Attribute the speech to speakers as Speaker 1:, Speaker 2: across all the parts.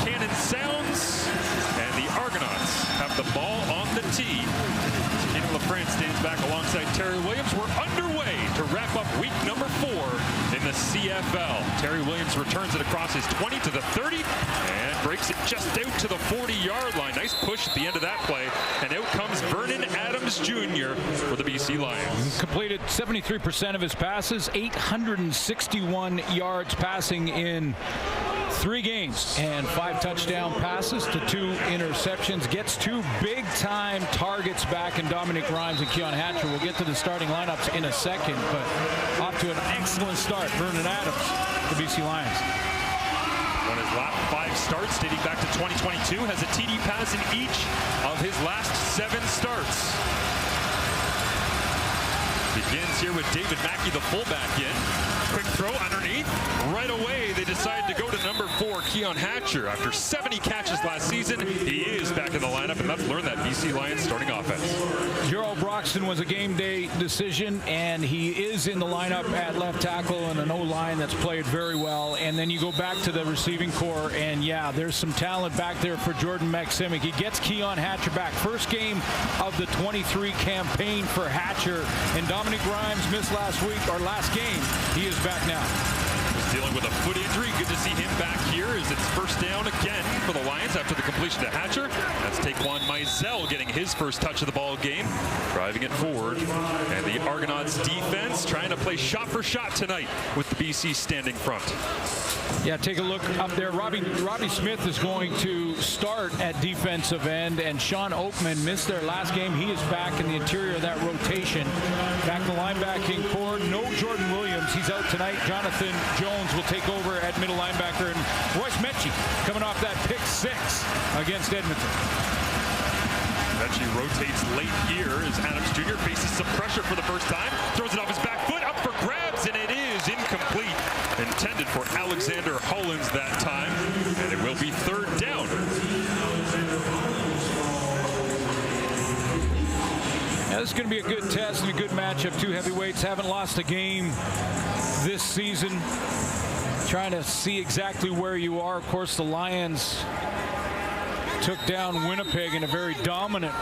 Speaker 1: cannon sounds, and the Argonauts have the ball on the tee. King LaFrance stands back alongside Terry Williams. We're underway to wrap up week number 4 in the CFL. Terry Williams returns it across his 20 to the 30 and breaks it just out to the 40-yard line. Nice push at the end of that play, and out comes Vernon Adams Jr. for the BC Lions.
Speaker 2: Completed 73% of his passes, 861 yards passing in 3 games, and 5 touchdown passes to 2 interceptions. Gets 2 big-time targets back in Dominic Grimes and Keon Hatcher. We'll get to the starting lineups in a second, but off to an excellent start, Vernon Adams, the BC Lions.
Speaker 1: Won his last 5 starts dating back to 2022, has a TD pass in each of his last 7 starts. Begins here with David Mackey, the fullback, in. Quick throw underneath. Right away, they decide to go to number 4, Keon Hatcher. After 70 catches last season, he is back in the lineup, and that's learned that BC Lions starting offense.
Speaker 2: Gerald Broxton was a game day decision, and he is in the lineup at left tackle and an O-line that's played very well. And then you go back to the receiving core, and yeah, there's some talent back there for Jordan Maksimic. He gets Keon Hatcher back. First game of the 23 campaign for Hatcher, and Dominic Grimes missed last game. He is back now.
Speaker 1: He's dealing with a foot injury. Good to see him back here as it's first down again for the Lions after the completion to Hatcher. That's Taquan Mizell getting his first touch of the ball game, driving it forward. And the Argonauts defense trying to play shot for shot tonight with the BC standing front.
Speaker 2: Yeah, take a look up there. Robbie Smith is going to start at defensive end, and Sean Oakman missed their last game. He is back in the interior of that rotation. Back in the linebacking core, no Jordan Williams. He's out tonight. Jonathan Jones will take over at middle linebacker, and Royce Mechie coming off that pick 6 against Edmonton.
Speaker 1: Mechie rotates late here as Adams Jr. faces some pressure for the first time. Throws it off his back foot, up for grabs, and it is incomplete. Intended for Alexander Hollins that time, and it will be 3rd down.
Speaker 2: Yeah, this is going to be a good test and a good matchup. 2 heavyweights haven't lost a game this season. Trying to see exactly where you are. Of course, the Lions took down Winnipeg in a very dominant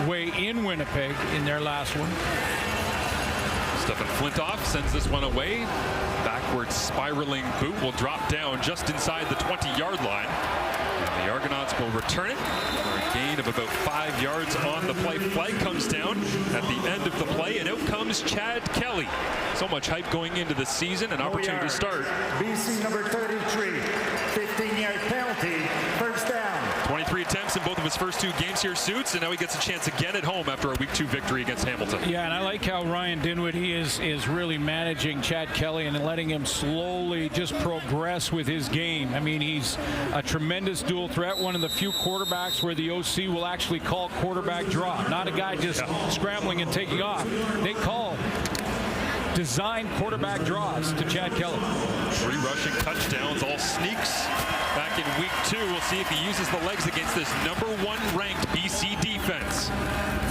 Speaker 2: way in Winnipeg in their last one.
Speaker 1: Stefan Flintoff sends this one away. Backward spiraling boot will drop down just inside the 20-yard line. And the Argonauts will return it for a gain of about 5 yards on the play. Flag comes down at the end of the play, and out comes Chad Kelly. So much hype going into the season, an opportunity to start.
Speaker 3: BC number 33, 15-yard penalty, first down.
Speaker 1: 23 attempts in both of his first 2 games here, Suits, and now he gets a chance again at home after a week 2 victory against Hamilton.
Speaker 2: Yeah, and I like how Ryan Dinwiddie is really managing Chad Kelly and letting him slowly just progress with his game. I mean, he's a tremendous dual threat, one of the few quarterbacks where the OC will actually call quarterback draw, not a guy just scrambling and taking off. They call design quarterback draws to Chad Kelly.
Speaker 1: 3 rushing touchdowns, all sneaks back in week 2. We'll see if he uses the legs against this number 1 ranked BC defense.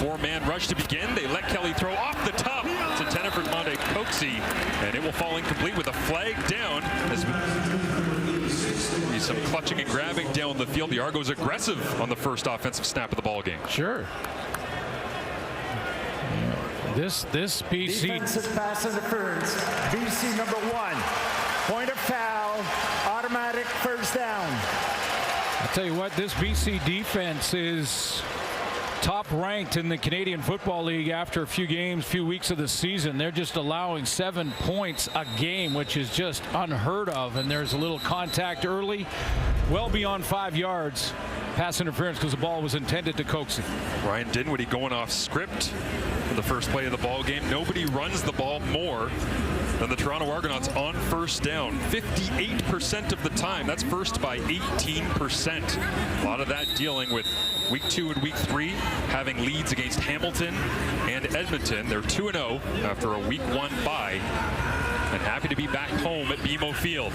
Speaker 1: 4-man rush to begin. They let Kelly throw off the top to intended for Monte Coxie, and it will fall incomplete with a flag down. As some clutching and grabbing down the field. The Argos aggressive on the first offensive snap of the ball game.
Speaker 2: Sure. This BC
Speaker 3: defensive pass interference. BC number 1. Point of foul. Automatic first down.
Speaker 2: I'll tell you what, this BC defense is top ranked in the Canadian Football League after a few weeks of the season. They're just allowing 7 points a game, which is just unheard of. And there's a little contact early, well beyond 5 yards. Pass interference because the ball was intended to Coxie.
Speaker 1: Ryan Dinwiddie going off script for the first play of the ball game. Nobody runs the ball more than the Toronto Argonauts on first down. 58% of the time. That's first by 18%. A lot of that dealing with week 2 and week 3 having leads against Hamilton and Edmonton. They're 2-0 after a week 1 bye, and happy to be back home at BMO Field.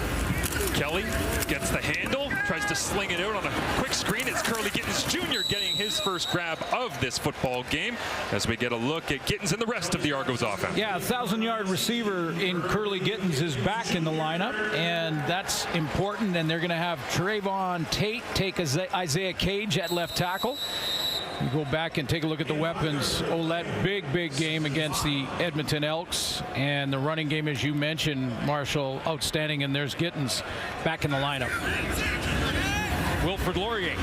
Speaker 1: Kelly gets the handle, tries to sling it out on a quick screen. It's Curly Gittens Jr. getting his first grab of this football game as we get a look at Gittens and the rest of the Argos offense.
Speaker 2: Yeah, 1,000-yard receiver in Curly Gittens is back in the lineup, and that's important. And they're going to have Trayvon Tate take Isaiah Cage at left tackle. You go back and take a look at the weapons. Ouellette, big game against the Edmonton Elks. And the running game, as you mentioned, Marshall, outstanding. And there's Gittens back in the lineup. Wilfrid Laurier.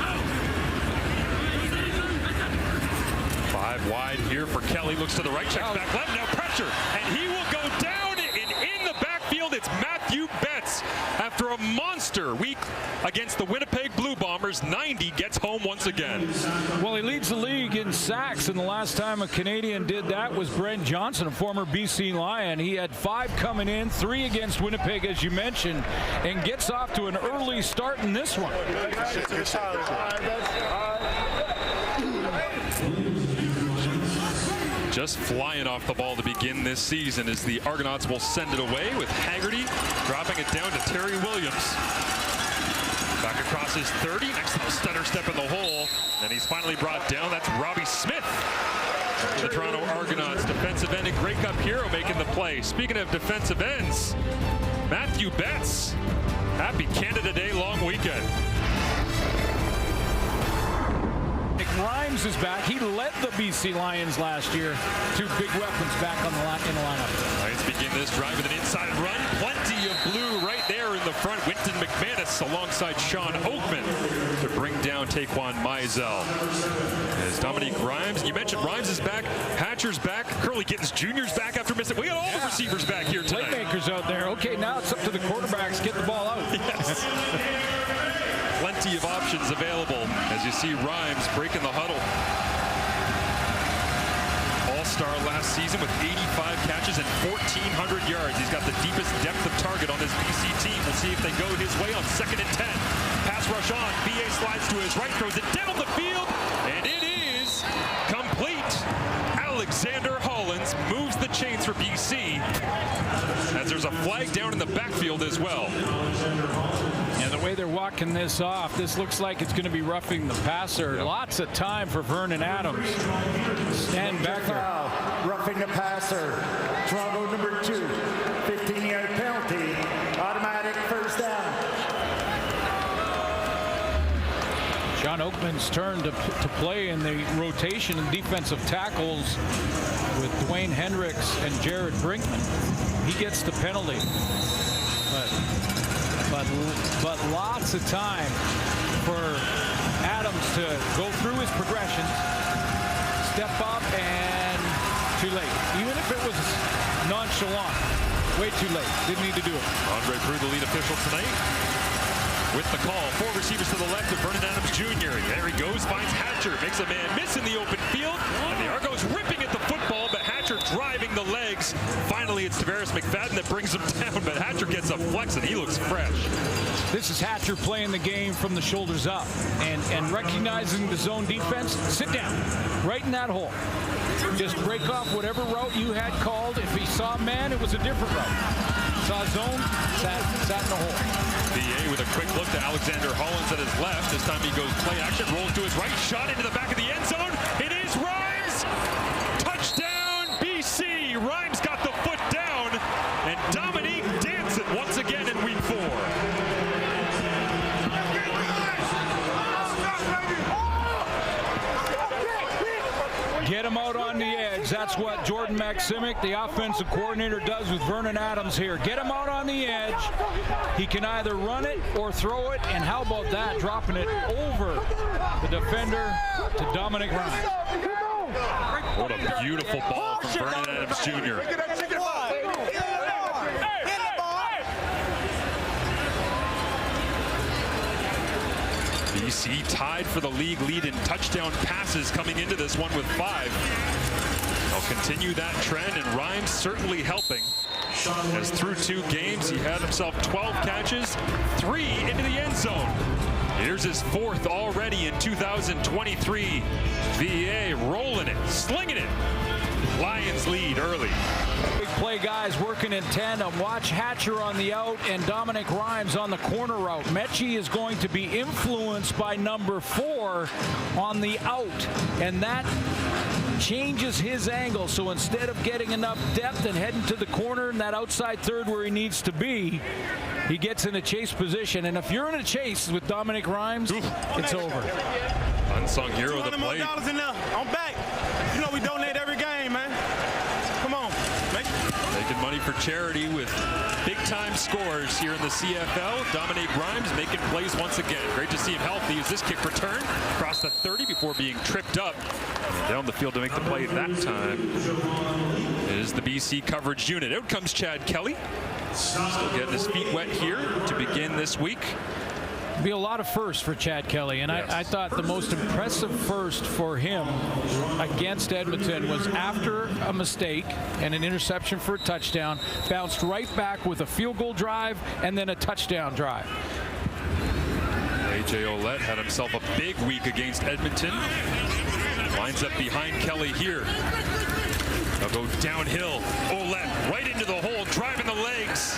Speaker 1: 5 wide here for Kelly. Looks to the right, checks back left. Now pressure, and he will go down. And in the backfield, it's Matthew Betts. After a monster week against the Winnipeg Blue Bombers, 90 gets home once again.
Speaker 2: Well, he leads the league in sacks, and the last time a Canadian did that was Brent Johnson, a former BC Lion. He had 5 coming in, 3 against Winnipeg, as you mentioned, and gets off to an early start in this one.
Speaker 1: Just flying off the ball to begin this season as the Argonauts will send it away with Haggerty dropping it down to Terry Williams. Back across his 30, next little stutter step in the hole, and he's finally brought down. That's Robbie Smith. The Toronto Argonauts defensive end and Grey Cup hero making the play. Speaking of defensive ends, Matthew Betts. Happy Canada Day long weekend.
Speaker 2: Rhymes is back. He led the BC Lions last year. 2 big weapons back in the lineup.
Speaker 1: Lions begin this drive with an inside run. Plenty of blue right there in the front. Winton McManus alongside Sean Oakman to bring down Taquan Mizell. As Dominique Rhymes, you mentioned Rhymes is back, Hatcher's back, Curly Gittens Jr.'s back after missing. We got all the receivers back here tonight.
Speaker 2: Playmakers out there. Okay, now it's up to the quarterbacks. Get the ball out.
Speaker 1: Yes. Plenty of options available as you see Rhymes breaking the huddle. All-star last season with 85 catches and 1,400 yards. He's got the deepest depth of target on this BC team. We'll see if they go his way on 2nd and 10. Pass rush on. BA slides to his right, throws it down the field, and it is complete. Alexander Hollins moves the chains for BC as there's a flag down in the backfield as well.
Speaker 2: And the way they're walking this off, this looks like it's going to be roughing the passer. Yep. Lots of time for Vernon Adams. Stand back there.
Speaker 3: Roughing the passer. Toronto number 2. 15-yard penalty. Automatic first down.
Speaker 2: Sean Oakman's turn to play in the rotation and defensive tackles with Dwayne Hendricks and Jared Brinkman. He gets the penalty. But lots of time for Adams to go through his progressions, step up, and too late. Even if it was nonchalant, way too late. Didn't need to do it.
Speaker 1: Andre Prue, the lead official tonight, with the call. 4 receivers to the left of Vernon Adams Jr. There he goes, finds Hatcher, makes a man miss in the open field, and the Argos ripping at the football, but Hatcher driving the legs. Finally, it's Tavares McFadden that brings him down, but Hatcher gets a flex, and he looks fresh.
Speaker 2: This is Hatcher playing the game from the shoulders up and recognizing the zone defense. Sit down, right in that hole. Just break off whatever route you had called. If he saw man, it was a different route. Saw zone, sat in the hole.
Speaker 1: VA with a quick look to Alexander Hollins at his left. This time he goes play action, rolls to his right, shot into the back of the end zone. It is Rhymes! Touchdown, BC! Rhymes got the foot down, and Dominique Danson once again in week 4.
Speaker 2: Get him out on the edge. That's what Jordan Maximic, the offensive coordinator, does with Vernon Adams here. Get him out on the edge. He can either run it or throw it, and how about that, dropping it over the defender to Dominic Rhymes.
Speaker 1: What a beautiful ball from Vernon Adams Jr. BC tied for the league lead in touchdown passes coming into this one with 5. They'll continue that trend, and Rhymes certainly helping. As through 2 games, he had himself 12 catches, 3 into the end zone. Here's his 4th already in 2023. VA rolling it, slinging it. Lions lead early.
Speaker 2: Big play guys working in tandem. Watch Hatcher on the out and Dominic Rhymes on the corner route. Mechie is going to be influenced by number 4 on the out, and that changes his angle. So instead of getting enough depth and heading to the corner in that outside third where he needs to be, he gets in a chase position. And if you're in a chase with Dominic Rhymes, it's over.
Speaker 1: Unsung hero of the play.
Speaker 4: $200 in there. I'm back. You know we donate every game, man. Come on.
Speaker 1: Making money for charity with big-time scores here in the CFL. Dominic Rhymes making plays once again. Great to see him healthy as this kick return across the 30 before being tripped up. And down the field to make the play that time is the BC coverage unit. Out comes Chad Kelly. Still getting his feet wet here to begin this week.
Speaker 2: Be a lot of firsts for Chad Kelly, and yes. I thought the most impressive first for him against Edmonton was after a mistake and an interception for a touchdown, bounced right back with a field goal drive and then a touchdown drive.
Speaker 1: A.J. Ouellette had himself a big week against Edmonton. Lines up behind Kelly here. They'll go downhill. Ouellette right into the hole, driving the legs.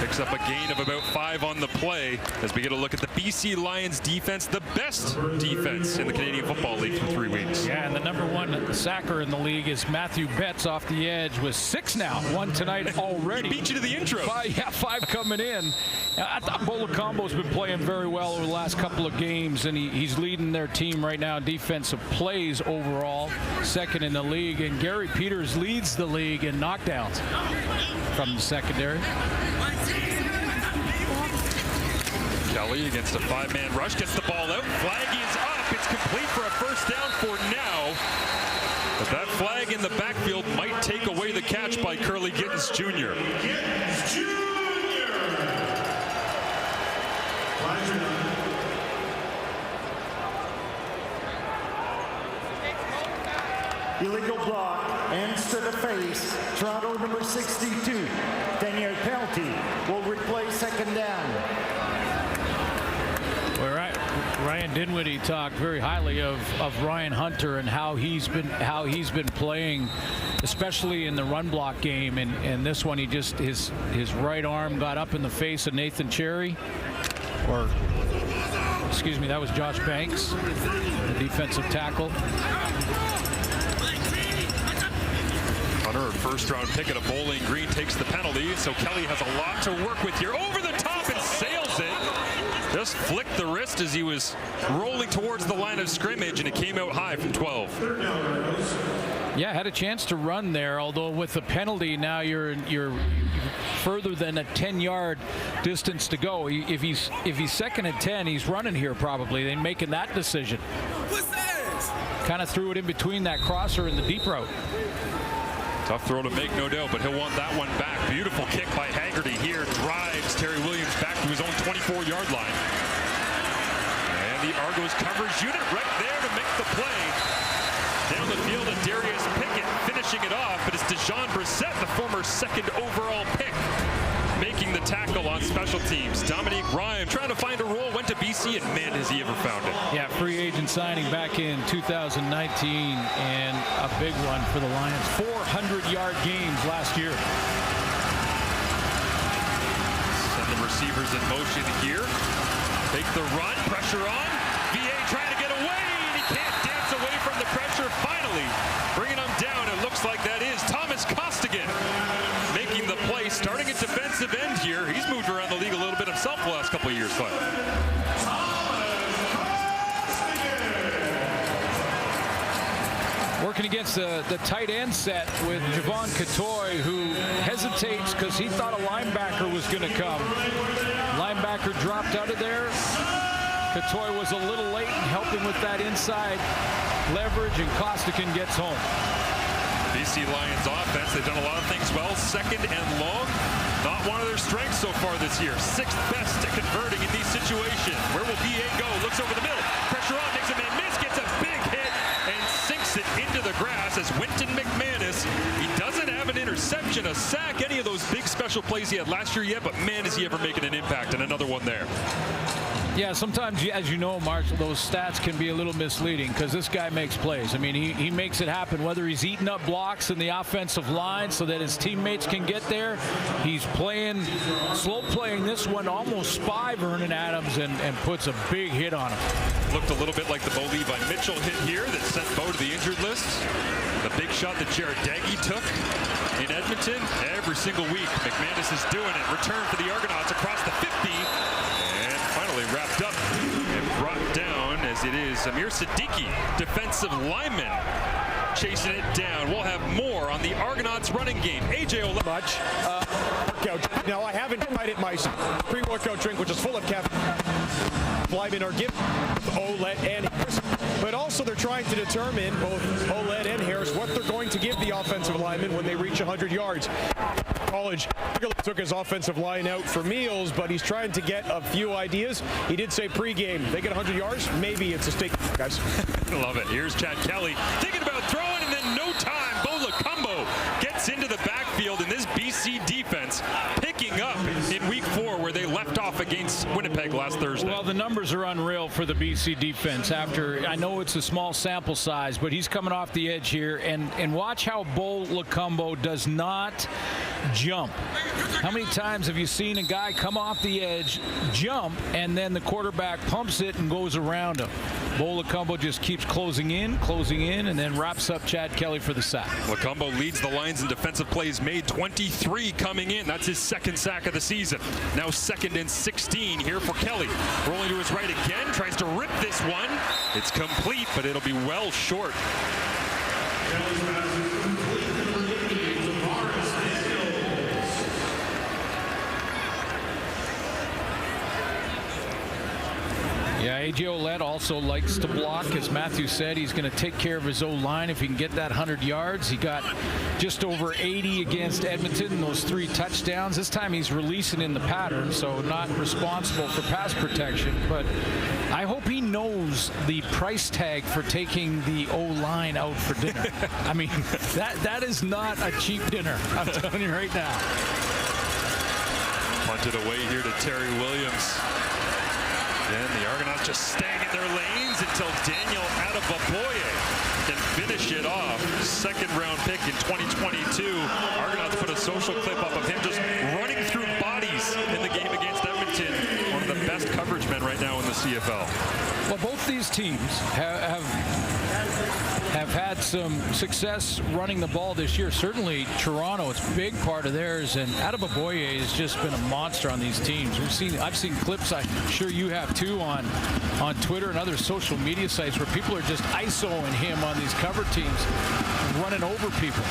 Speaker 1: Picks up a gain of about 5 on the play as we get a look at the BC Lions defense, the best defense in the Canadian Football League for 3 weeks.
Speaker 2: Yeah, and the #1 sacker in the league is Matthew Betts off the edge with 6 now. 1 tonight already.
Speaker 1: He beat you to the intro.
Speaker 2: 5 coming in. I thought Bolacombo's been playing very well over the last couple of games, and he's leading their team right now in defensive plays overall, 2nd in the league. And Gary Peters leads the league in knockdowns from the secondary.
Speaker 1: Kelly against a 5-man rush, gets the ball out. Flag is up. It's complete for a first down for now. But that flag in the backfield might take away the catch by Curly Gittens Jr.
Speaker 3: Illegal block, hands to the face. Toronto number 62. 10-yard penalty will replay 2nd down.
Speaker 2: Well, Ryan Dinwiddie talked very highly of Ryan Hunter and how he's been playing, especially in the run block game. And this one, he just his right arm got up in the face of Nathan Cherry, or excuse me, that was Josh Banks, the defensive tackle.
Speaker 1: Hunter, a first-round pick at a Bowling Green, takes the penalty, so Kelly has a lot to work with here. Over the top and sails it. Just flicked the wrist as he was rolling towards the line of scrimmage, and it came out high from 12.
Speaker 2: Yeah, had a chance to run there, although with the penalty now you're further than a 10-yard distance to go. If he's 2nd and 10, he's running here probably. They're making that decision. Kind of threw it in between that crosser and the deep route.
Speaker 1: Tough throw to make, no doubt, but he'll want that one back. Beautiful kick by Haggerty here. Drives Terry Williams back to his own 24-yard line. And the Argos coverage unit right there to make the play. Down the field, and Darius Pickett finishing it off, but it's Dejon Brissett, the former 2nd overall pick, making the tackle on special teams. Dominic Rhymes trying to find a role, went to BC, and man, has he ever found it.
Speaker 2: Yeah, free agent signing back in 2019, and a big one for the Lions. 400-yard games last year.
Speaker 1: Send the receivers in motion here. Take the run, pressure on. VA trying to get away, and he can't dance away from the pressure. Finally, bringing him down. It looks like that is Thomas Costigan making the play, starting at defensive end here. He's moved around the league a little bit himself the last couple of years, but
Speaker 2: working against the tight end set with Javon Catoy, who hesitates because he thought a linebacker was going to come. Linebacker dropped out of there. Catoy was a little late in helping with that inside leverage, and Costigan gets home.
Speaker 1: BC Lions offense, they've done a lot of things well. 2nd and long, not one of their strengths so far this year. 6th best at converting in these situations. Where will BA go? Looks over the middle. Pressure on, makes a man miss, gets a big hit, and sinks it into the grass as Winton McManus, he doesn't have an interception, a sack, any of those big special plays he had last year yet, but man, is he ever making an impact, and another one there.
Speaker 2: Yeah, sometimes, as you know, Marshall, those stats can be a little misleading because this guy makes plays. I mean, he makes it happen, whether he's eating up blocks in the offensive line so that his teammates can get there. He's slow playing this one, almost spy Vernon Adams, and puts a big hit on him.
Speaker 1: Looked a little bit like the Bo Levi Mitchell hit here that sent Bo to the injured list. The big shot that Jared Daggy took in Edmonton. Every single week, McManus is doing it. Return for the Argonauts across the 50. And finally wrapped up and brought down as it is Amir Siddiqui, defensive lineman, chasing it down. We'll have more on the Argonauts running game. AJ Ole.
Speaker 5: Much. Workout. Now, I haven't tried it myself. Pre-workout drink, which is full of caffeine. Linemen are given Oled and Harris, but also they're trying to determine, both Oled and Harris, what they're going to give the offensive linemen when they reach 100 yards. College took his offensive line out for meals, but he's trying to get a few ideas. He did say pregame, they get 100 yards, maybe it's a steak, guys.
Speaker 1: Love it. Here's Chad Kelly thinking about throwing, and then no time. Bo Lacumbo gets into the backfield, and this BC defense picking up in week 4 where they left off against Winnipeg last Thursday.
Speaker 2: Well, the numbers are unreal for the BC defense. I know it's a small sample size, but he's coming off the edge here, and watch how Bo Lacumbo does not jump. How many times have you seen a guy come off the edge, jump, and then the quarterback pumps it and goes around him? Bo Lacumbo just keeps closing in, and then wraps up Chad Kelly for the sack.
Speaker 1: Lacumbo leads the lines in defensive plays made, 23 coming in. That's his second sack of the season. Now 2nd and 16 here for Kelly. Rolling to his right again, tries to rip this one. It's complete, but it'll be well short.
Speaker 2: Yeah, A.J. Oled also likes to block. As Matthew said, he's going to take care of his O-line if he can get that 100 yards. He got just over 80 against Edmonton, those 3 touchdowns. This time he's releasing in the pattern, so not responsible for pass protection. But I hope he knows the price tag for taking the O-line out for dinner. I mean, that is not a cheap dinner, I'm telling you right now.
Speaker 1: Punted away here to Terry Williams. And the Argonauts just staying in their lanes until Daniel Adebaboye can finish it off. 2nd round pick in 2022. Argonauts put a social clip up of him just running through bodies in the game against Edmonton. One of the best coverage men right now in the CFL.
Speaker 2: Well, both these teams have had some success running the ball this year. Certainly Toronto, it's a big part of theirs, and Adebaboye has just been a monster on these teams. I've seen clips, I'm sure you have too, on Twitter and other social media sites where people are just ISOing him on these cover teams, running over people.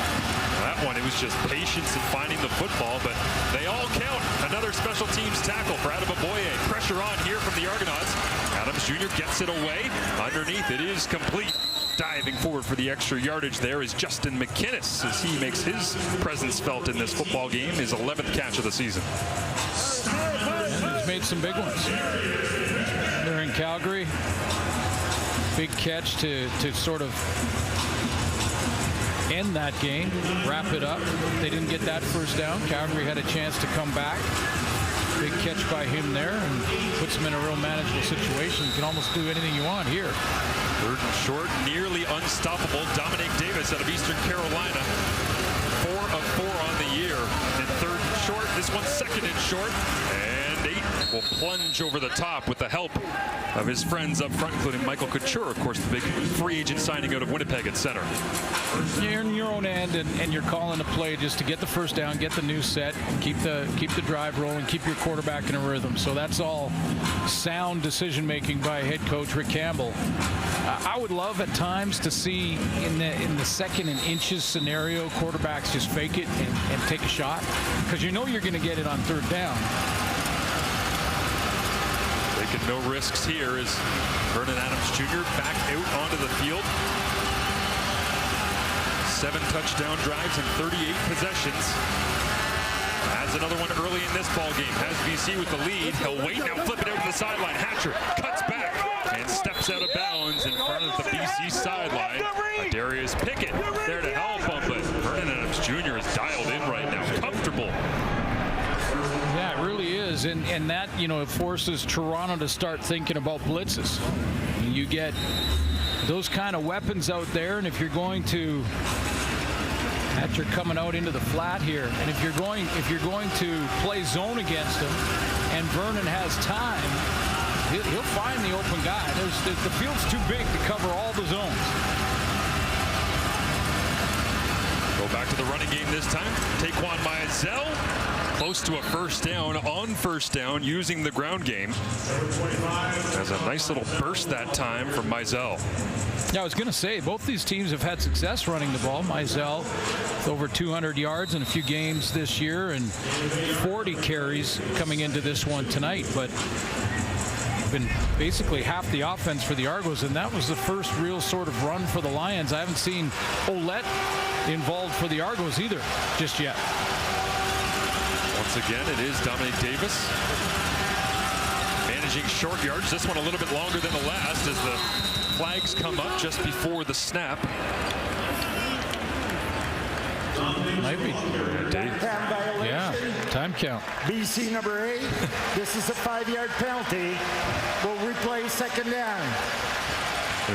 Speaker 1: That one, it was just patience in finding the football, but they all count. Another special teams tackle for Adebaboye. Pressure on here from the Argonauts. Adams Jr. gets it away. Underneath, it is complete. Diving forward for the extra yardage there is Justin McInnes as he makes his presence felt in this football game, his 11th catch of the season.
Speaker 2: He's made some big ones. They're in Calgary. Big catch to sort of end that game, wrap it up. They didn't get that first down. Calgary had a chance to come back. Big catch by him there and puts him in a real manageable situation. You can almost do anything you want here.
Speaker 1: 3rd and short, nearly unstoppable. Dominic Davis out of Eastern Carolina. 4 of 4 on the year. And 3rd and short. This one's 2nd and short. And 8 will plunge over the top with the help of his friends up front, including Michael Couture, of course, the big free agent signing out of Winnipeg at center.
Speaker 2: You're in your own end, and you're calling a play just to get the first down, get the new set, and keep the drive rolling, keep your quarterback in a rhythm. So that's all sound decision making by head coach Rick Campbell. I would love at times to see in the 2nd and inches scenario, quarterbacks just fake it and take a shot, because you know you're going to get it on 3rd down.
Speaker 1: Taking no risks here is Vernon Adams Jr. back out onto the field. 7 touchdown drives and 38 possessions. Has another one early in this ball game. Has BC with the lead. He'll wait now, flip it out to the sideline. Hatcher cuts back and steps out of bounds in front of the BC sideline. Darius Pickett there to help him, but Vernon Adams Jr. is dialed in right now. Comfortable.
Speaker 2: Yeah, it really is. is, and that, you know, it forces Toronto to start thinking about blitzes. You get those kind of weapons out there, and if you're going to, after coming out into the flat here, and if you're going to play zone against him, and Vernon has time, he'll find the open guy. The field's too big to cover all the zones.
Speaker 1: Go back to the running game this time. Taquan Mizell close to a first down on first down using the ground game. Has a nice little burst that time from Mizell.
Speaker 2: Yeah, I was going to say, both these teams have had success running the ball. Mizell with over 200 yards in a few games this year and 40 carries coming into this one tonight. But been basically half the offense for the Argos, and that was the first real sort of run for the Lions. I haven't seen Ouellette involved for the Argos either just yet.
Speaker 1: Once again, it is Dominic Davis managing short yards. This one a little bit longer than the last as the flags come up just before the snap.
Speaker 2: Might be. Yeah, time count.
Speaker 3: BC number 8. This is a 5-yard penalty. Will replay second down.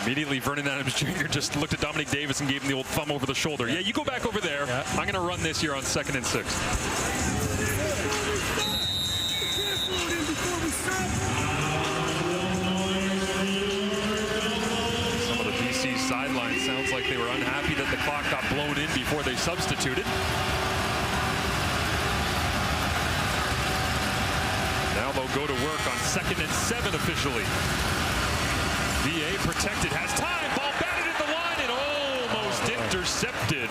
Speaker 1: Immediately, Vernon Adams Jr. just looked at Dominic Davis and gave him the old thumb over the shoulder. Yeah, you go back over there. Yeah. I'm going to run this here on 2nd and 6. Some of the BC sideline sounds like they were unhappy that the clock got blown in before they substituted. Now they'll go to work on 2nd and 7 officially. VA protected, has time, ball batted at the line and almost intercepted.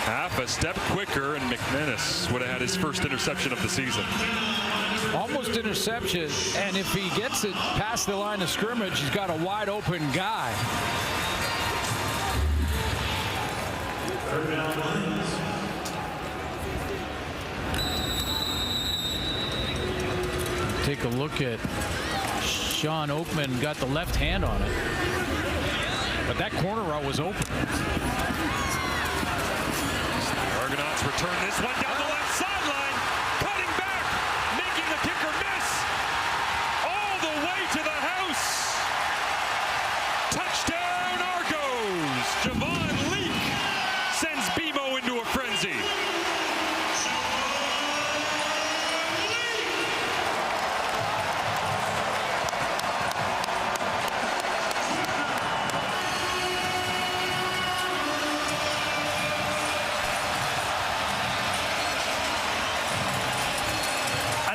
Speaker 1: Half a step quicker, and McManus would have had his first interception of the season.
Speaker 2: Almost interception, and if he gets it past the line of scrimmage, he's got a wide open guy. Take a look at Sean Oakman, got the left hand on it, but that corner route was open.
Speaker 1: The Argonauts return this one down the left sideline, cutting back, making the kicker miss, all the way to the house. Touchdown Argos! Javon Leak sends BMO into a frenzy.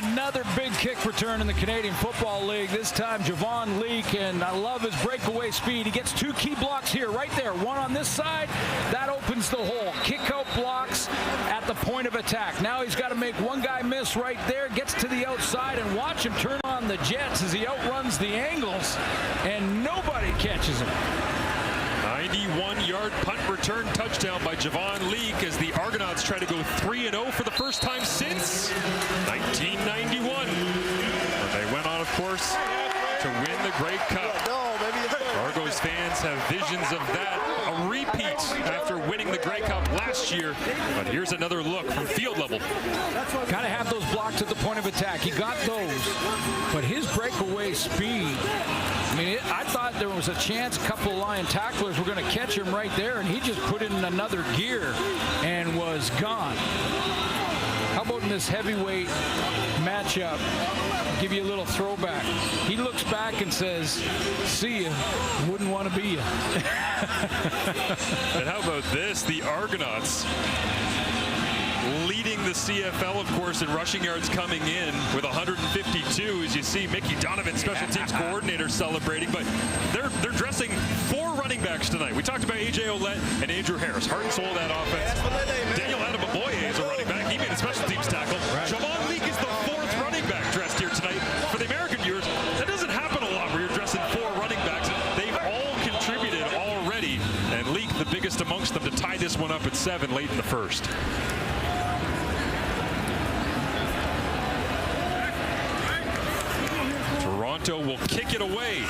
Speaker 2: Another big kick return in the Canadian Football League. This time Javon Leak, and I love his breakaway speed. He gets 2 key blocks here, right there. One on this side, that opens the hole. Kick out blocks at the point of attack. Now he's got to make one guy miss right there, gets to the outside, and watch him turn on the jets as he outruns the angles, and nobody catches him.
Speaker 1: 91-yard punt return touchdown by Javon Leak as the Argonauts try to go 3-0 for the first time since 1991. They went on, of course, to win the Grey Cup. Argos fans have visions of that, a repeat after winning the Grey Cup last year. But here's another look from field level.
Speaker 2: Got to have those blocks at the point of attack. He got those, but his breakaway speed, I mean, I thought there was a chance a couple of Lion tacklers were going to catch him right there, and he just put it in another gear and was gone. How about in this heavyweight matchup? I'll give you a little throwback. He looks back and says, "See ya, wouldn't want to be ya."
Speaker 1: And how about this? The Argonauts leading the CFL, of course, in rushing yards coming in with 152. As you see, Mickey Donovan, special teams coordinator, celebrating. But they're dressing 4 running backs tonight. We talked about A.J. Ouellette and Andrew Harris, heart and soul of that offense. Daniel Adeboboye is a running back. He made a special teams tackle. Right. Javon Leak is the 4th running back dressed here tonight. For the American viewers, that doesn't happen a lot where you're dressing 4 running backs. They've all contributed already, and Leak the biggest amongst them to tie this one up at 7 late in the first. Toronto will kick it away.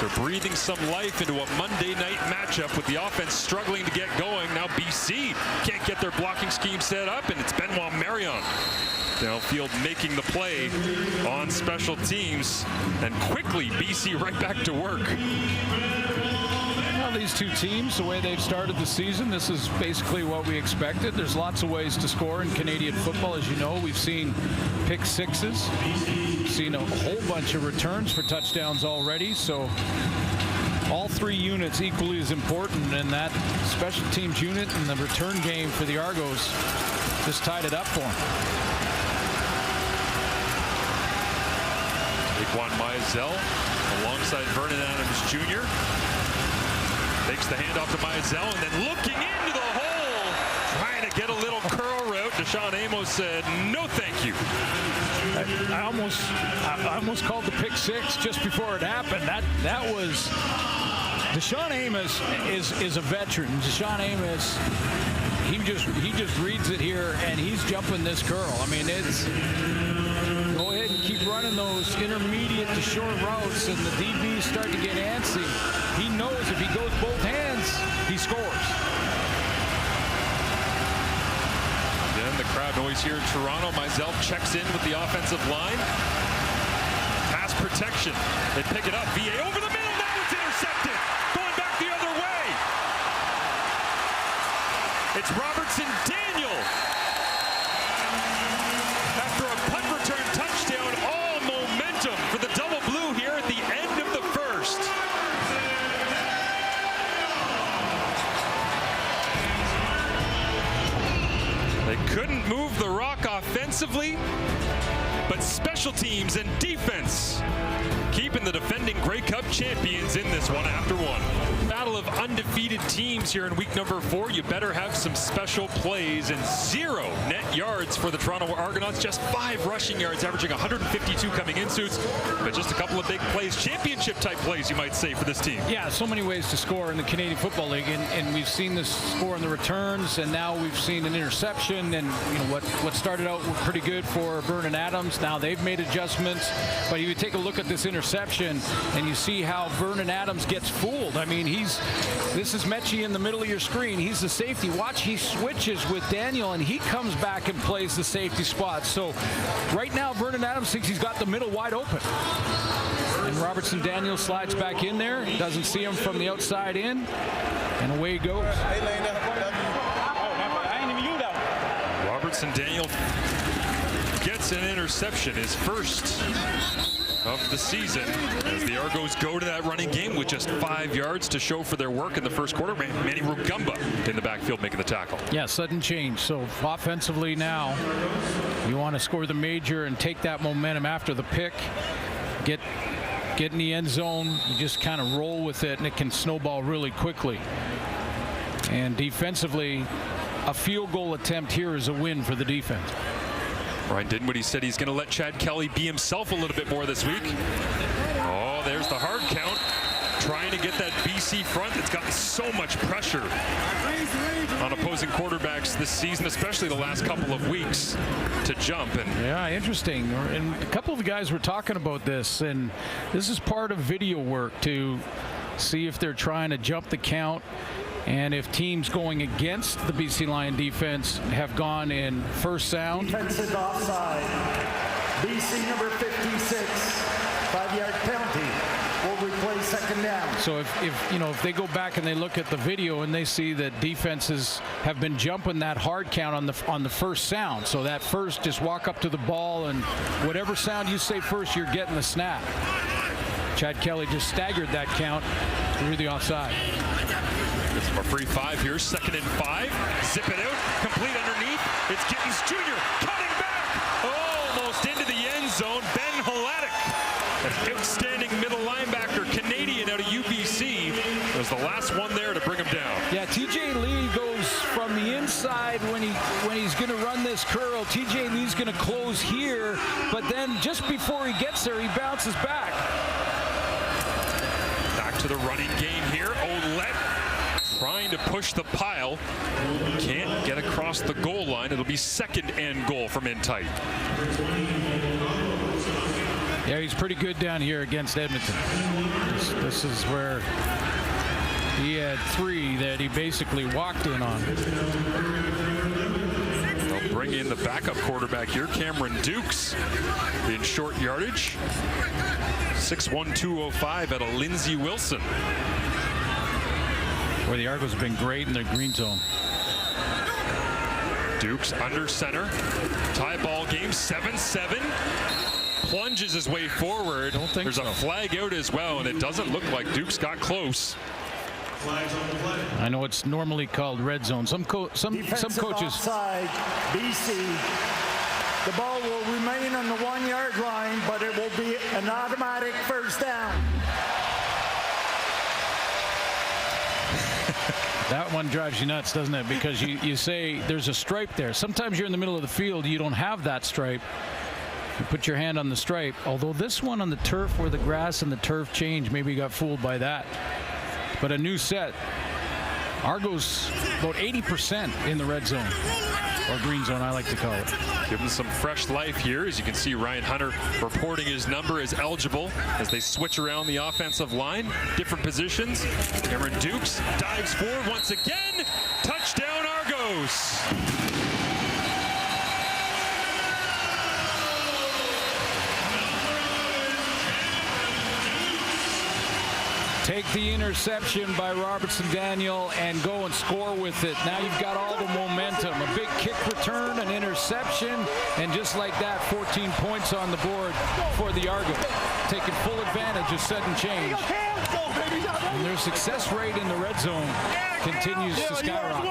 Speaker 1: They're breathing some life into a Monday night matchup with the offense struggling to get going. Now BC can't get their blocking scheme set up, and it's Benoit Marion downfield, making the play on special teams, and quickly BC right back to work.
Speaker 2: Well, these two teams, the way they've started the season, this is basically what we expected. There's lots of ways to score in Canadian football. As you know, we've seen pick sixes, we've seen a whole bunch of returns for touchdowns already. So all three units equally as important, and that special teams unit and the return game for the Argos just tied it up for them.
Speaker 1: Juan Mizell alongside Vernon Adams Jr. Takes the handoff to Mizell, and then looking into the hole, trying to get a little curl route. Deshaun Amos said, no thank you.
Speaker 2: I almost called the pick six just before it happened. That was Deshaun Amos is a veteran. Deshaun Amos, he just reads it here, and he's jumping this curl. I mean, it's go ahead and keep running those intermediate to short routes, and the DBs start to get antsy. He knows if he goes both hands, he scores.
Speaker 1: Then the crowd noise here in Toronto. Mizell checks in with the offensive line. Pass protection. They pick it up. VA over the middle. Now it's intercepted. Going back the other way. It's Robertson Daniel. After a punt return touchdown, all momentum for the double blue here at the end of the first. They couldn't move the rock offensively, but special teams and defense keeping the defending Grey Cup champions in this one after one. Battle of undefeated teams here in week number 4. You better have some special plays, and 0 net yards for the Toronto Argonauts. Just 5 rushing yards, averaging 152 coming in suits, but just a couple of big plays, championship type plays, you might say, for this team.
Speaker 2: Yeah, so many ways to score in the Canadian Football League, and we've seen this score in the returns, and now we've seen an interception, and you know what started out pretty good for Vernon Adams. Now they've made adjustments, but you take a look at this interception, and you see how Vernon Adams gets fooled. I mean, this is Mechie in the middle of your screen. He's the safety. Watch, he switches with Daniel, and he comes back and plays the safety spot. So right now, Vernon Adams thinks he's got the middle wide open. And Robertson Daniel slides back in there. Doesn't see him from the outside in, and away he goes.
Speaker 1: Robertson Daniel gets an interception, his first of the season, as the Argos go to that running game with just 5 yards to show for their work in the first quarter. Manny Rugamba in the backfield making the tackle.
Speaker 2: Yeah, sudden change. So offensively now, you want to score the major and take that momentum after the pick. Get in the end zone. You just kind of roll with it, and it can snowball really quickly. And defensively, a field goal attempt here is a win for the defense.
Speaker 1: Ryan Dinwiddie said he's going to let Chad Kelly be himself a little bit more this week. Oh, there's the hard count. Trying to get that BC front that's gotten so much pressure on opposing quarterbacks this season, especially the last couple of weeks, to jump. And
Speaker 2: yeah, interesting. And a couple of the guys were talking about this, and this is part of video work to see if they're trying to jump the count, and if teams going against the BC Lion defense have gone in first sound.
Speaker 3: Defensive offside. BC number 56, 5-yard penalty. Will replay second down.
Speaker 2: So if they go back and they look at the video and they see that defenses have been jumping that hard count on the first sound. So that first, just walk up to the ball, and whatever sound you say first, you're getting the snap. Chad Kelly just staggered that count through the offside.
Speaker 1: It's a free 5 here, 2nd and 5. Zip it out, complete underneath. It's Gittens Jr. cutting back, almost into the end zone. Ben Hladek, an outstanding middle linebacker, Canadian out of UBC, was the last one there to bring him down.
Speaker 2: Yeah, TJ Lee goes from the inside when he's going to run this curl. TJ Lee's going to close here, but then just before he gets there, he bounces back.
Speaker 1: Back to the running game here. Ouellette trying to push the pile. Can't get across the goal line. It'll be 2nd and goal from in tight.
Speaker 2: Yeah, he's pretty good down here against Edmonton. This is where he had 3 that he basically walked in on.
Speaker 1: They'll bring in in the backup quarterback here, Cameron Dukes, in short yardage. 6'1", 205 out of Lindsey Wilson.
Speaker 2: Where the Argos have been great in their green zone.
Speaker 1: Dukes under center. Tie ball game, 7-7. Plunges his way forward. There's a flag out as well, and it doesn't look like Dukes got close.
Speaker 2: I know it's normally called red zone. Some coaches.
Speaker 3: Offside, BC. The ball will remain on the 1 yard line, but it will be an automatic first down.
Speaker 2: That one drives you nuts, doesn't it? Because you say there's a stripe there. Sometimes you're in the middle of the field, you don't have that stripe. You put your hand on the stripe. Although this one on the turf where the grass and the turf change, maybe you got fooled by that. But a new set. Argos about 80% in the red zone, or green zone, I like to call it.
Speaker 1: Give him some fresh life here. As you can see, Ryan Hunter reporting his number as eligible as they switch around the offensive line. Different positions. Cameron Dukes dives forward once again. Touchdown, Argos.
Speaker 2: Take the interception by Robertson Daniel and go and score with it. Now you've got all the momentum. A big kick return, an interception, and just like that, 14 points on the board for the Argos. Taking full advantage of sudden change. And their success rate in the red zone continues to skyrocket.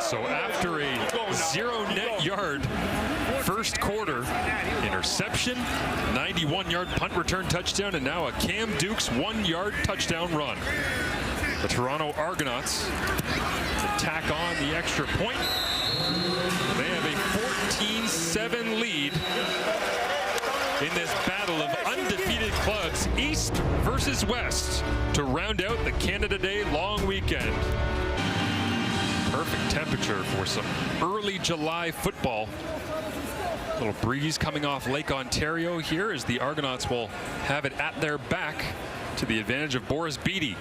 Speaker 1: So after a 0 net yard first quarter, interception, 91-yard punt return touchdown, and now a Cam Dukes 1-yard touchdown run. The Toronto Argonauts tack on the extra point. They have a 14-7 lead in this battle of undefeated clubs, East versus West, to round out the Canada Day long weekend. Perfect temperature for some early July football. Little breeze coming off Lake Ontario here as the Argonauts will have it at their back to the advantage of Boris Beatty.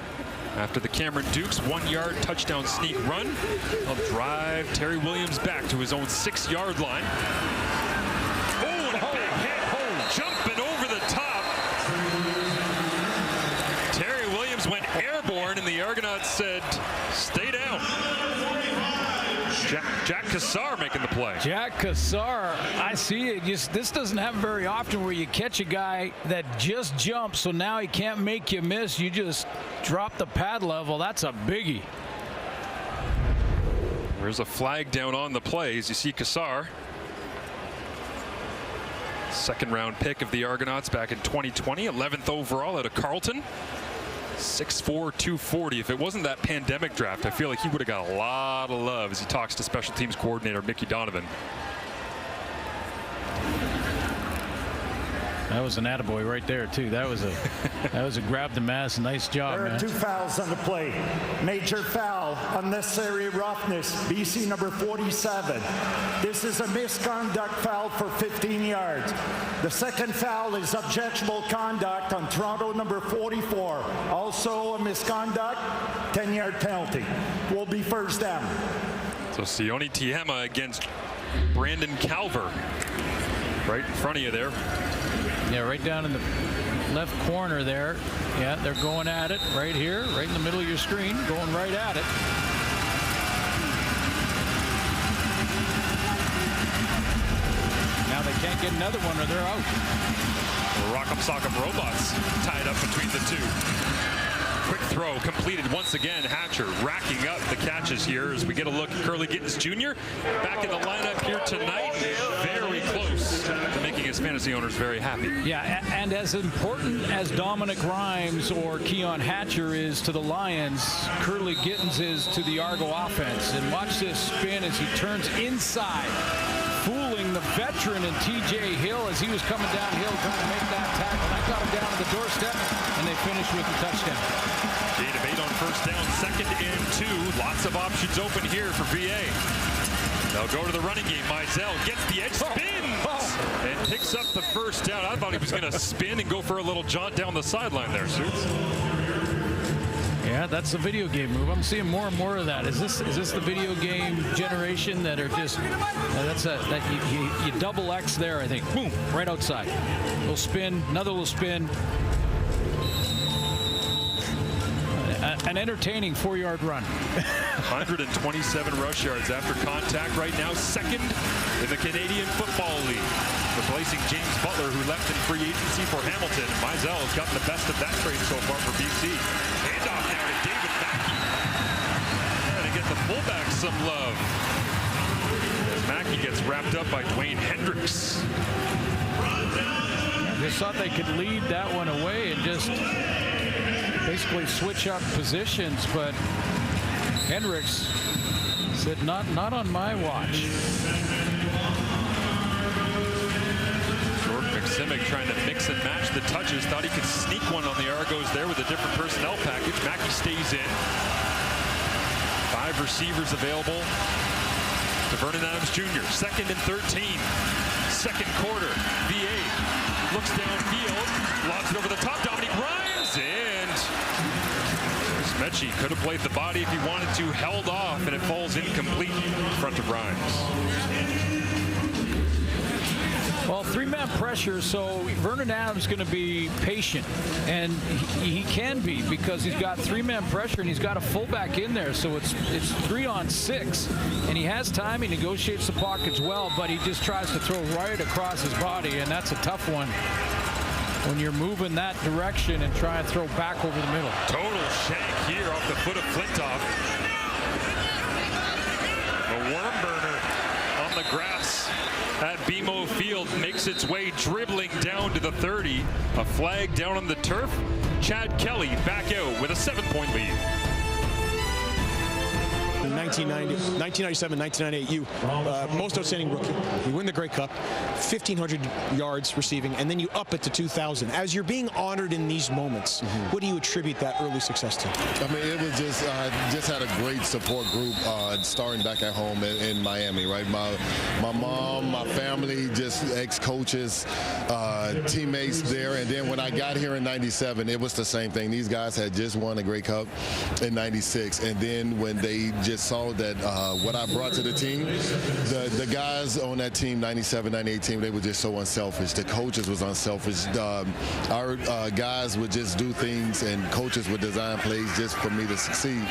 Speaker 1: After the Cameron Dukes 1-yard touchdown sneak run, they'll drive Terry Williams back to his own 6-yard line. Oh, and a big hit, jumping over the top. Terry Williams went airborne, and the Argonauts said, stay down. Jack Cassar making the play.
Speaker 2: Jack Cassar, I see it. This doesn't happen very often where you catch a guy that just jumps, so now he can't make you miss. You just drop the pad level. That's a biggie.
Speaker 1: There's a flag down on the play as you see Cassar. Second-round pick of the Argonauts back in 2020, 11th overall out of Carleton. 6'4", 240. If it wasn't that pandemic draft, I feel like he would have got a lot of love as he talks to special teams coordinator Mickey Donovan.
Speaker 2: That was an attaboy right there too. That was a grab the mass. Nice job,
Speaker 3: There are
Speaker 2: man.
Speaker 3: 2 fouls on the play. Major foul, unnecessary roughness, BC number 47. This is a misconduct foul for 15 yards. The second foul is objectionable conduct on Toronto number 44. Also a misconduct, 10-yard penalty. Will be first down.
Speaker 1: So Sione Tiema against Brandon Calver. Right in front of you there.
Speaker 2: Yeah, right down in the left corner there. Yeah, they're going at it right here, right in the middle of your screen, going right at it. Now they can't get another one or they're out.
Speaker 1: The Rock'em Sock'em Robots tied up between the two. Quick throw completed once again. Hatcher racking up the catches here as we get a look at Curly Gittins Jr. back in the lineup here tonight. Very close to making his fantasy owners very happy.
Speaker 2: Yeah, and as important as Dominic Rhymes or Keon Hatcher is to the Lions, Curly Gittins is to the Argo offense. And watch this spin as he turns inside, fooling the veteran and TJ Hill as he was coming downhill trying to make that tackle. That got him down to the doorstep, and they finished with the touchdown.
Speaker 1: 8 of 8 on first down, 2nd and 2. Lots of options open here for VA. They'll go to the running game. Mizell gets the edge, spins, and picks up the first down. I thought he was going to spin and go for a little jaunt down the sideline there, Suits.
Speaker 2: Yeah, that's the video game move. I'm seeing more and more of that. Is this the video game generation that are just you double X there? I think. Boom, right outside. Little spin, another little spin. An entertaining 4-yard run.
Speaker 1: 127 rush yards after contact. Right now, second in the Canadian Football League, replacing James Butler, who left in free agency for Hamilton. Mizell has gotten the best of that trade so far for BC. Handoff now to David Mackey. Trying to get the fullback some love. As Mackey gets wrapped up by Dwayne Hendricks.
Speaker 2: I just thought they could lead that one away and just basically switch up positions, but Hendricks said, not on my watch.
Speaker 1: Jordan McSimic trying to mix and match the touches. Thought he could sneak one on the Argos there with a different personnel package. Mackey stays in. 5 receivers available to Vernon Adams Jr. 2nd and 13. Second quarter. VA looks downfield. Lobs it over the top. Dominique Rhymes. And Mechie could have played the body if he wanted to. Held off, and it falls incomplete in front of Rhymes.
Speaker 2: Well, 3-man pressure, so Vernon Adams is going to be patient, and he can be because he's got 3-man pressure and he's got a fullback in there, so it's 3-on-6, and he has time. He negotiates the pockets well, but he just tries to throw right across his body, and that's a tough one when you're moving that direction and try and throw back over the middle.
Speaker 1: Total shank here off the foot of Flintoff. The worm burner on the grass at BMO Field makes its way dribbling down to the 30. A flag down on the turf. Chad Kelly back out with a 7-point lead.
Speaker 5: In 1997, 1998, you most outstanding rookie. You win the Grey Cup, 1,500 yards receiving, and then you up it to 2,000. As you're being honored in these moments, what do you attribute that early success to?
Speaker 6: I mean, it was just had a great support group starting back at home in Miami, right? My mom, my family, just ex-coaches, teammates there. And then when I got here in 97, it was the same thing. These guys had just won a Grey Cup in 96. And then when they just saw that what I brought to the team, the guys on that team, 97, 98 team, they were just so unselfish. The coaches was unselfish. Our guys would just do things, and coaches would design plays just for me to succeed.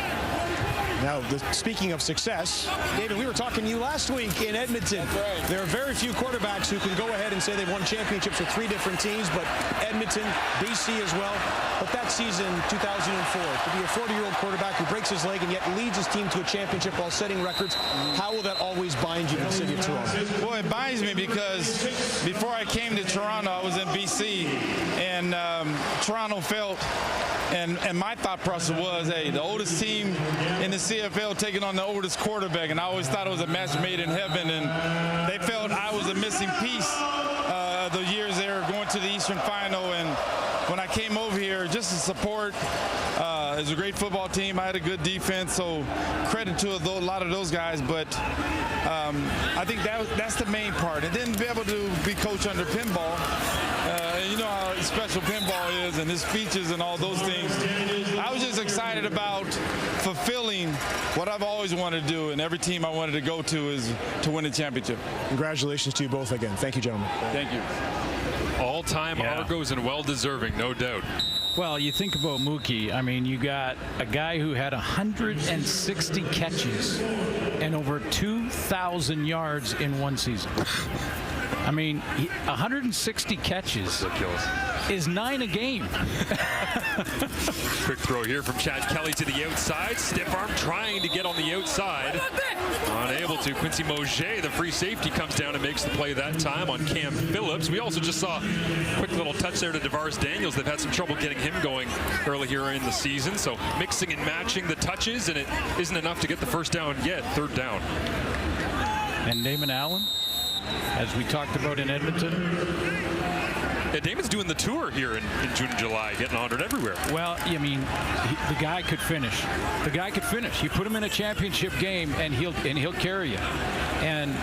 Speaker 5: Now, speaking of success, David, we were talking to you last week in Edmonton.
Speaker 2: That's right.
Speaker 5: There are very few quarterbacks who can go ahead and say they've won championships with 3 different teams, but Edmonton, BC as well. But that season, 2004, to be a 40-year-old quarterback who breaks his leg and yet leads his team to a championship while setting records, how will that always bind you to the city of Toronto?
Speaker 7: Well, it binds me because before I came to Toronto, I was in BC, and Toronto felt, and my thought process was, hey, the oldest team in the CFL taking on the oldest quarterback, and I always thought it was a match made in heaven, and they felt I was a missing piece the years they were going to the Eastern Final. And when I came over here, just to support, it was a great football team. I had a good defense, so credit to a lot of those guys. But I think that's the main part. And then be able to be coached under pinball. You know how special pinball is and his speeches and all those things. I was just excited about fulfilling what I've always wanted to do, and every team I wanted to go to is to win a championship.
Speaker 5: Congratulations to you both again. Thank you, gentlemen.
Speaker 7: Thank you.
Speaker 1: All-time Argos and well-deserving, no doubt.
Speaker 2: Well, you think about Mookie. I mean, you got a guy who had 160 catches and over 2,000 yards in one season. I mean, 160 catches is 9 a game.
Speaker 1: Quick throw here from Chad Kelly to the outside. Stiff arm trying to get on the outside. Unable to. Quincy Moget, the free safety, comes down and makes the play that time on Cam Phillips. We also just saw a quick little touch there to DeVaris Daniels. They've had some trouble getting him going early here in the season. So mixing and matching the touches, and it isn't enough to get the first down yet. 3rd down.
Speaker 2: And Damon Allen, as we talked about in Edmonton.
Speaker 1: Yeah, Damon's doing the tour here in June and July, getting honored everywhere.
Speaker 2: Well, I mean, the guy could finish. The guy could finish. You put him in a championship game, and he'll carry you. And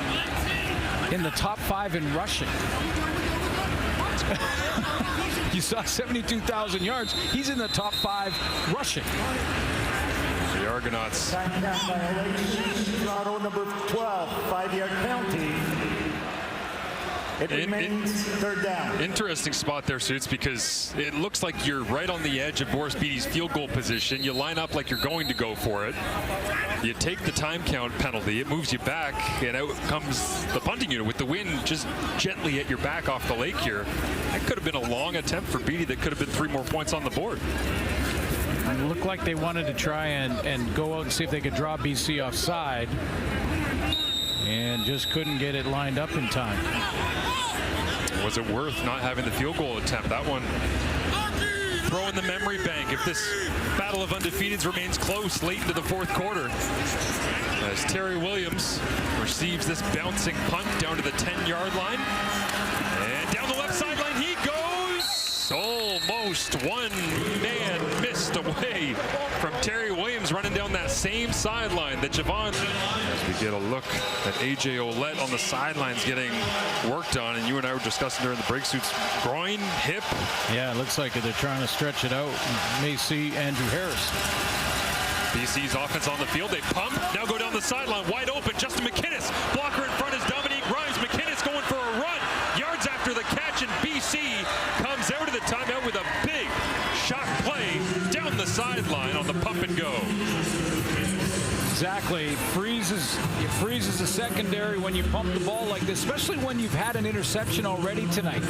Speaker 2: in the top 5 in rushing. You saw 72,000 yards. He's in the top 5 rushing.
Speaker 1: Argonauts.
Speaker 3: Time count violation. Toronto number 12, 5-yard penalty. It remains third down.
Speaker 1: Interesting spot there, Suits, because it looks like you're right on the edge of Boris Bede's field goal position. You line up like you're going to go for it. You take the time count penalty. It moves you back, and out comes the punting unit with the wind just gently at your back off the lake here. That could have been a long attempt for Bede. That could have been 3 more points on the board.
Speaker 2: It looked like they wanted to try and go out and see if they could draw BC offside, and just couldn't get it lined up in time.
Speaker 1: Was it worth not having the field goal attempt? That one, throw in the memory bank if this battle of undefeateds remains close late into the 4th quarter. As Terry Williams receives this bouncing punt down to the 10-yard line. And down the left sideline he goes. Almost one man missed away from Terry Williams running down that same sideline that Javon. As we get a look at AJ Ouellette on the sidelines getting worked on, and you and I were discussing during the break, Suits, groin, hip.
Speaker 2: Yeah, it looks like they're trying to stretch it out. You may see Andrew Harris.
Speaker 1: BC's offense on the field. They pump, now go down the sideline, wide open. Justin McInnes, blocker in front is Dominique Grimes. McInnes going for a run. Yards after the catch, and BC comes out of the timeout with a big shot play down the sideline on the pump and go.
Speaker 2: Exactly. It freezes the secondary when you pump the ball like this, especially when you've had an interception already tonight.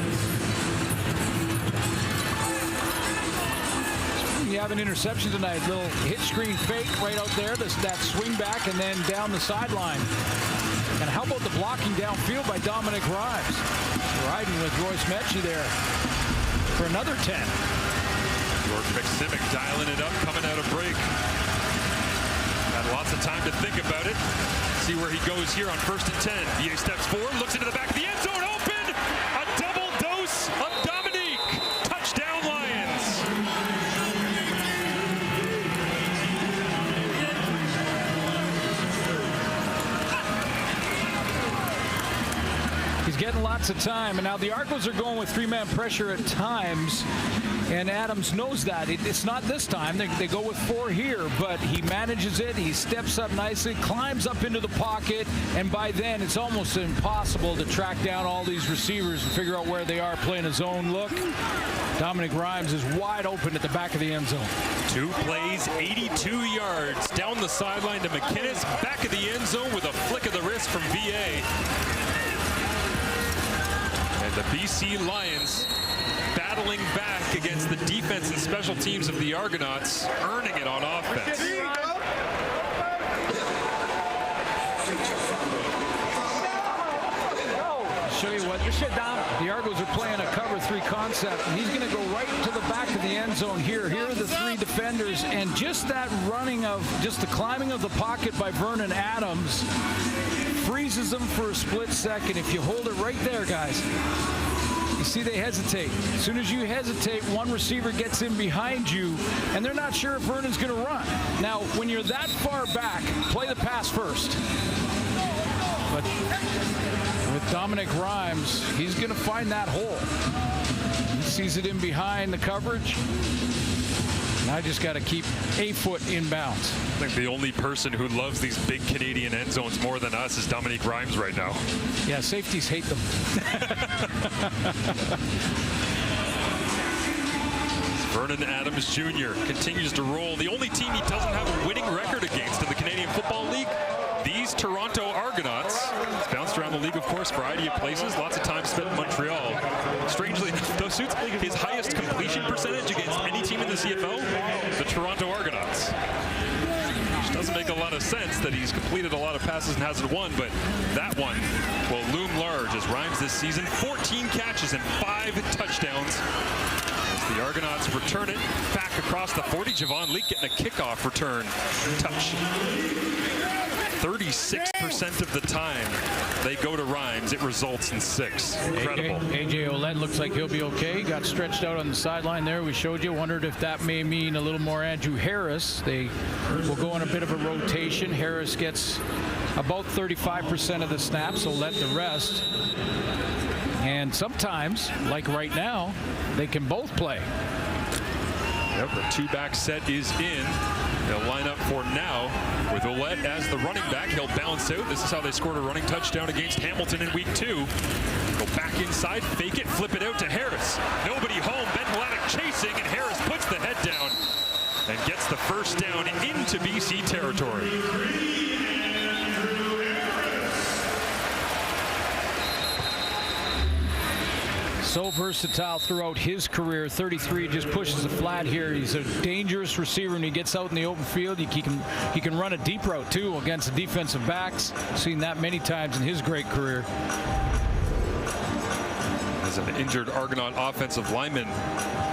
Speaker 2: You have an interception tonight, little hit screen fake right out there, that swing back, and then down the sideline. And how about the blocking downfield by Dominic Grimes? Riding with Royce Metchie there for another 10.
Speaker 1: George McSimic dialing it up, coming out of break. Had lots of time to think about it. See where he goes here on 1st and 10. VA steps forward, looks into the back of the end zone, open! A double dose of Dominique. Touchdown Lions.
Speaker 2: He's getting lots of time, and now the Argos are going with 3-man pressure at times, and Adams knows that. It's not this time. They go with 4 here, but he manages it. He steps up nicely, climbs up into the pocket, and by then it's almost impossible to track down all these receivers and figure out where they are playing a zone look. Dominic Grimes is wide open at the back of the end zone.
Speaker 1: 2 plays, 82 yards. Down the sideline to McInnes, back of the end zone with a flick of the wrist from VA. And the BC Lions battling back against the defense and special teams of the Argonauts, earning it on offense.
Speaker 2: Show you what, the Argos are playing a cover 3 concept, and he's going to go right to the back of the end zone here. Here are the 3 defenders, and just that the climbing of the pocket by Vernon Adams freezes them for a split second. If you hold it right there, guys, you see they hesitate. As soon as you hesitate, one receiver gets in behind you, and they're not sure if Vernon's going to run. Now, when you're that far back, play the pass first. But with Dominic Grimes, he's going to find that hole. He sees it in behind the coverage. And I just got to keep a foot in bounds.
Speaker 1: I think the only person who loves these big Canadian end zones more than us is Dominique Grimes right now.
Speaker 2: Yeah, safeties hate them.
Speaker 1: Vernon Adams Jr. continues to roll. The only team he doesn't have a winning record against in the Canadian Football League, these Toronto Argonauts. He's bounced around the league, of course, variety of places. Lots of time spent in Montreal. Strangely enough, those Suits, his highest completion percentage against any team in the CFL, the Toronto Argonauts. Which doesn't make a lot of sense that he's completed a lot of passes and hasn't won, but that one will loom large as Rhymes this season. 14 catches and 5 touchdowns. As the Argonauts return it back across the 40. Javon Leake getting a kickoff return touch. 36% of the time they go to Rhymes, it results in 6. Incredible.
Speaker 2: AJ Ouellette looks like he'll be okay. He got stretched out on the sideline there. We showed you. Wondered if that may mean a little more Andrew Harris. They will go on a bit of a rotation. Harris gets about 35% of the snaps, Ouellette the rest. And sometimes, like right now, they can both play.
Speaker 1: Yep, the 2-back set is in. They'll line up for now Ouellette as the running back. He'll bounce out. This is how they scored a running touchdown against Hamilton in week 2. Go back inside, fake it, flip it out to Harris. Nobody home. Ben Vladeck chasing, and Harris puts the head down and gets the first down into BC territory.
Speaker 2: So versatile throughout his career. 33 just pushes a flat here. He's a dangerous receiver when he gets out in the open field. He can run a deep route too against the defensive backs. Seen that many times in his great career.
Speaker 1: As an injured Argonaut offensive lineman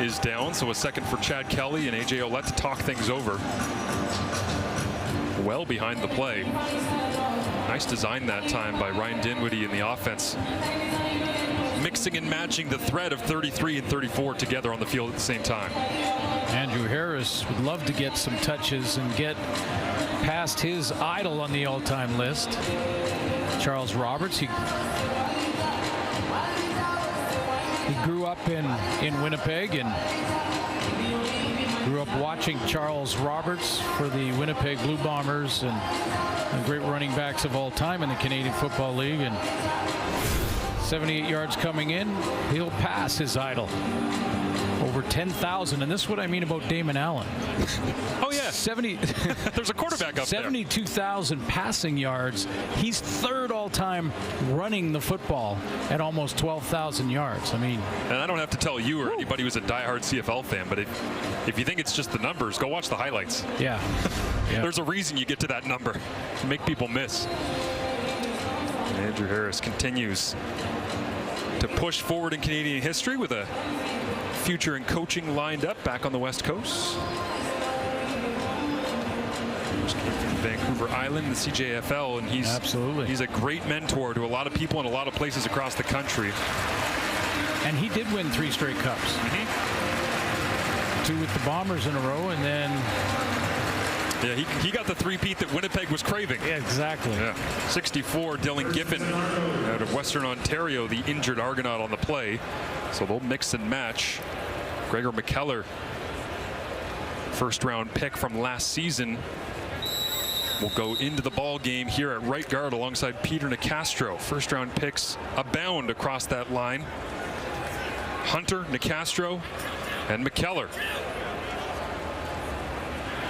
Speaker 1: is down, so a second for Chad Kelly and AJ Ouellette to talk things over. Well behind the play. Nice design that time by Ryan Dinwiddie in the offense. Mixing and matching the thread of 33 and 34 together on the field at the same time.
Speaker 2: Andrew Harris would love to get some touches and get past his idol on the all-time list, Charles Roberts. He grew up in Winnipeg and grew up watching Charles Roberts for the Winnipeg Blue Bombers and the great running backs of all time in the Canadian Football League. And 78 yards coming in, he'll pass his idol. Over 10,000, and this is what I mean about Damon Allen.
Speaker 1: Oh yeah,
Speaker 2: 70.
Speaker 1: There's a quarterback up
Speaker 2: 72,000 passing yards. He's third all-time running the football at almost 12,000 yards. I mean,
Speaker 1: and I don't have to tell you or anybody who's a diehard CFL fan, but if you think it's just the numbers, go watch the highlights.
Speaker 2: Yeah.
Speaker 1: There's a reason you get to that number to make people miss. And Andrew Harris continues to push forward in Canadian history with a future in coaching lined up back on the West Coast. Just came from Vancouver Island, the CJFL, and he's a great mentor to a lot of people in a lot of places across the country.
Speaker 2: And he did win 3 straight cups. 2 with the Bombers in a row, and then
Speaker 1: yeah, he got the three-peat that Winnipeg was craving.
Speaker 2: Yeah, exactly.
Speaker 1: Yeah. 64, Dylan Giffen out of Western Ontario, the injured Argonaut on the play. So they'll mix and match. Gregor McKellar, first-round pick from last season, will go into the ball game here at right guard alongside Peter Nicastro. First-round picks abound across that line. Hunter, Nicastro, and McKellar.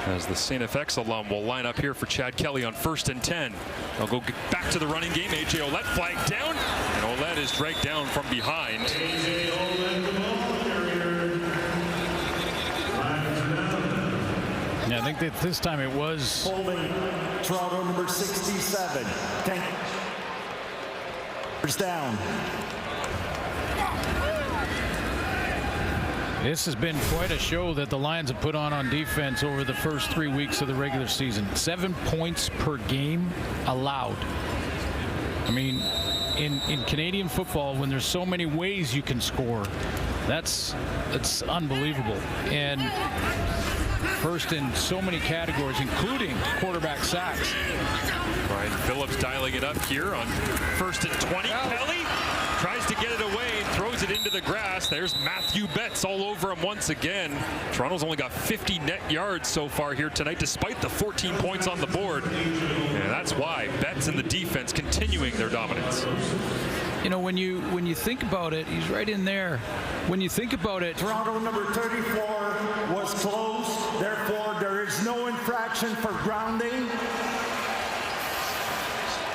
Speaker 1: As the St. FX alum will line up here for Chad Kelly on 1st and 10. They'll go back to the running game. AJ Ouellette flagged down, and Ouellette is dragged down from behind.
Speaker 2: Yeah, I think that this time it was
Speaker 3: holding Toronto number 67. Down.
Speaker 2: This has been quite a show that the Lions have put on defense over the first 3 weeks of the regular season. 7 points per game allowed. I mean, in Canadian football, when there's so many ways you can score, that's unbelievable. And first in so many categories, including quarterback sacks.
Speaker 1: Ryan Phillips dialing it up here on 1st and 20. Kelly tries to get it away, throws it into the grass. There's Matthew Betts all over him once again. Toronto's only got 50 net yards so far here tonight, despite the 14 points on the board. And that's why Betts and the defense continuing their dominance.
Speaker 2: You know, when you think about it, he's right in there. When you think about it,
Speaker 3: Toronto number 34 was close. Therefore, there is no infraction for grounding.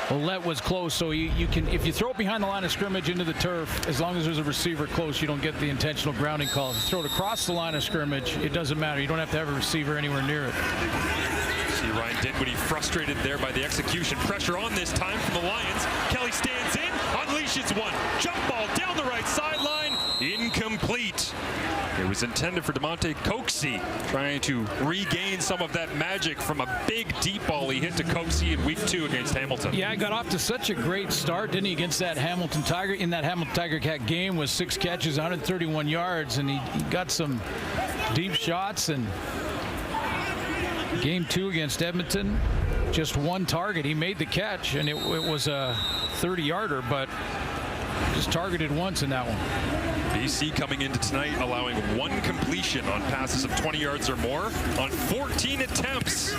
Speaker 2: Ouellette was close, so you can, if you throw it behind the line of scrimmage into the turf, as long as there's a receiver close, you don't get the intentional grounding call. If you throw it across the line of scrimmage, it doesn't matter. You don't have to have a receiver anywhere near it.
Speaker 1: See Ryan Dinwiddie frustrated there by the execution. Pressure on this time from the Lions. Kelly stands in, unleashes one. Jump ball down the right sideline. Incomplete. It was intended for DeMonte Coxie, trying to regain some of that magic from a big deep ball he hit to Coxie in week 2 against Hamilton.
Speaker 2: Yeah, I got off to such a great start, didn't he, against that Hamilton Tiger? In that Hamilton Tiger Cat game with 6 catches, 131 yards, and he got some deep shots. And game 2 against Edmonton, just 1 target. He made the catch, and it was a 30-yarder, but just targeted once in that one.
Speaker 1: BC coming into tonight allowing 1 completion on passes of 20 yards or more on 14 attempts.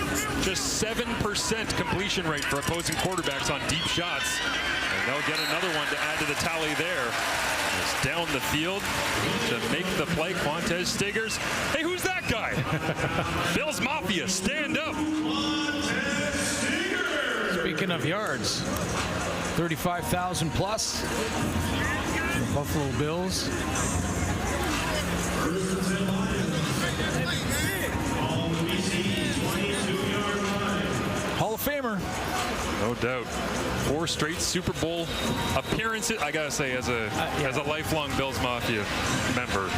Speaker 1: Just 7% completion rate for opposing quarterbacks on deep shots. And they'll get another one to add to the tally there. It's down the field to make the play. Quantez Stiggers. Hey, who's that guy? Bills Mafia, stand up.
Speaker 2: Speaking of yards, 35,000 plus. The Buffalo Bills. Hall of Famer.
Speaker 1: No doubt. 4 straight Super Bowl appearances. I gotta say, as a lifelong Bills Mafia member.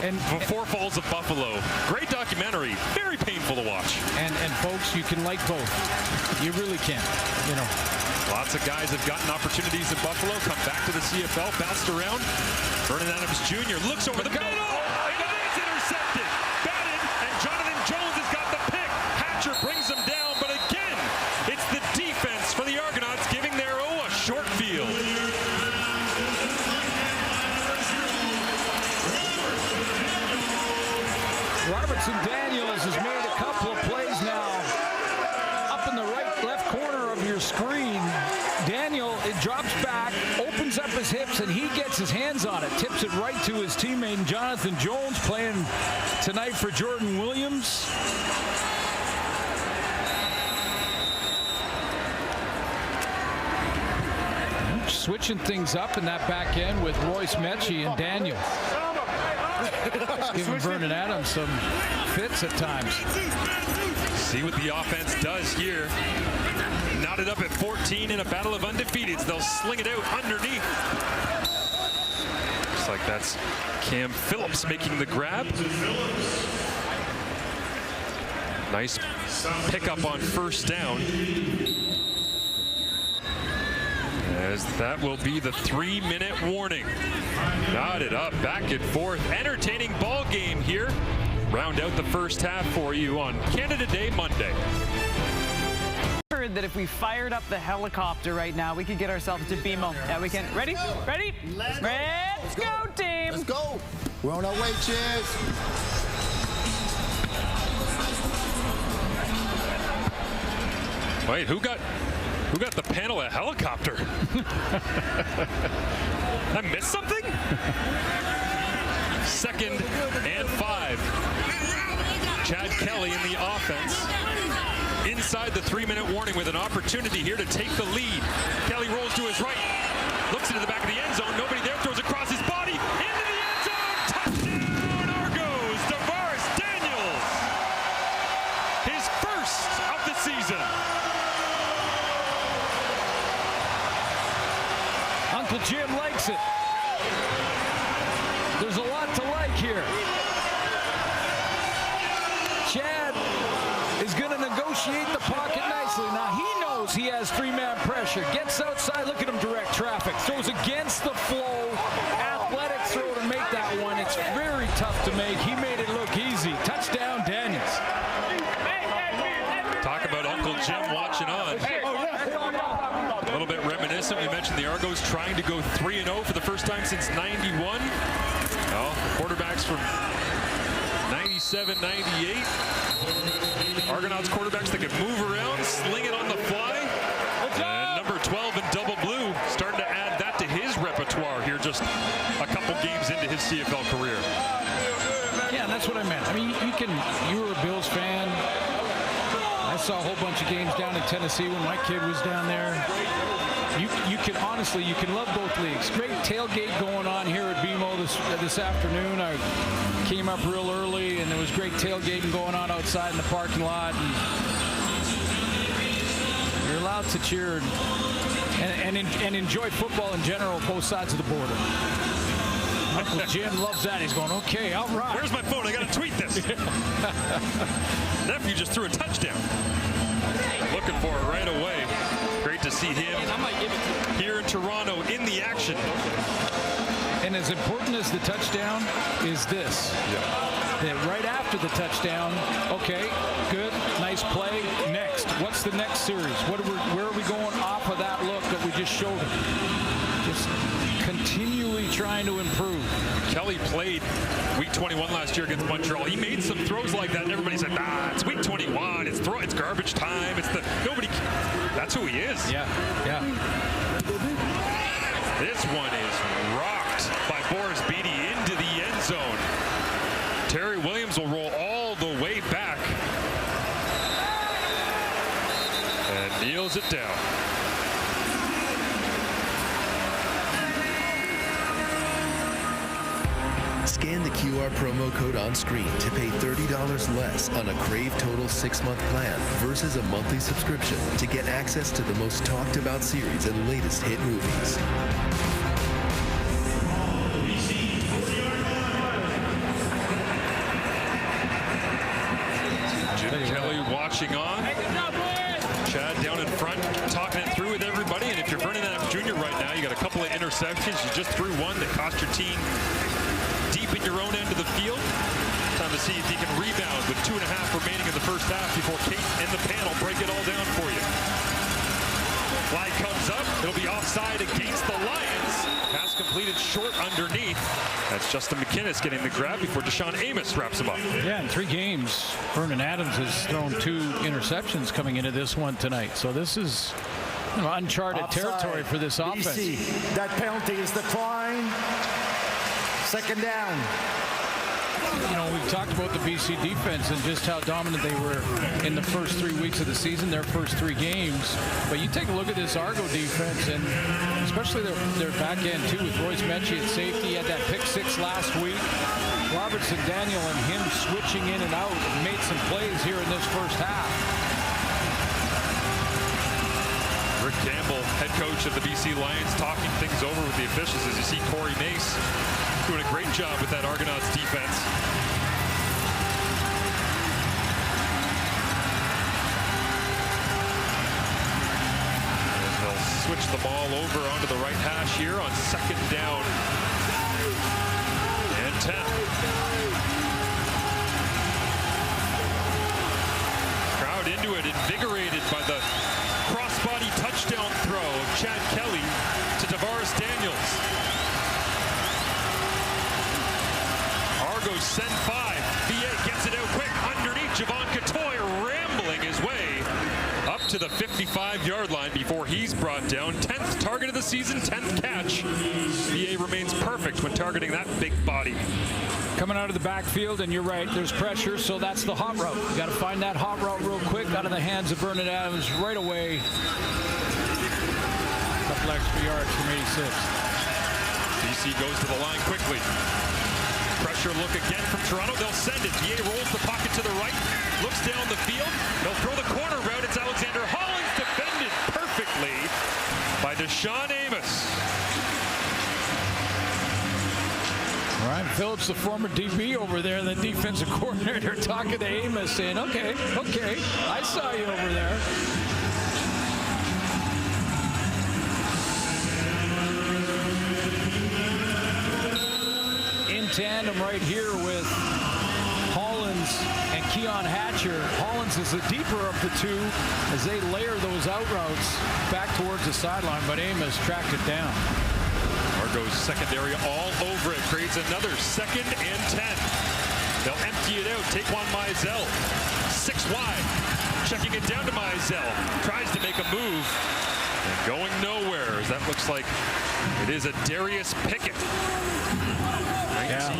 Speaker 2: And
Speaker 1: Four Falls of Buffalo. Great documentary. Very painful to watch.
Speaker 2: And folks, you can like both. You really can. You know.
Speaker 1: Lots of guys have gotten opportunities in Buffalo, come back to the CFL, bounced around. Vernon Adams Jr. looks over the middle, and it is intercepted. Batted, and Jonathan Jones has got the pick. Hatcher brings him down, but again, it's the defense for the Argonauts giving their a short field.
Speaker 2: Robertson Daniels has made a couple of plays now. Up in the left corner of your screen, Daniel, it drops back, opens up his hips, and he gets his hands on it. Tips it right to his teammate, Jonathan Jones, playing tonight for Jordan Williams. Switching things up in that back end with Royce Mechie and Daniel. Giving Vernon Adams some fits at times.
Speaker 1: See what the offense does here. Knotted up at 14 in a battle of undefeateds. They'll sling it out underneath. Looks like that's Cam Phillips making the grab. Nice pickup on first down. As that will be the 3-minute warning. Knotted up, back and forth. Entertaining ball game here. Round out the first half for you on Canada Day Monday.
Speaker 8: Heard that if we fired up the helicopter right now, we could get ourselves to BMO. Yeah, we can. Ready? Ready? Let's go, team.
Speaker 9: Let's go. We're on our way, cheers.
Speaker 1: Wait, who got the panel a helicopter? I missed something? 2nd and 5. Chad Kelly in the offense. Inside the 3-minute warning with an opportunity here to take the lead. Kelly rolls to his right. Looks into the back of the end zone. Nobody there. Throws across his body. Into the end zone. Touchdown Argos. Tavares Daniels. His first of the season.
Speaker 2: Uncle Jim likes it. There's a lot to like here. Chad is going to negotiate the pocket nicely. Now he knows he has 3-man pressure. Gets outside. Look at him direct traffic. Throws against the flow. Athletic throw to make that one. It's very tough to make. He made it look easy. Touchdown Daniels.
Speaker 1: Talk about Uncle Jim watching on. A little bit reminiscent. We mentioned the Argos trying to go 3-0 for the first time since '91. Well, quarterbacks from 97, 98. Argonauts quarterbacks that can move around, sling it on the fly. And number 12 in double blue starting to add that to his repertoire here just a couple games into his CFL career.
Speaker 2: Yeah, that's what I meant. I mean, you were a Bills fan. I saw a whole bunch of games down in Tennessee when my kid was down there. You can honestly, you can love both leagues. Great tailgate going on here at BMO this afternoon. I came up real early, and there was great tailgating going on outside in the parking lot. And you're allowed to cheer and enjoy football in general, both sides of the border. Uncle Jim loves that. He's going, okay, all right.
Speaker 1: Where's my phone? I got to tweet this. Nephew just threw a touchdown. Looking for it right away. Great to see him here in Toronto in the action.
Speaker 2: And as important as the touchdown is this. That right after the touchdown, okay, good, nice play. Next, what's the next series? Where are we going off of that look that we just showed him? Just continually trying to improve.
Speaker 1: Kelly played week 21 last year against Montreal. He made some throws like that, and everybody said, nah, it's week 21. It's garbage time. Nobody. That's who he is.
Speaker 2: Yeah.
Speaker 1: This one is rocked by Boris Beatty into the end zone. Terry Williams will roll all the way back and kneels it down.
Speaker 10: Scan the QR promo code on screen to pay $30 less on a Crave Total 6-month plan versus a monthly subscription to get access to the most talked about series and latest hit movies.
Speaker 1: Jim Kelly watching on. Chad down in front, talking it through with everybody. And if you're Vernon Adams Jr. right now, you got a couple of interceptions. You just threw one that cost your team deep in your own end of the field. Time to see if he can rebound with 2.5 remaining in the first half before Kate and the panel break it all down for you. Flag comes up. It'll be offside against the Lions. Pass completed short underneath. That's Justin McInnes getting the grab before Deshaun Amos wraps him up.
Speaker 2: Yeah, in 3 games, Vernon Adams has thrown 2 interceptions coming into this one tonight. So this is uncharted territory for this offense.
Speaker 3: BC, that penalty is declined. Second down.
Speaker 2: We've talked about the BC defense and just how dominant they were in the first 3 weeks of the season, their first 3 games. But you take a look at this Argo defense, and especially their back end, too, with Royce Mechie at safety. He had that pick 6 last week. Robertson, Daniel, and him switching in and out and made some plays here in this first half.
Speaker 1: Rick Campbell, head coach of the BC Lions, talking things over with the officials as you see Corey Mace doing a great job with that Argonauts defense. And they'll switch the ball over onto the right hash here on second down and 10. Crowd into it, invigorated by the crossbody touchdown throw of Chad Kelly to Tavares Daniels. Argos send 5. VA gets it out quick underneath. Javon Catoy rambling his way up to the 55-yard line before he's brought down. 10th target of the season, 10th catch. VA remains perfect when targeting that big body.
Speaker 2: Coming out of the backfield, and you're right, there's pressure, so that's the hot route. You got to find that hot route real quick out of the hands of Vernon Adams right away. Couple extra yards from 86.
Speaker 1: BC goes to the line quickly. Pressure look again from Toronto. They'll send it. VA rolls the pocket to the right, looks down the field. They'll throw the corner route. It's Alexander Hollins, defended perfectly by Deshaun Amos.
Speaker 2: Ryan Phillips, the former DB over there, the defensive coordinator, talking to Amos, saying, okay, I saw you over there. In tandem right here with Hollins and Keon Hatcher. Hollins is the deeper of the two as they layer those out routes back towards the sideline, but Amos tracked it down.
Speaker 1: Argos secondary all over it. Creates another 2nd and 10. They'll empty it out. Taquan Mizell, 6 wide. Checking it down to Mizell. Tries to make a move. And going nowhere, as that looks like it is a Darius Pickett.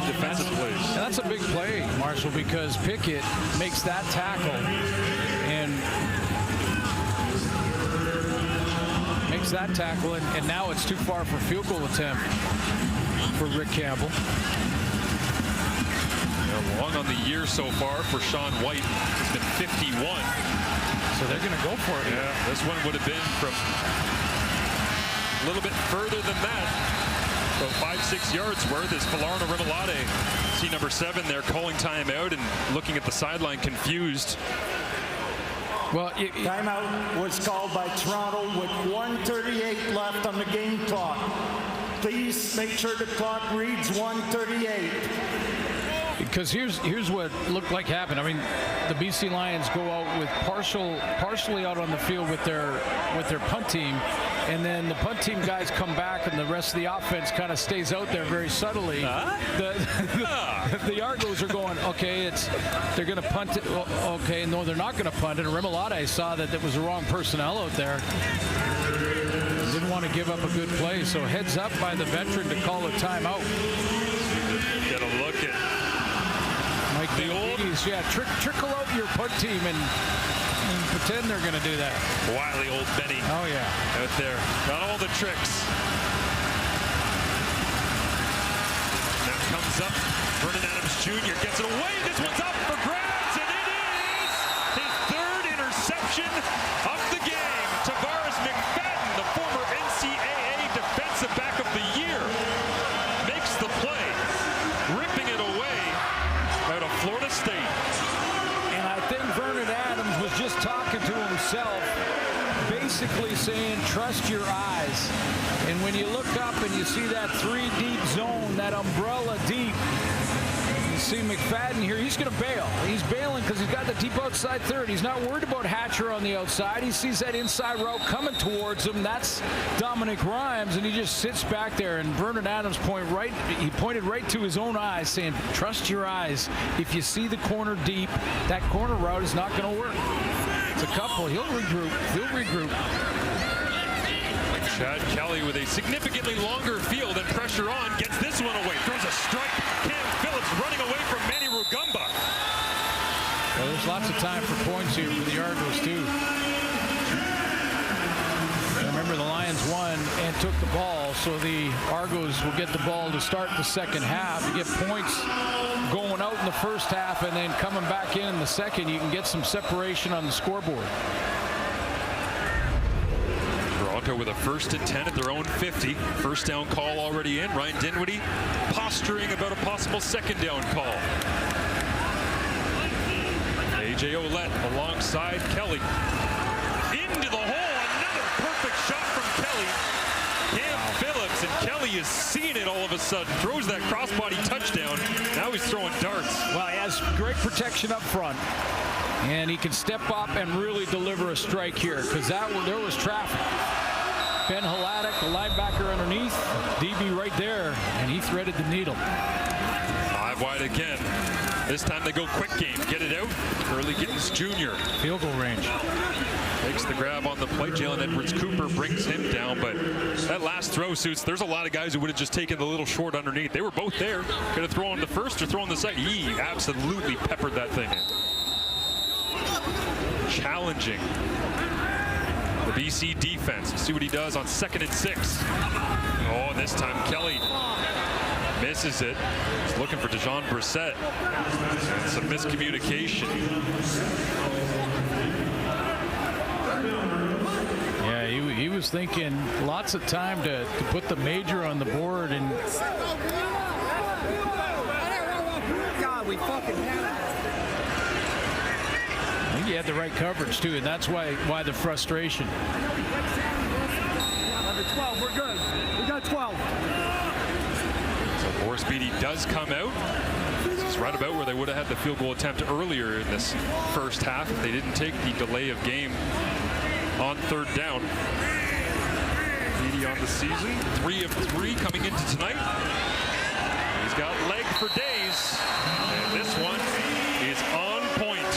Speaker 1: Defensive plays.
Speaker 2: And that's a big play, Marshall, because Pickett makes that tackle and now it's too far for field goal attempt for Rick Campbell.
Speaker 1: Long on the year so far for Sean White. It's been 51.
Speaker 2: So they're going to go for it.
Speaker 1: Yeah, this one would have been from a little bit further than that. So 5-6 yards worth is Falarno Rimolade. See number 7 there calling timeout and looking at the sideline confused.
Speaker 3: Well, timeout was called by Toronto with 1:38 left on the game clock. Please make sure the clock reads 1:38.
Speaker 2: Because here's what looked like happened. I mean, the BC Lions go out with partially out on the field with their punt team, and then the punt team guys come back, and the rest of the offense kind of stays out there very subtly. The Argos are going, okay, they're going to punt it. Well, okay, no, they're not going to punt it. Remalade saw that it was the wrong personnel out there. Didn't want to give up a good play, so heads up by the veteran to call a timeout.
Speaker 1: Get a look at
Speaker 2: Mike the old, trickle out your punt team and pretend they're going to do that.
Speaker 1: wily old Benny.
Speaker 2: Oh yeah,
Speaker 1: Out there, got all the tricks. Now comes up, Vernon Adams Jr. gets it away. This one's up for grabs, and it is his third interception of the game. Tavares McFadden, the former NCAA Defensive Back of the Year, makes the play, ripping it away out of Florida State.
Speaker 2: and I think Vernon Adams was just talking to himself, basically saying, trust your eyes. And when you look up and you see that 3-deep zone, that umbrella deep, you see McFadden here, he's going to bail. He's bailing because he's got the deep outside third. He's not worried about Hatcher on the outside. He sees that inside route coming towards him. That's Dominic Rhymes, and he just sits back there. And Vernon Adams pointed right to his own eyes, saying, trust your eyes. If you see the corner deep, that corner route is not going to work. It's a couple. He'll regroup.
Speaker 1: Chad Kelly with a significantly longer field and pressure on, gets this one away, throws a strike. Cam Phillips running away from Manny Rugamba.
Speaker 2: Well, there's lots of time for points here for the Argos too. Remember, the Lions won and took the ball, so the Argos will get the ball to start the second half. You get points going out in the first half, and then coming back in the second, you can get some separation on the scoreboard.
Speaker 1: Toronto with a 1st and 10 at their own 50. First down call already in. Ryan Dinwiddie posturing about a possible second down call. A.J. Ouellette alongside Kelly. Into the hole. Another perfect shot from Kelly. Cam Phillips, and Kelly is seeing it all of a sudden. Throws that crossbody touchdown. Now he's throwing darts.
Speaker 2: Well, he has great protection up front. And he can step up and really deliver a strike here, because there was traffic. Ben Hladek, the linebacker underneath, DB right there, and he threaded the needle.
Speaker 1: 5 wide again. This time they go quick game. Get it out. Early Gittins Jr.
Speaker 2: Field goal range.
Speaker 1: Makes the grab on the play. Jalen Edwards-Cooper brings him down, but that last throw, Suits, there's a lot of guys who would have just taken the little short underneath. They were both there. Could have thrown the first or thrown the second. He absolutely peppered that thing in. Challenging the BC defense. See what he does on 2nd and 6. Oh, and this time Kelly misses it. He's looking for Dejon Brissett. And some miscommunication.
Speaker 2: Yeah, he was thinking lots of time to put the major on the board, and
Speaker 11: God, we fucking had it.
Speaker 2: I think he had the right coverage too, and that's why the frustration.
Speaker 11: Under 12, we're good. We got 12.
Speaker 1: So Boris Beatty does come out. This is right about where they would have had the field goal attempt earlier in this first half. They didn't take the delay of game on 3rd down. Beatty on the season, 3 of 3 coming into tonight. He's got leg for days, and this one is on point.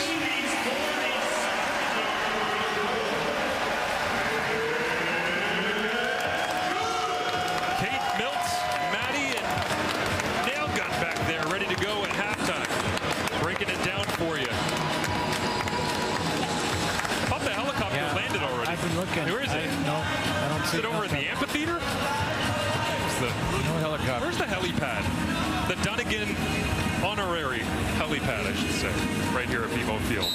Speaker 2: Looking.
Speaker 1: Where is it?
Speaker 2: No, I don't see
Speaker 1: it. Is it over in the amphitheater?
Speaker 2: No helicopter.
Speaker 1: Where's the helipad? The Dunnigan honorary helipad, I should say, right here at BMO Field.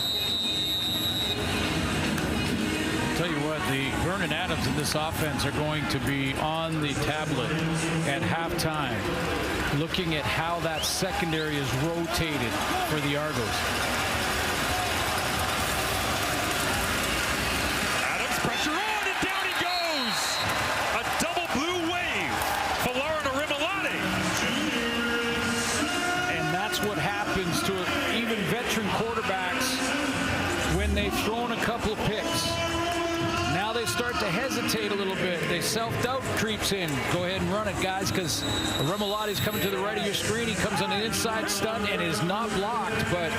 Speaker 2: I'll tell you what, the Vernon Adams in this offense are going to be on the tablet at halftime, looking at how that secondary is rotated for the Argos.
Speaker 1: Pressure on, and down he goes! A double blue wave. Falardo Remalade.
Speaker 2: And that's what happened couple of picks. Now they start to hesitate a little bit. They self-doubt creeps in. Go ahead and run it, guys, because Remolati's coming to the right of your screen. He comes on an inside stunt and is not blocked, but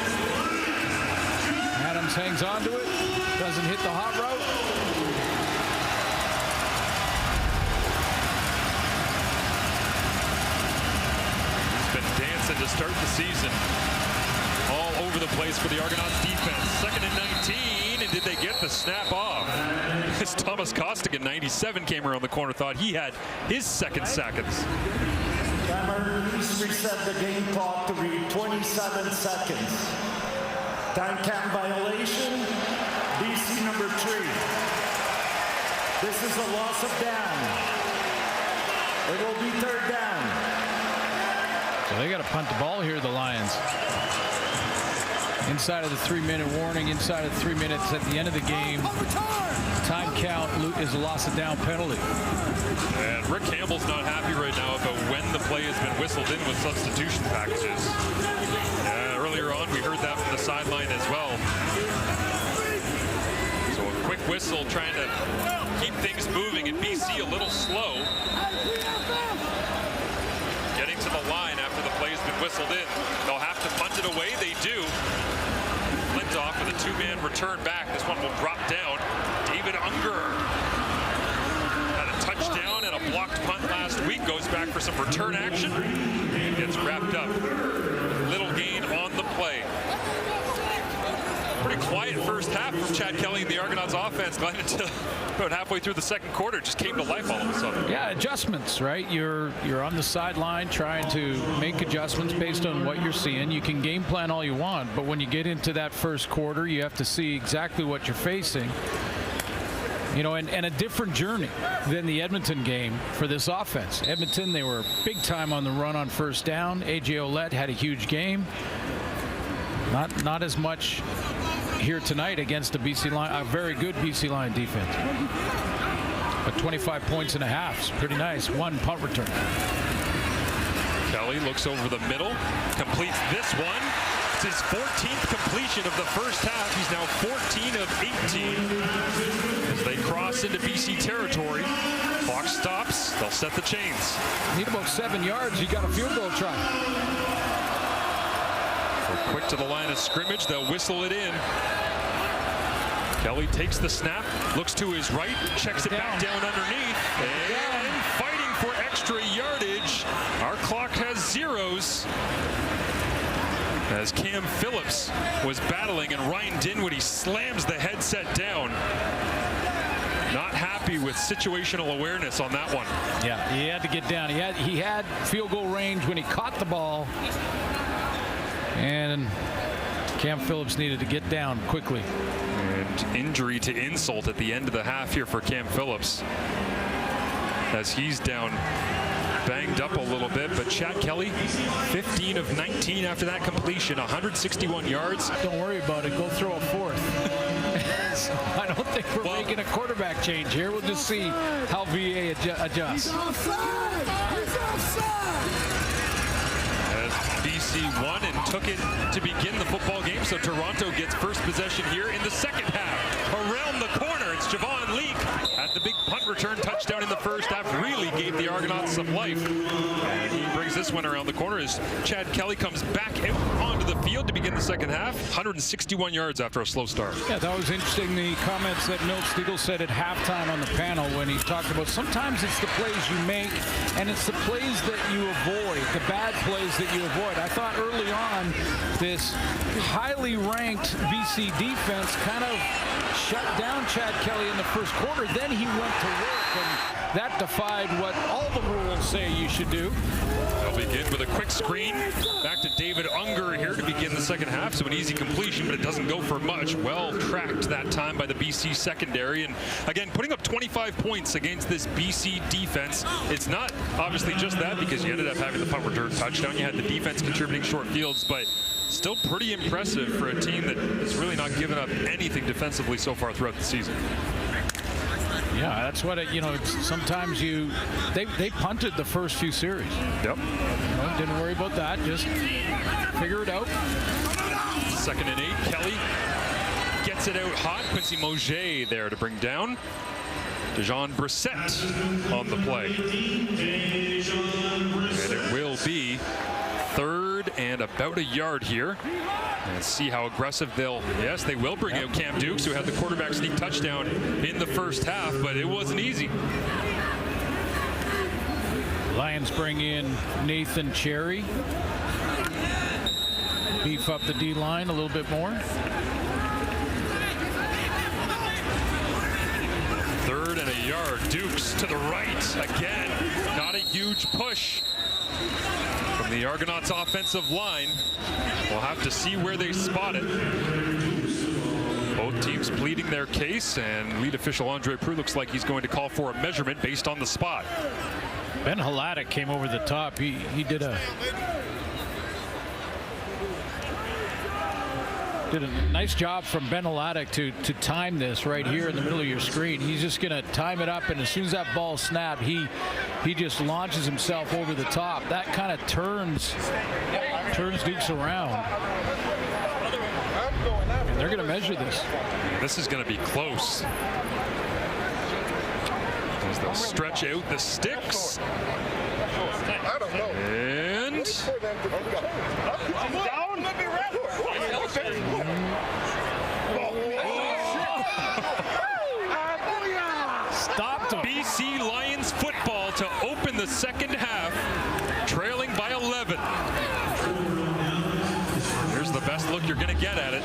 Speaker 2: Adams hangs on to it. Doesn't hit the hot route.
Speaker 1: He's been dancing to start the season. All over the place for the Argonauts defense. 2nd and 19, and did they get the snap off? As Thomas Costigan, 97, came around the corner, thought he had his second seconds.
Speaker 3: Cameron, please reset the game clock to read 27 seconds. Time count violation, BC number 3. This is a loss of down. It will be 3rd down.
Speaker 2: So they got to punt the ball here, the Lions. Inside of the 3-minute warning, inside of 3 minutes at the end of the game, time count is a loss of down penalty.
Speaker 1: And Rick Campbell's not happy right now about when the play has been whistled in with substitution packages. Earlier on, we heard that from the sideline as well. So a quick whistle trying to keep things moving, and BC a little slow. Getting to the line after the play has been whistled in. They'll have to punt it away. They do. Flintoff with a 2-man return back. This one will drop down. David Unger had a touchdown and a blocked punt last week. Goes back for some return action and gets wrapped up. Little gain on the play. Pretty quiet first half from Chad Kelly and the Argonauts offense. Glenn, until about halfway through the second quarter, just came to life all of a sudden.
Speaker 2: Yeah, adjustments, right? You're on the sideline trying to make adjustments based on what you're seeing. You can game plan all you want, but when you get into that first quarter, you have to see exactly what you're facing. You know, and a different journey than the Edmonton game for this offense. Edmonton, they were big time on the run on first down. A.J. Ouellette had a huge game. Not as much here tonight against a BC line, a very good BC line defense. But 25 points and a half is pretty nice. 1 punt return.
Speaker 1: Kelly looks over the middle, completes this one. It's his 14th completion of the first half. He's now 14 of 18. As they cross into BC territory, clock stops. They'll set the chains.
Speaker 2: Need about 7 yards. You got a field goal try.
Speaker 1: So quick to the line of scrimmage. They'll whistle it in. Kelly takes the snap, looks to his right, checks it back down underneath, and fighting for extra yardage. Our clock has zeros. As Cam Phillips was battling, and Ryan Dinwiddie slams the headset down. Not happy with situational awareness on that one.
Speaker 2: Yeah, he had to get down. He had field goal range when he caught the ball, and Cam Phillips needed to get down quickly.
Speaker 1: And injury to insult at the end of the half here for Cam Phillips, as he's down, banged up a little bit. But Chad Kelly, 15 of 19 after that completion, 161 yards.
Speaker 2: Don't worry about it. Go throw a fourth. I don't think we're making a quarterback change here. We'll just see how VA adjusts.
Speaker 11: He's offside! He's offside!
Speaker 1: As BC won and took it to begin the football game, so Toronto gets first possession here in the second half. Around the corner, it's Javon Leake at the big punt return touchdown in the first half. Really gave the Argonauts some life. And he brings this one around the corner as Chad Kelly comes back out onto the field to begin the second half. 161 yards after a slow start.
Speaker 2: Yeah, that was interesting, the comments that Milt Stegall said at halftime on the panel when he talked about sometimes it's the plays you make and it's the plays that you avoid, the bad plays that you avoid. I thought early on this highly ranked BC defense kind of shut down Chad Kelly in the first quarter. Then he went to work, and that defied what all the rules say you should do.
Speaker 1: They'll begin with a quick screen. Back to David Unger here to begin the second half. So an easy completion, but it doesn't go for much. Well tracked that time by the BC secondary. And again, putting up 25 points against this BC defense. It's not obviously just that, because you ended up having the punt return touchdown. You had the defense contributing short fields, but still pretty impressive for a team that has really not given up anything defensively so far throughout the season.
Speaker 2: Yeah, that's what sometimes they punted the first few series.
Speaker 1: Yep.
Speaker 2: Didn't worry about that. Just figure it out.
Speaker 1: 2nd and 8. Kelly gets Gets it out hot. Quincy Mauger there to bring down. Dejon Brissett on the play. And it will be 3rd and about a yard here. And see how aggressive they will bring out Cam Dukes, who had the quarterback sneak touchdown in the first half, but it wasn't easy.
Speaker 2: Lions bring in Nathan Cherry. Beef up the D-line a little bit more.
Speaker 1: 3rd and a yard. Dukes to the right again. Not a huge push from the Argonauts offensive line. We'll have to see where they spot it. Both teams pleading their case, and lead official Andre Prue looks like he's going to call for a measurement based on the spot.
Speaker 2: Ben Hladek came over the top. He did a nice job from Ben Hladek to time this right here in the middle of your screen. He's just going to time it up, and as soon as that ball snapped, he just launches himself over the top. That kind of turns Dukes around. And they're going to measure this.
Speaker 1: This is going to be close. As they'll stretch out the sticks. And
Speaker 2: stopped him.
Speaker 1: BC Lions football to open the second half, trailing by 11. Here's the best look you're going to get at it.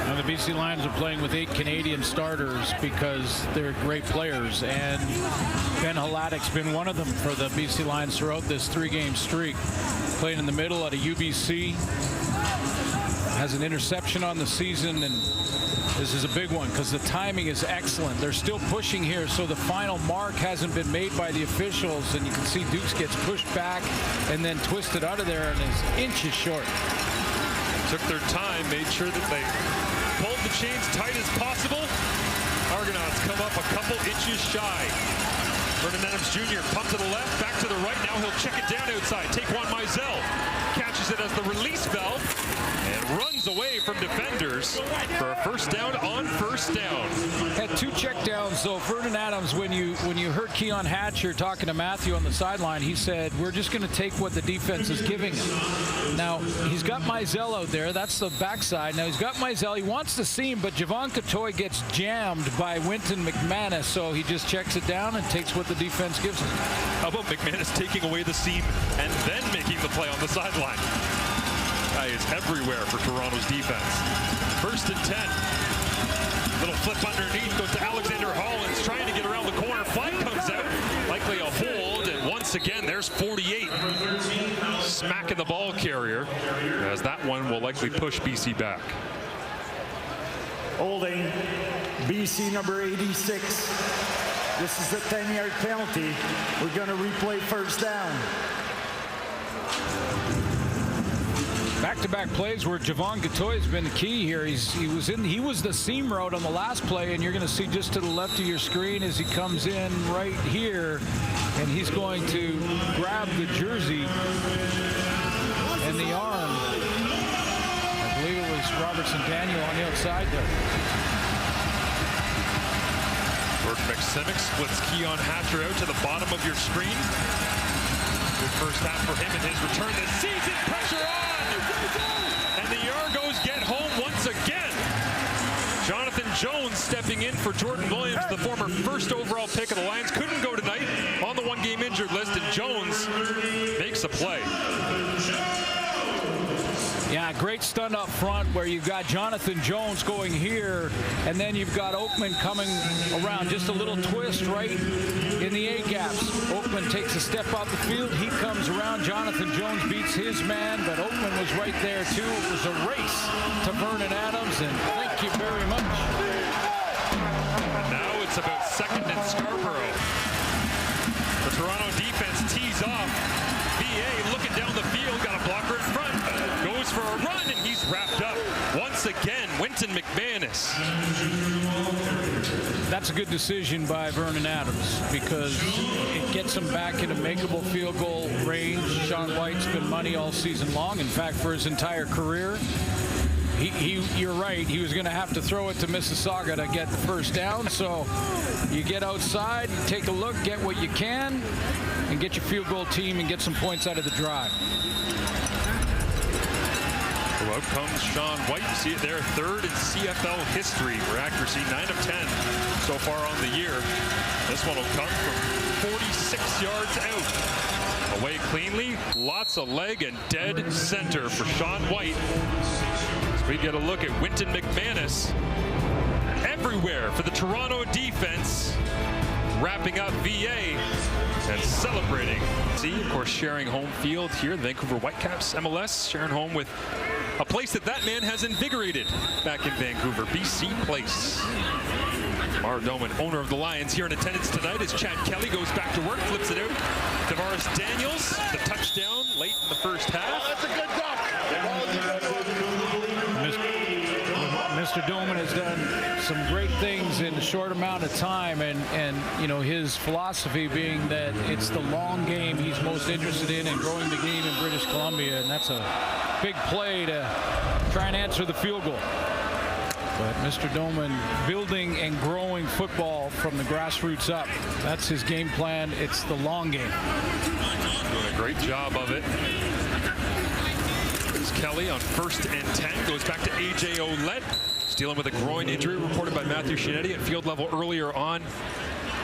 Speaker 2: Now the BC Lions are playing with 8 Canadian starters because they're great players, and Ben Hladek's been one of them for the BC Lions throughout this 3-game streak. Playing in the middle at a UBC, has an interception on the season, and this is a big one because the timing is excellent. They're still pushing here, so the final mark hasn't been made by the officials, and you can see Dukes gets pushed back and then twisted out of there and is inches short.
Speaker 1: Took their time, made sure that they pulled the chains tight as possible. Argonauts come up a couple inches shy. Vernon Adams Jr. pump to the left, back to the right. Now he'll check it down outside. Taquan Mizell catches it as the release valve and runs away from defenders for a first down on first down.
Speaker 2: Had 2 checkdowns, though. Vernon Adams, when you heard Keon Hatcher talking to Matthew on the sideline, he said, we're just going to take what the defense is giving him. Now, he's got Mizell out there. That's the backside. Now, he's got Mizell. He wants to see him, but Javon Catoy gets jammed by Winton McManus, so he just checks it down and takes what the defense gives him.
Speaker 1: How about McManus taking away the seam and then making the play on the sideline? Guy is everywhere for Toronto's defense. 1st and 10. Little flip underneath, goes to Alexander Hollins, trying to get around the corner. Flag comes out, likely a hold, and once again, there's 48. Smacking the ball carrier, as that one will likely push BC back.
Speaker 3: Holding BC number 86. This is a 10-yard penalty. We're going to replay first down.
Speaker 2: Back-to-back plays where Javon Catoy has been the key here. He was the seam route on the last play, and you're going to see just to the left of your screen as he comes in right here, and he's going to grab the jersey and the arm. I believe it was Robertson Daniel on the outside there.
Speaker 1: Burton McSimic splits Keon Hatcher out to the bottom of your screen. Good first half for him in his return this season. Pressure on! And the Argos get home once again. Jonathan Jones stepping in for Jordan Williams, the former 1st overall pick of the Lions. Couldn't go tonight on the 1-game injured list, and Jones makes a play.
Speaker 2: Yeah, great stunt up front where you've got Jonathan Jones going here, and then you've got Oakman coming around. Just a little twist right in the A-gaps. Oakman takes a step out the field. He comes around. Jonathan Jones beats his man, but Oakman was right there, too. It was a race to Vernon Adams, and thank you very much.
Speaker 1: Now it's about 2nd and Scarborough. The Toronto defense tees off. BA looking down the field, got a blocker in front. Goes for a run, and he's wrapped up. Once again, Winton McManus.
Speaker 2: That's a good decision by Vernon Adams because it gets him back into makeable field goal range. Sean White's been money all season long. In fact, for his entire career, You're right. He was going to have to throw it to Mississauga to get the first down. So you get outside, take a look, get what you can, and get your field goal team and get some points out of the drive.
Speaker 1: So out comes Sean White. You see it there, third in CFL history for accuracy, 9 of 10 so far on the year. This one will come from 46 yards out. Away cleanly, lots of leg and dead center for Sean White. As we get a look at Winton McManus everywhere for the Toronto defense, wrapping up VA and celebrating. See, of course, sharing home field here, the Vancouver Whitecaps MLS, sharing home with a place that man has invigorated back in Vancouver, BC Place. Mara Doman, owner of the Lions, here in attendance tonight as Chad Kelly goes back to work, flips it out. Tavares Daniels, the touchdown late in the first half.
Speaker 11: That's a good duck.
Speaker 2: Mr. Doman has done some great things in a short amount of time, and you know, his philosophy being that it's the long game he's most interested in, and growing the game in British Columbia, and that's a big play to try and answer the field goal. But Mr. Doman building and growing football from the grassroots up. That's his game plan. It's the long game.
Speaker 1: Doing a great job of it. Here's Kelly on 1st and 10. Goes back to AJ Ouellette. He's dealing with a groin injury reported by Matthew Shinetti at field level earlier on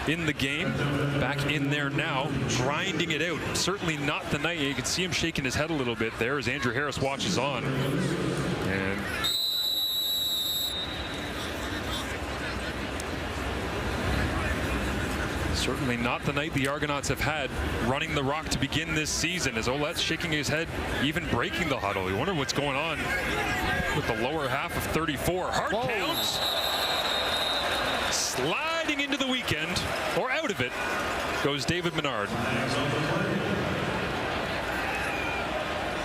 Speaker 1: in the game. Back in there now, grinding it out. Certainly not the night. You can see him shaking his head a little bit there as Andrew Harris watches on. And certainly not the night the Argonauts have had running the rock to begin this season, as Ouellette's shaking his head, even breaking the huddle. You wonder what's going on with the lower half of 34. Hard count. Sliding into the weekend, or out of it, goes David Menard.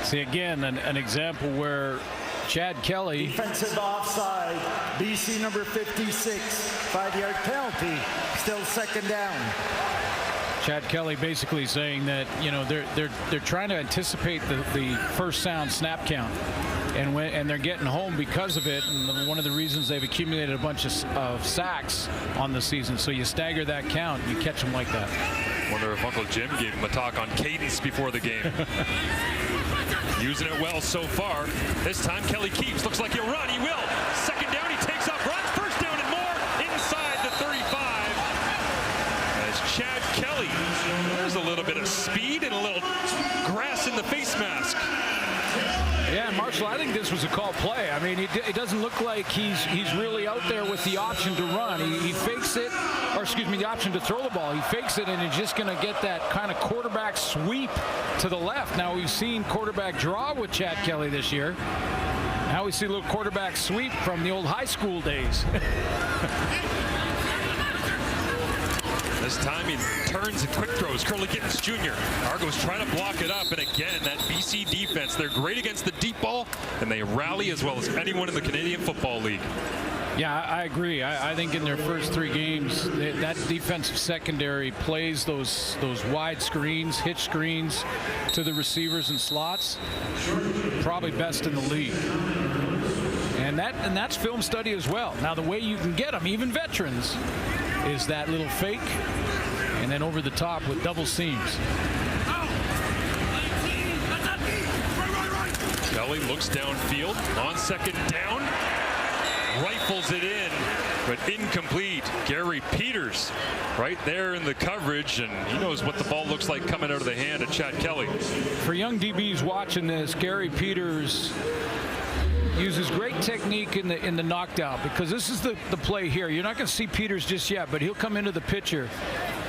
Speaker 2: See, again, an example where Chad Kelly.
Speaker 3: Defensive offside, BC number 56, 5-yard penalty, still 2nd down.
Speaker 2: Chad Kelly basically saying that, you know, they're trying to anticipate the first sound snap count, and they're getting home because of it. And one of the reasons they've accumulated a bunch of sacks on the season. So you stagger that count, you catch them like that.
Speaker 1: Wonder if Uncle Jim gave him a talk on cadence before the game. Using it well so far. This time Kelly keeps. Looks like he'll run. He will. 2nd down. He takes off, runs. 1st down and more. Inside the 35. As Chad Kelly. There's a little bit of speed and a little grass in the face mask.
Speaker 2: Yeah, Marshall, I think this was a called play. I mean, it doesn't look like he's really out there with the option to run. He fakes it, or excuse me, the option to throw the ball. He fakes it, and he's just going to get that kind of quarterback sweep to the left. Now, we've seen quarterback draw with Chad Kelly this year. Now we see a little quarterback sweep from the old high school days.
Speaker 1: This time he turns and quick throws. Curly Gittins Jr. Argos trying to block it up. And again, that BC defense, they're great against the deep ball, and they rally as well as anyone in the Canadian Football League.
Speaker 2: Yeah, I agree. I think in their first 3 games, that defensive secondary plays those wide screens, hitch screens to the receivers and slots. Probably best in the league. And that's film study as well. Now, the way you can get them, even veterans, is that little fake and then over the top with double seams.
Speaker 1: Kelly looks downfield on 2nd down, rifles it in, but incomplete. Gary Peters right there in the coverage, and he knows what the ball looks like coming out of the hand of Chad Kelly.
Speaker 2: For young DBs watching this, Gary Peters uses great technique in the knockdown, because this is the play here. You're not going to see Peters just yet, but he'll come into the picture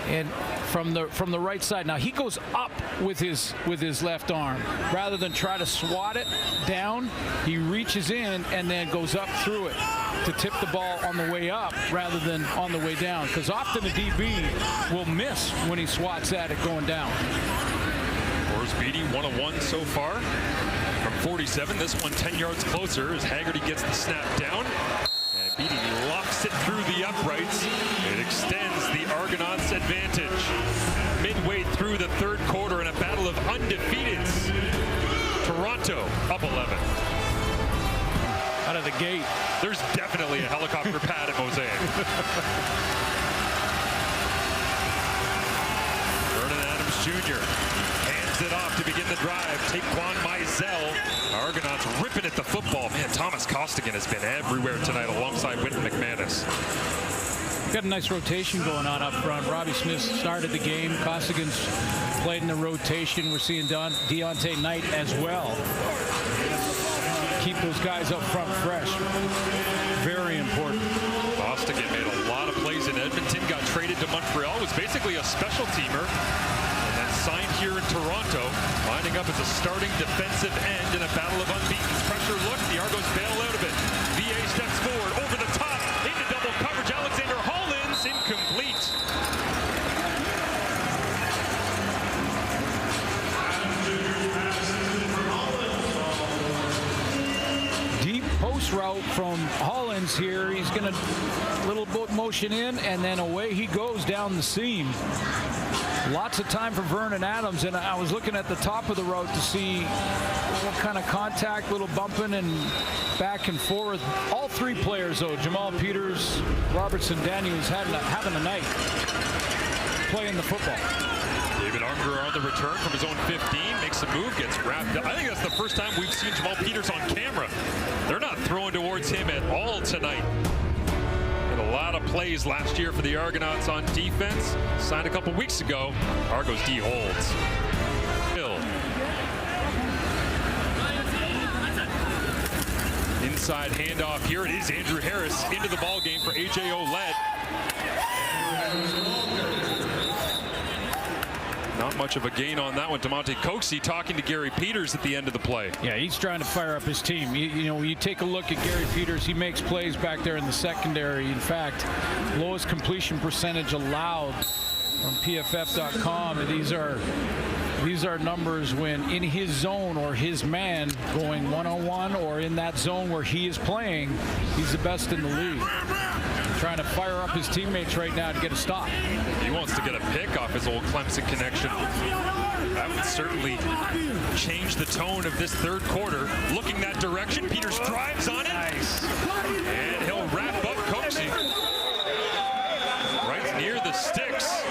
Speaker 2: and from the right side. Now he goes up with his left arm rather than try to swat it down. He reaches in and then goes up through it to tip the ball on the way up rather than on the way down, because often the DB will miss when he swats at it going down.
Speaker 1: Forrest Beatty 1-of-1 so far from 47. This one 10 yards closer as Haggerty gets the snap down. And Beatty locks it through the uprights. It extends the Argonauts' advantage. Midway through the 3rd quarter in a battle of undefeateds. Toronto up 11.
Speaker 2: Out of gate.
Speaker 1: There's definitely a helicopter pad at Mosaic. Vernon Adams Jr. hands it off to begin the drive. Taquan Mizell. Argonauts ripping at the football. Man, Thomas Costigan has been everywhere tonight alongside Wynton McManus.
Speaker 2: Got a nice rotation going on up front. Robbie Smith started the game. Costigan's played in the rotation. We're seeing Deontay Knight as well. Keep those guys up front fresh. Very important.
Speaker 1: Costigan made a lot of plays in Edmonton, got traded to Montreal, was basically a special teamer, and then signed here in Toronto, lining up as a starting defensive end in a battle of unbeatens. Pressure look, the Argos bail out of it. VA steps forward, over the top, into double coverage. Alexander Hollins, incomplete.
Speaker 2: Deep post route from Hollins here. He's going to little boat motion in, and then away he goes down the seam. Lots of time for Vernon Adams, and I was looking at the top of the route to see what kind of contact, little bumping and back and forth. All three players, though, Jamal Peters, Robertson, Daniels, having a night playing the football.
Speaker 1: David Unger on the return from his own 15, makes a move, gets wrapped up. I think that's the first time we've seen Jamal Peters on camera. They're not throwing towards him at all tonight. Had a lot of plays last year for the Argonauts on defense. Signed a couple weeks ago. Argos D holds. Hill. Inside handoff here. It is Andrew Harris into the ball game for AJ Ouellette. Not much of a gain on that one. DeMonte Coxey talking to Gary Peters at the end of the play.
Speaker 2: Yeah, he's trying to fire up his team. You know, you take a look at Gary Peters, he makes plays back there in the secondary. In fact, lowest completion percentage allowed from PFF.com. These are numbers when in his zone or his man going one-on-one or in that zone where he is playing, he's the best in the league. Trying to fire up his teammates right now to get a stop.
Speaker 1: He wants to get a pick off his old Clemson connection. That would certainly change the tone of this third quarter. Looking that direction, Peters drives on it. Nice. And he'll wrap up Coxey. Right near the sticks.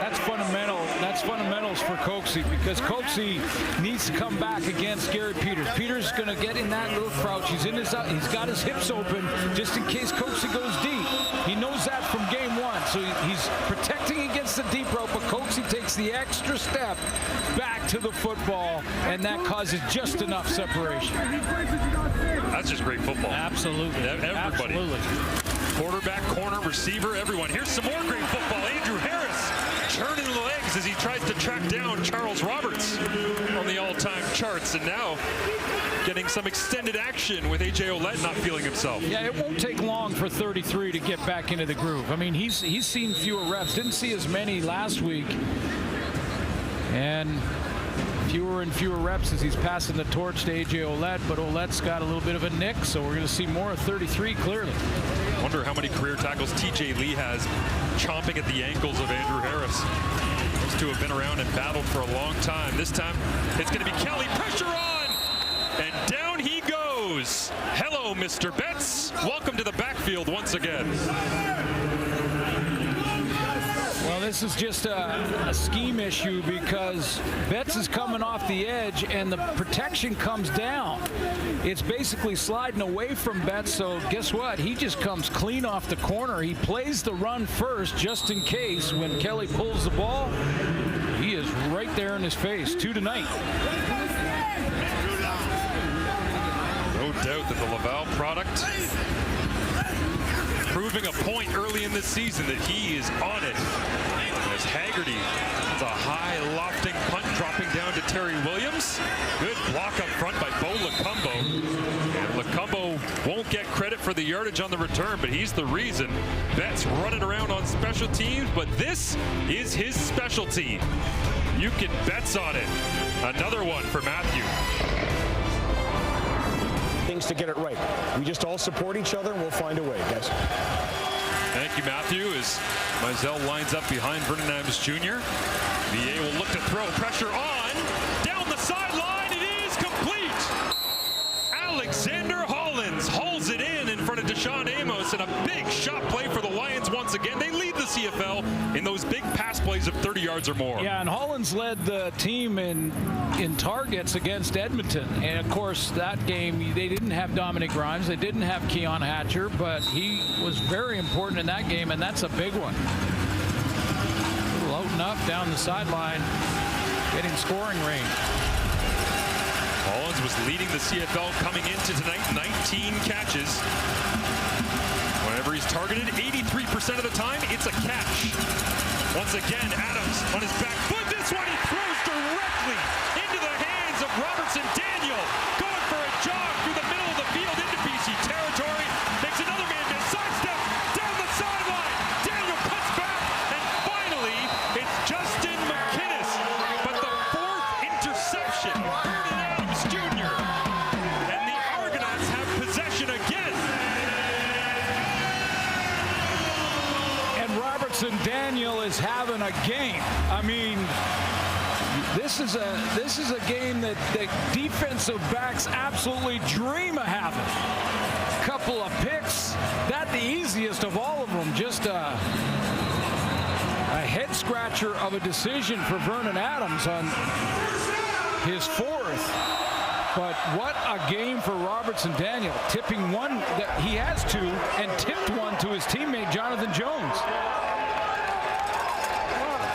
Speaker 2: That's fundamental. That's fundamentals for Coxey, because Coxey needs to come back against Gary Peters. Peters is going to get in that little crouch. He's got his hips open just in case Coxey goes deep. He knows that from game one, so he's protecting against the deep rope, but Coxey takes the extra step back to the football, and that causes just enough separation.
Speaker 1: That's just great football.
Speaker 2: Absolutely.
Speaker 1: Everybody.
Speaker 2: Absolutely.
Speaker 1: Quarterback, corner, receiver, everyone. Here's some more great football. Andrew Harris turning the legs as he tries to track down Charles Roberts on the all-time charts, and now getting some extended action with AJ Ouellette not feeling himself.
Speaker 2: Yeah, it won't take long for 33 to get back into the groove. I mean, he's seen fewer reps, didn't see as many last week, and fewer and fewer reps as he's passing the torch to AJ Ouellette, but Ouellette's got a little bit of a nick, so we're going to see more of 33 clearly.
Speaker 1: Wonder how many career tackles TJ Lee has chomping at the ankles of Andrew Harris. Those two have been around and battled for a long time. This time it's going to be Kelly. Pressure on! And down he goes. Hello, Mr. Betts. Welcome to the backfield once again.
Speaker 2: Well, this is just a scheme issue because Betts is coming off the edge and the protection comes down. It's basically sliding away from Betts, so guess what? He just comes clean off the corner. He plays the run first just in case when Kelly pulls the ball, he is right there in his face. 2 tonight.
Speaker 1: No doubt that the Laval product proving a point early in this season that he is on it. As Haggerty, it's a high lofting punt dropping down to Terry Williams. Good block up front by Bo Lacumbo. And Lacumbo won't get credit for the yardage on the return, but he's the reason. Betts running around on special teams, but this is his specialty. You can bets on it. Another one for Matthew.
Speaker 5: Things to get it right. We just all support each other and we'll find a way, guys.
Speaker 1: Thank you, Matthew, as Mizell lines up behind Vernon Adams Jr. VA will look to throw. Pressure on. Down the sideline. It is complete. Alexander McInnes, and a big shot play for the Lions once again. They lead the CFL in those big pass plays of 30 yards or more.
Speaker 2: Yeah, and Hollands led the team in targets against Edmonton. And, of course, that game, they didn't have Dominic Grimes. They didn't have Keon Hatcher, but he was very important in that game, and that's a big one. Loading up down the sideline, getting scoring range.
Speaker 1: Hollands was leading the CFL coming into tonight, 19 catches. Whenever he's targeted, 83% of the time, it's a catch. Once again, Adams on his back foot. This one he throws directly into the hands of Robertson Daniel. Going for a jog through the middle of the field into BC territory. Makes another man miss. Sidestep down the sideline. Daniel cuts back. And finally, it's Justin McInnes. But the fourth interception. Vernon Adams Jr. And the Argonauts have possession again.
Speaker 2: And Robertson Daniel is having a game. I mean, this is a game that the defensive backs absolutely dream of having. Couple of picks, that the easiest of all of them. Just a head scratcher of a decision for Vernon Adams on his fourth. But what a game for Robertson Daniel, tipping one that he has two and tipped one to his teammate Jonathan Jones.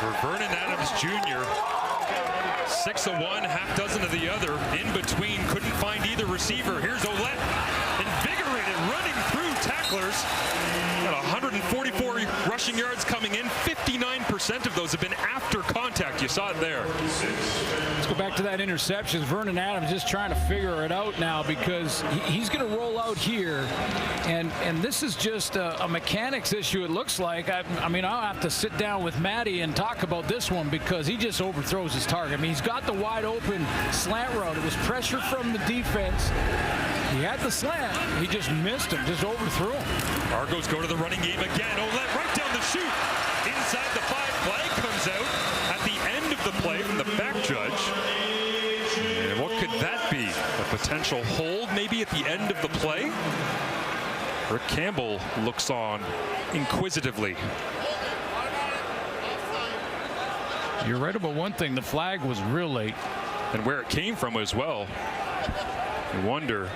Speaker 1: For Vernon Adams Jr., 6 of one, half dozen of the other. In between, couldn't find either receiver. Here's Ouellette, invigorated, running through tacklers. Got 144 rushing yards coming in. 59% of those have been after contact. You saw it there.
Speaker 2: Let's go back to that interception. Vernon Adams just trying to figure it out now because he's going to roll out here, and this is just a mechanics issue, it looks like. I mean, I'll have to sit down with Matty and talk about this one because he just overthrows his target. I mean, he's got the wide open slant route. It was pressure from the defense. He had the slant. He just missed him, just overthrew him.
Speaker 1: Argos go to the running game again. Ouellette right down the chute. Inside the 5, flag comes out at the end of the play from the back judge. And what could that be? A potential hold maybe at the end of the play? Rick Campbell looks on inquisitively.
Speaker 2: You're right about one thing. The flag was real late.
Speaker 1: And where it came from as well. You wonder.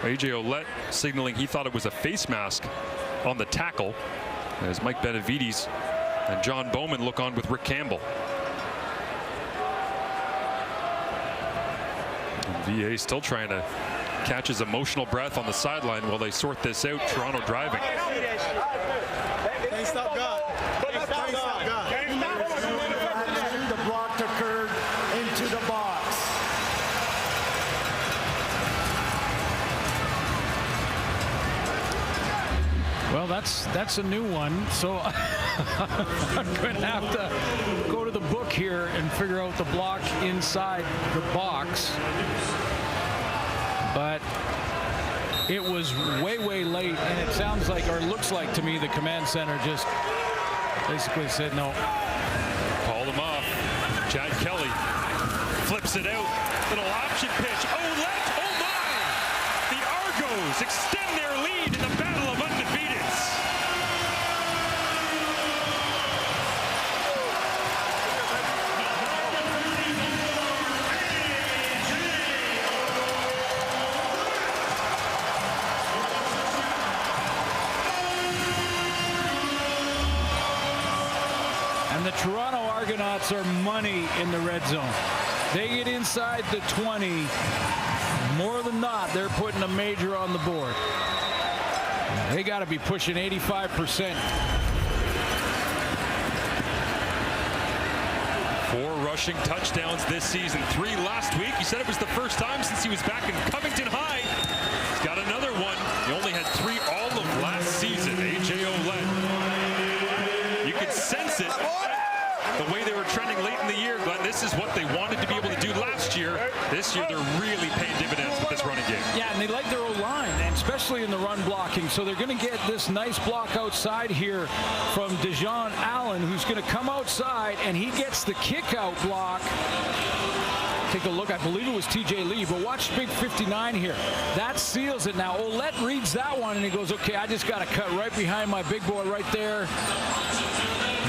Speaker 1: A.J. Ouellette signaling he thought it was a face mask on the tackle as Mike Benavides and John Bowman look on with Rick Campbell. And VA still trying to catch his emotional breath on the sideline while they sort this out. Toronto driving.
Speaker 4: Can't stop God. Can't stop God.
Speaker 3: The block occurred into the box.
Speaker 2: Well, that's a new one, so I'm going to have to go to the book here and figure out the block inside the box. But it was way late, and it sounds like, or looks like to me, the command center just basically said no.
Speaker 1: Called him off. Chad Kelly flips it out. Little option pitch. Ouellette, oh my! The Argos extend their lead in the battle of undefeateds.
Speaker 2: And the Toronto Argonauts are money in the red zone. They get inside the 20. More than not, they're putting a major on the board. They got to be pushing 85%.
Speaker 1: 4 rushing touchdowns this season, 3 last week. He said it was the first time since he was back in Covington High. He's got another one. He only had 3 all of last season. A.J. Ouellette. You could sense it. The way they were trending late in the year, Glenn, this is what they wanted to be able to do last year. This year, they're really paying dividends with this running game.
Speaker 2: Yeah, and they like their O-line, and especially in the run blocking. So they're going to get this nice block outside here from Dejon Allen, who's going to come outside, and he gets the kick-out block. take a look. I believe it was TJ Lee, but watch big 59 here. That seals it now. Ouellette reads that one, and he goes, okay, I just got to cut right behind my big boy right there.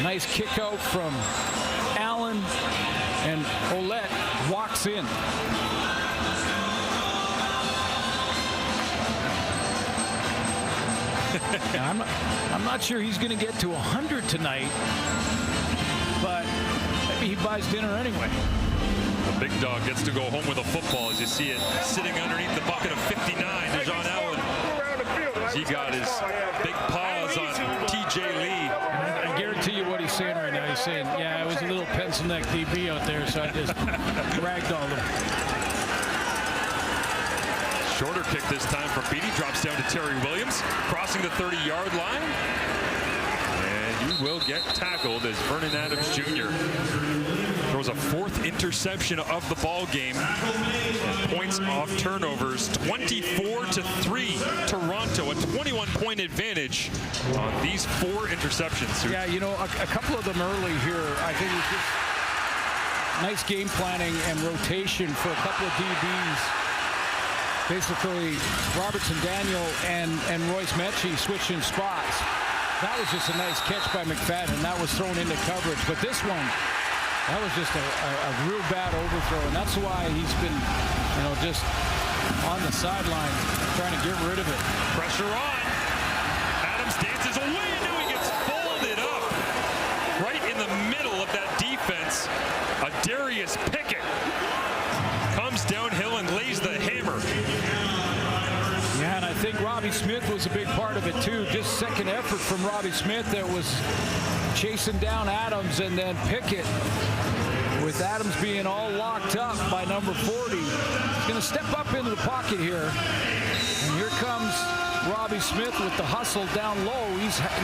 Speaker 2: Nice kick out from Allen, and Ouellette walks in. Now, I'm not sure he's going to get to 100 tonight, but maybe he buys dinner anyway.
Speaker 1: The big dog gets to go home with a football as you see it sitting underneath the bucket of 59. John Allen, as he got his big paws on TJ Lee.
Speaker 2: I guarantee you what he's saying right now. He's saying, yeah, it was a little pencil neck DB out there, so I just ragdolled him.
Speaker 1: Shorter kick this time from Beatty. Drops down to Terry Williams, crossing the 30-yard line. And he will get tackled as Vernon Adams Jr. throws a fourth interception of the ball game. And points off turnovers, 24-3. Toronto, a 21-point advantage on these 4 interceptions.
Speaker 2: Yeah, you know, a couple of them early here. I think it was just nice game planning and rotation for a couple of DBs. Basically, Robertson Daniel and Royce Mechie switching spots. That was just a nice catch by McFadden. That was thrown into coverage. But this one, that was just a real bad overthrow. And that's why he's been, you know, just on the sideline trying to get rid of it.
Speaker 1: Pressure on. Adams dances away, and now he gets folded up. Right in the middle of that defense, Darius Pickett comes downhill and lays the hammer.
Speaker 2: Yeah, and I think Robbie Smith was a big part of it too. Just second effort from Robbie Smith that was chasing down Adams, and then Pickett, with Adams being all locked up by number 40, he's going to step up into the pocket here. And here comes Robbie Smith with the hustle down low.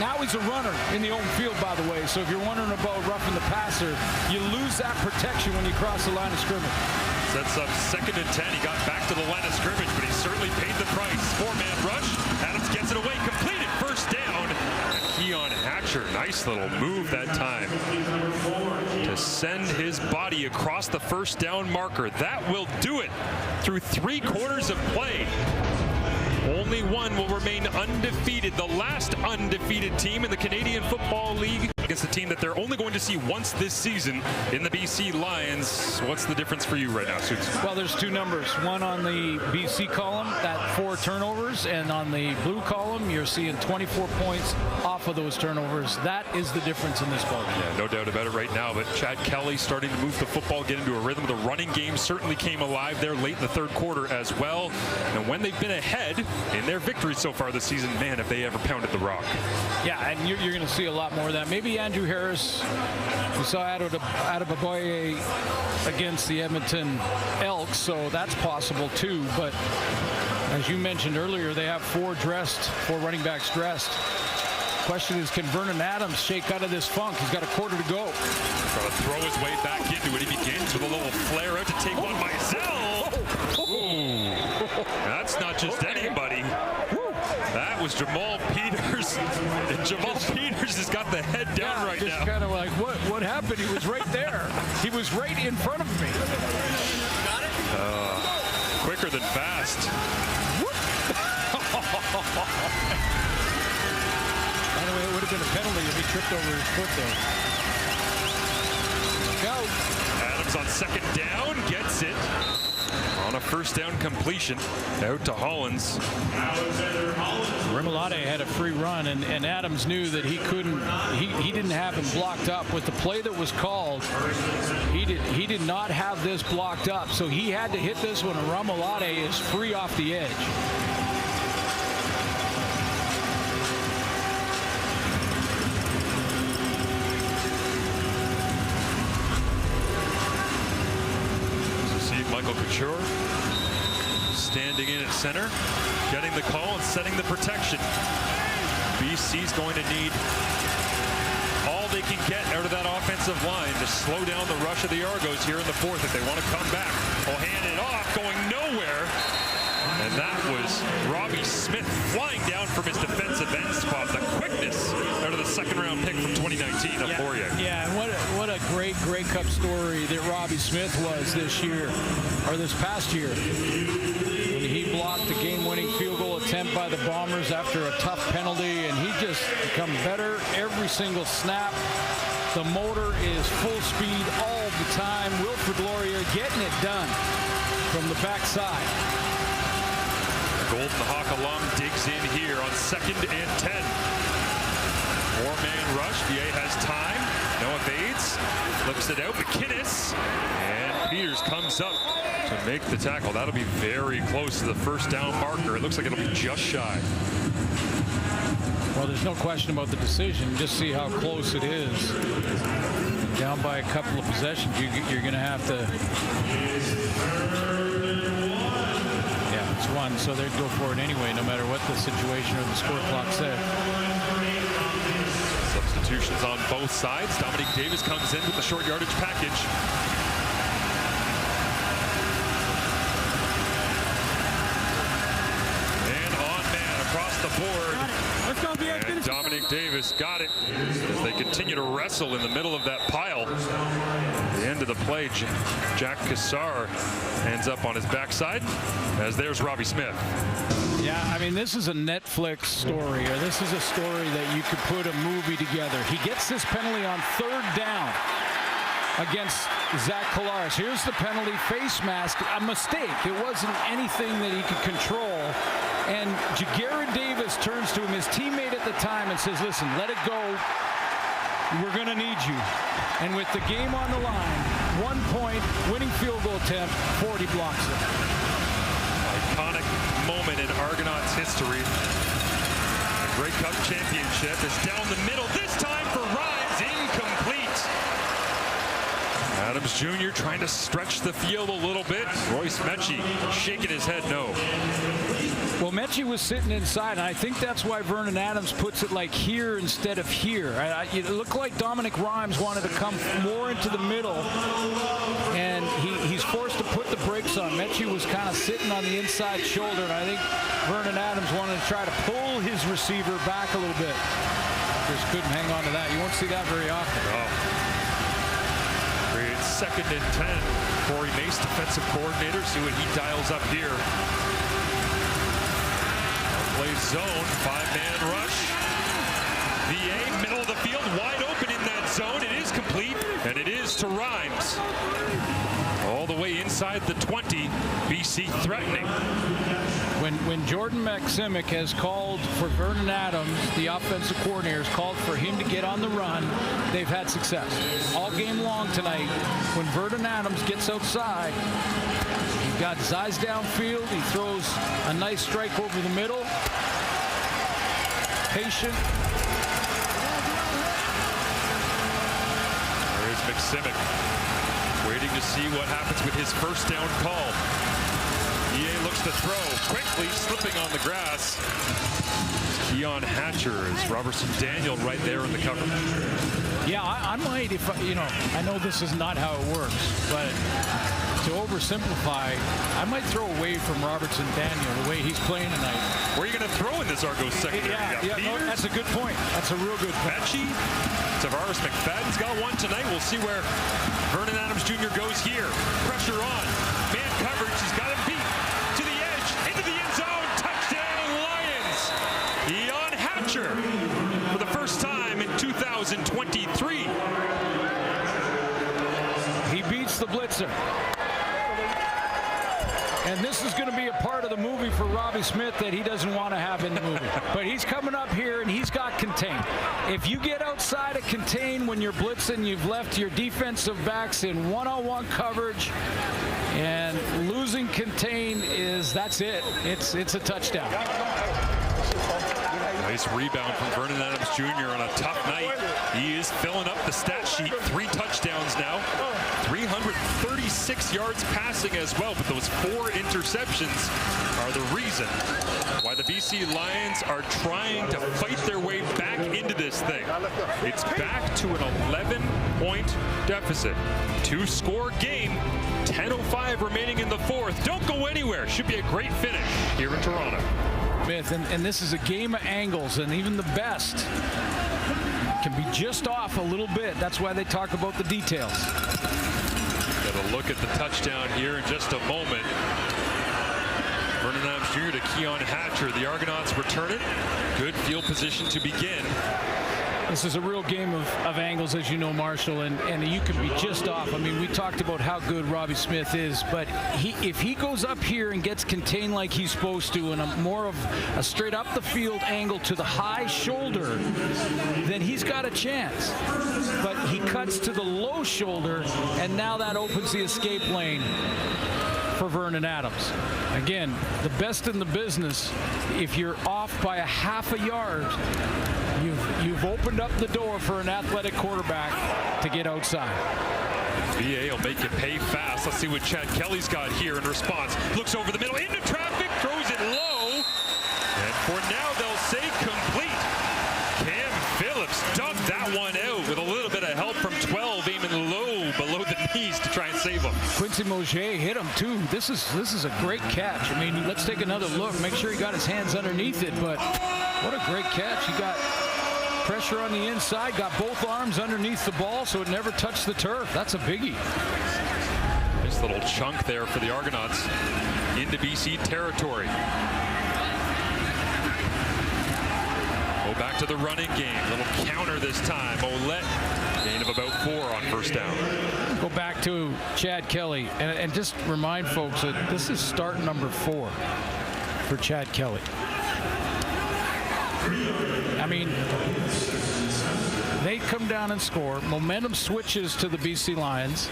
Speaker 2: Now he's a runner in the open field, by the way. So if you're wondering about roughing the passer, you lose that protection when you cross the line of scrimmage.
Speaker 1: Sets up 2nd and 10. He got back to the line of scrimmage, but he certainly paid the price. 4-man rush. Adams gets it away, completed, first down. And Keon Hatcher, nice little move that time to send his body across the first down marker. That will do it through 3 quarters of play. Only one will remain undefeated, the last undefeated team in the Canadian Football League against a team that they're only going to see once this season in the BC Lions. What's the difference for you right now, Suits?
Speaker 2: Well, there's 2 numbers. One on the BC column, that 4 turnovers, and on the blue column, you're seeing 24 points off of those turnovers. That is the difference in this ball game.
Speaker 1: Yeah, no doubt about it right now, but Chad Kelly starting to move the football, get into a rhythm. The running game certainly came alive there late in the 3rd quarter as well. And when they've been ahead in their victories so far this season, man, have they ever pounded the rock.
Speaker 2: Yeah, and you're going to see a lot more of that. Maybe Andrew Harris, we saw Adebayoye against the Edmonton Elks, so that's possible too. But as you mentioned earlier, they have 4 running backs dressed. Question is, can Vernon Adams shake out of this funk? He's got a quarter to go.
Speaker 1: Trying to throw his way back into it. He begins with a little flare out to take one myself. Ooh. That's not just anybody. That was Jamal Peters. And Jamal Peters has got the head down right now.
Speaker 2: Just kind of like, what happened? He was right there. He was right in front of me.
Speaker 1: Got it? Quicker than fast.
Speaker 2: By the way, it would have been a penalty if he tripped over his foot there. Go.
Speaker 1: Adams on 2nd down, gets it. On a first down completion, out to Hollins.
Speaker 2: Remilade had a free run, and Adams knew that he couldn't. He didn't have him blocked up with the play that was called. He did not have this blocked up, so he had to hit this one. And Remilade is free off the edge.
Speaker 1: Michael Couture standing in at center, getting the call and setting the protection. BC's going to need all they can get out of that offensive line to slow down the rush of the Argos here in the 4th if they want to come back. Will hand it off, going nowhere. And that was Robbie Smith flying down from his defensive end spot. The quickness out of the second-round pick from 2019 of Poirier.
Speaker 2: Yeah, and what a great Grey Cup story that Robbie Smith was this year, or this past year. When he blocked the game-winning field goal attempt by the Bombers after a tough penalty, and he just become better every single snap. The motor is full speed all the time. Wilfrid Laurier getting it done from the backside.
Speaker 1: Golden Hawk alum digs in here on 2nd and 10. Four-man rush. VA has time. No evades. Flips it out. McInnes. And Peters comes up to make the tackle. That'll be very close to the first down marker. It looks like it'll be just shy.
Speaker 2: Well, there's no question about the decision. Just see how close it is. Down by a couple of possessions, you're going to have to. Yeah, it's one, so they'd go for it anyway, no matter what the situation or the score clock said.
Speaker 1: Substitutions on both sides. Dominic Davis comes in with the short yardage package. And on man across the board. And Dominic Davis got it as they continue to wrestle in the middle of that pile. At the end of the play, Jack Cassar ends up on his backside as there's Robbie Smith.
Speaker 2: Yeah, I mean, this is a Netflix story, or this is a story that you could put a movie together. He gets this penalty on 3rd down against Zach Collaros. Here's the penalty, face mask, a mistake. It wasn't anything that he could control. And Jared Davis turns to him, his teammate at the time, and says, listen, let it go. We're going to need you. And with the game on the line, 1 point, winning field goal attempt, 40 blocks it.
Speaker 1: Iconic moment in Argonauts history. The Grey Cup championship is down the middle, this time for Rhymes, incomplete. Adams Jr. trying to stretch the field a little bit. Royce Mechie shaking his head no.
Speaker 2: Well, Mechie was sitting inside, and I think that's why Vernon Adams puts it like here instead of here. It looked like Dominic Rhymes wanted to come more into the middle, and he's forced to put the brakes on. Mechie was kind of sitting on the inside shoulder, and I think Vernon Adams wanted to try to pull his receiver back a little bit. Just couldn't hang on to that. You won't see that very often.
Speaker 1: Oh. 2nd and 10. Corey Mace, defensive coordinator. See what he dials up here. Plays zone, 5-man rush. VA, middle of the field, wide open in that zone. It is complete, and it is to Rhymes. All the way inside the 20. BC threatening.
Speaker 2: When Jordan Maksimic has called for Vernon Adams, the offensive coordinator has called for him to get on the run, they've had success. All game long tonight, when Vernon Adams gets outside, he's got his eyes downfield, he throws a nice strike over the middle. Patient.
Speaker 1: There's Maksimic, waiting to see what happens with his first down call. EA looks to throw, quickly slipping on the grass. Keon Hatcher is Robertson Daniel right there in the coverage.
Speaker 2: Yeah, I might, if I know this is not how it works, but to oversimplify, I might throw away from Robertson Daniel the way he's playing tonight.
Speaker 1: Where are you going to throw in this Argos secondary?
Speaker 2: No, that's a good point. That's a real good point.
Speaker 1: Mechie, Tavares McFadden's got one tonight. We'll see where Vernon Adams Jr. goes here. Pressure on, man coverage. He's got him beat to the edge, into the end zone. Touchdown Lions! Keon Hatcher for the first time in 2023.
Speaker 2: He beats the blitzer. And this is going to be a part of the movie for Robbie Smith that he doesn't want to have in the movie. But he's coming up here, and he's got contain. If you get outside of contain when you're blitzing, you've left your defensive backs in one-on-one coverage. And losing contain that's it. It's a touchdown.
Speaker 1: Nice rebound from Vernon Adams Jr. on a tough night. He is filling up the stat sheet. 3 touchdowns now. 336 yards passing as well, but those 4 interceptions are the reason why the BC Lions are trying to fight their way back into this thing. It's back to an 11-point deficit. 2-score game, 10:05 remaining in the 4th. Don't go anywhere. Should be a great finish here in Toronto.
Speaker 2: And this is a game of angles, and even the best can be just off a little bit. That's why they talk about the details.
Speaker 1: Got a look at the touchdown here in just a moment. Vernon Adams Jr. to Keon Hatcher. The Argonauts return it. Good field position to begin.
Speaker 2: This is a real game of angles, as you know, Marshall, and you can be just off. I mean, we talked about how good Robbie Smith is, but if he goes up here and gets contained like he's supposed to, and more of a straight up the field angle to the high shoulder, then he's got a chance. But he cuts to the low shoulder, and now that opens the escape lane for Vernon Adams. Again, the best in the business, if you're off by a half a yard, you've opened up the door for an athletic quarterback to get outside.
Speaker 1: VA will make you pay fast. Let's see what Chad Kelly's got here in response. Looks over the middle, into traffic, throws it low. And for now, they'll say complete. Cam Phillips dug that one out with a little bit of help from 12, aiming low below the knees to try and save him.
Speaker 2: Quincy Moget hit him too. This is a great catch. I mean, let's take another look. Make sure he got his hands underneath it, but what a great catch. He got pressure on the inside, got both arms underneath the ball so it never touched the turf. That's a biggie.
Speaker 1: Nice little chunk there for the Argonauts into BC territory. Go back to the running game. Little counter this time. Ouellette, gain of about 4 on first down.
Speaker 2: Go back to Chad Kelly and just remind folks that this is start number 4 for Chad Kelly. I mean, they come down and score. Momentum switches to the BC Lions.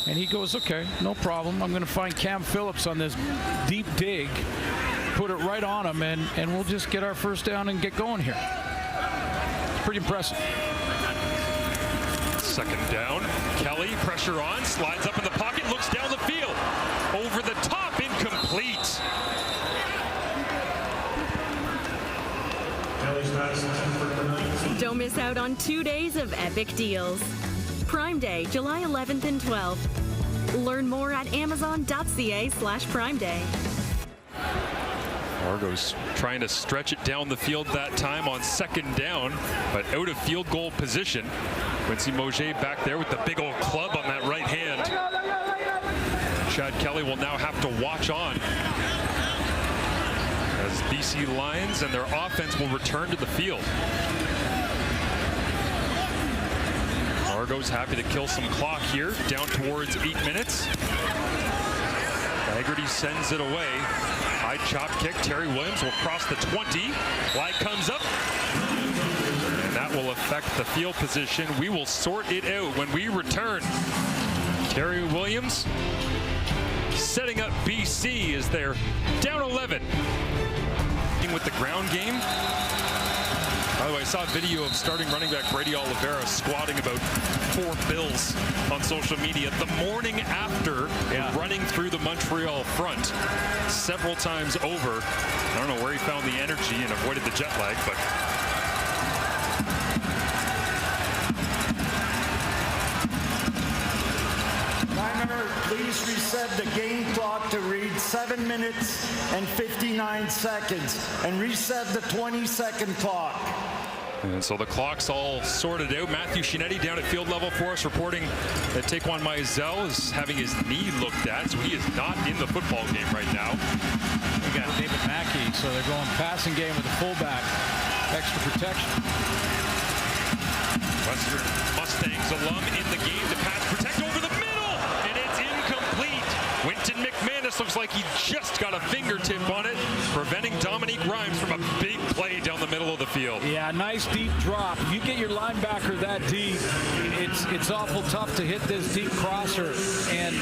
Speaker 2: And he goes, okay, no problem. I'm going to find Cam Phillips on this deep dig, put it right on him, and we'll just get our first down and get going here. Pretty impressive.
Speaker 1: Second down. Kelly, pressure on, slides up in the pocket, looks down the field. Over the top, incomplete.
Speaker 12: Don't miss out on 2 days of epic deals. Prime Day, July 11th and 12th. Learn more at amazon.ca/Prime Day.
Speaker 1: Argos trying to stretch it down the field that time on second down, but out of field goal position. Quincy Moget back there with the big old club on that right hand. Chad Kelly will now have to watch on as BC Lions and their offense will return to the field. Argos happy to kill some clock here, down towards 8 minutes. Haggerty sends it away. High chop kick. Terry Williams will cross the 20. Flag comes up. And that will affect the field position. We will sort it out when we return. Terry Williams setting up BC as they're down 11. With the ground game. By the way, I saw a video of starting running back Brady Oliveira squatting about 4 bills on social media the morning after running through the Montreal front several times over. I don't know where he found the energy and avoided the jet lag, but
Speaker 3: Timer, please reset the game clock to read 7 minutes and 59 seconds and reset the 20-second clock.
Speaker 1: And so the clock's all sorted out. Matthew Shinetti down at field level for us, reporting that Taquan Mizell is having his knee looked at, so he is not in the football game right now.
Speaker 2: We got David Mackey, so they're going passing game with the fullback. Extra protection.
Speaker 1: Western Mustangs alum in the game to pass protect over the middle, and it's incomplete. Winton McManus looks like he just got a fingertip on it, preventing Dominique Grimes from a big play down the middle of the field.
Speaker 2: Yeah, nice deep drop. If you get your linebacker that deep, it's awful tough to hit this deep crosser. And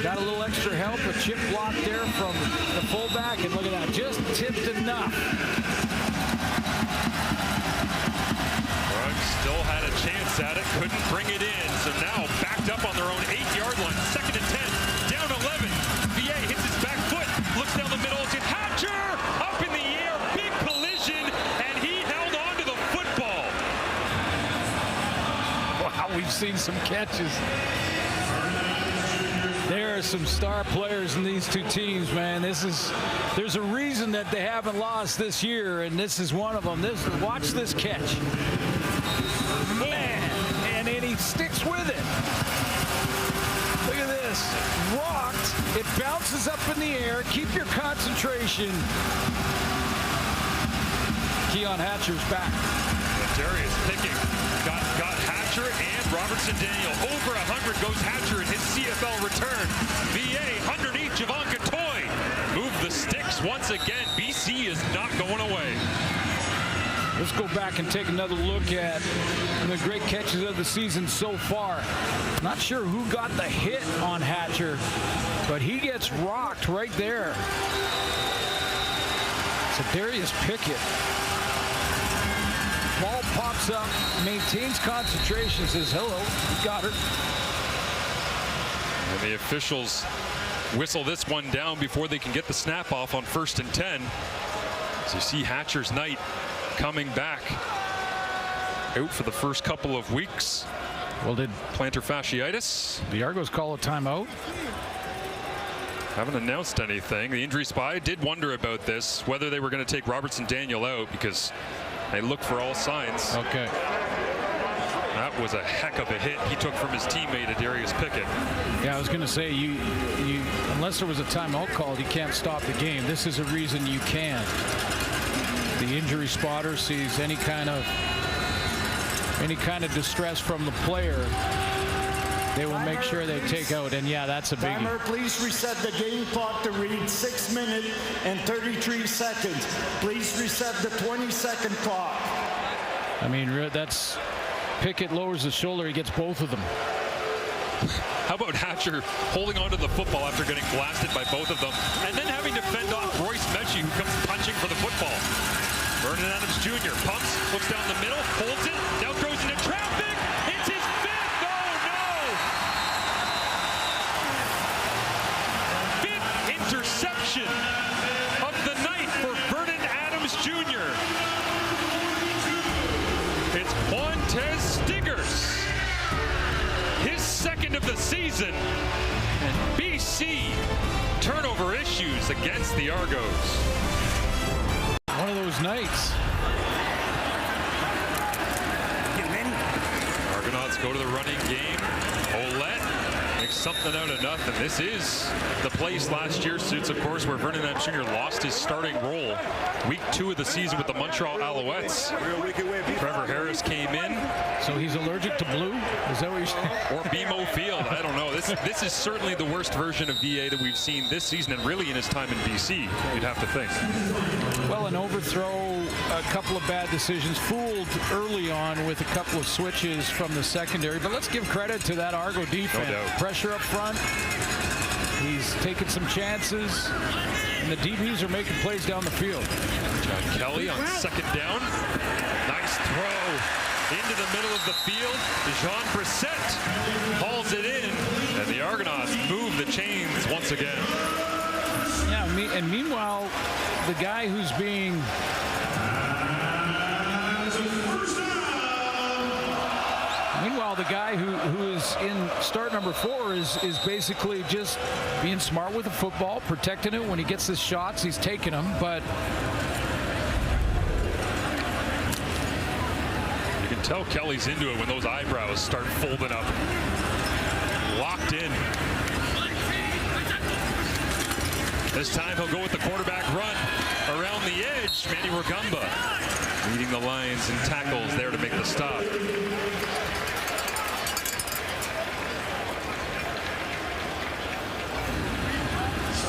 Speaker 2: got a little extra help, a chip block there from the fullback, and look at that, just tipped enough.
Speaker 1: Still had a chance at it, couldn't bring it in. So now backed up on their own 8-yard line. Second and 10, down 11. VA hits his back foot, looks down the middle. It's Hatcher up in the air, big collision, and he held on to the football.
Speaker 2: Wow, we've seen some catches. There are some star players in these two teams, man. There's a reason that they haven't lost this year, and this is one of them. Watch this catch. Man, and then he sticks with it. Look at this. Rocked. It bounces up in the air. Keep your concentration. Keon Hatcher's back.
Speaker 1: Darius picking. Got Hatcher and Robertson Daniel. Over 100 goes Hatcher in his CFL return. VA underneath Javon Gatoy. Move the sticks once again. BC is not going away.
Speaker 2: Let's go back and take another look at the great catches of the season so far. Not sure who got the hit on Hatcher, but he gets rocked right there. So Darius Pickett. Ball pops up, maintains concentration, says hello, he got her.
Speaker 1: And the officials whistle this one down before they can get the snap off on 1st and 10. So you see Hatcher's night coming back. Out for the first couple of weeks.
Speaker 2: Well, did
Speaker 1: plantar fasciitis.
Speaker 2: The Argos call a timeout?
Speaker 1: Haven't announced anything. The injury spy did wonder about this, whether they were going to take Robertson Daniel out, because they look for all signs.
Speaker 2: Okay.
Speaker 1: That was a heck of a hit he took from his teammate, Darius Pickett.
Speaker 2: Yeah, I was going to say, you unless there was a timeout called, you can't stop the game. This is a reason you can. The injury spotter sees any kind of distress from the player, they will make sure they take out. And yeah, that's a biggie.
Speaker 3: Timer, please reset the game clock to read 6 minutes and 33 seconds. Please reset the 20-second clock.
Speaker 2: I mean, that's Pickett lowers his shoulder. He gets both of them.
Speaker 1: How about Hatcher holding onto the football after getting blasted by both of them, and then having to fend off Royce Mechie, who comes punching for the football. Vernon Adams Jr. pumps, looks down the middle, holds it, now throws into traffic. It's his fifth. Oh no! Fifth interception of the night for Vernon Adams Jr. It's Montez Stiggers. His second of the season, and BC turnover issues against the Argos.
Speaker 2: One of those nights.
Speaker 1: Argonauts go to the running game. Ouellette makes something out of nothing. This is the place last year, Suits, of course, where Vernon Adams Jr. lost his starting role. Week 2 of the season with the Montreal Alouettes. Trevor Harris came in.
Speaker 2: So he's allergic to blue? Is that what you're saying?
Speaker 1: Or BMO Field. I don't know. This is certainly the worst version of VA that we've seen this season, and really in his time in BC, you'd have to think.
Speaker 2: Well, an overthrow, a couple of bad decisions, fooled early on with a couple of switches from the secondary. But let's give credit to that Argo defense.
Speaker 1: No doubt.
Speaker 2: Pressure up front. He's taking some chances, and the DBs are making plays down the field.
Speaker 1: John Kelly on second down. Nice throw into the middle of the field. Jean Brissett hauls it in, and the Argonauts move the chains once again.
Speaker 2: Yeah, and meanwhile, the guy who's being the guy who is in start number 4 is basically just being smart with the football, protecting it. When he gets his shots, he's taking them, but
Speaker 1: you can tell Kelly's into it when those eyebrows start folding up. Locked in. This time he'll go with the quarterback run around the edge. Manny Rugamba leading the Lions in tackles there to make the stop.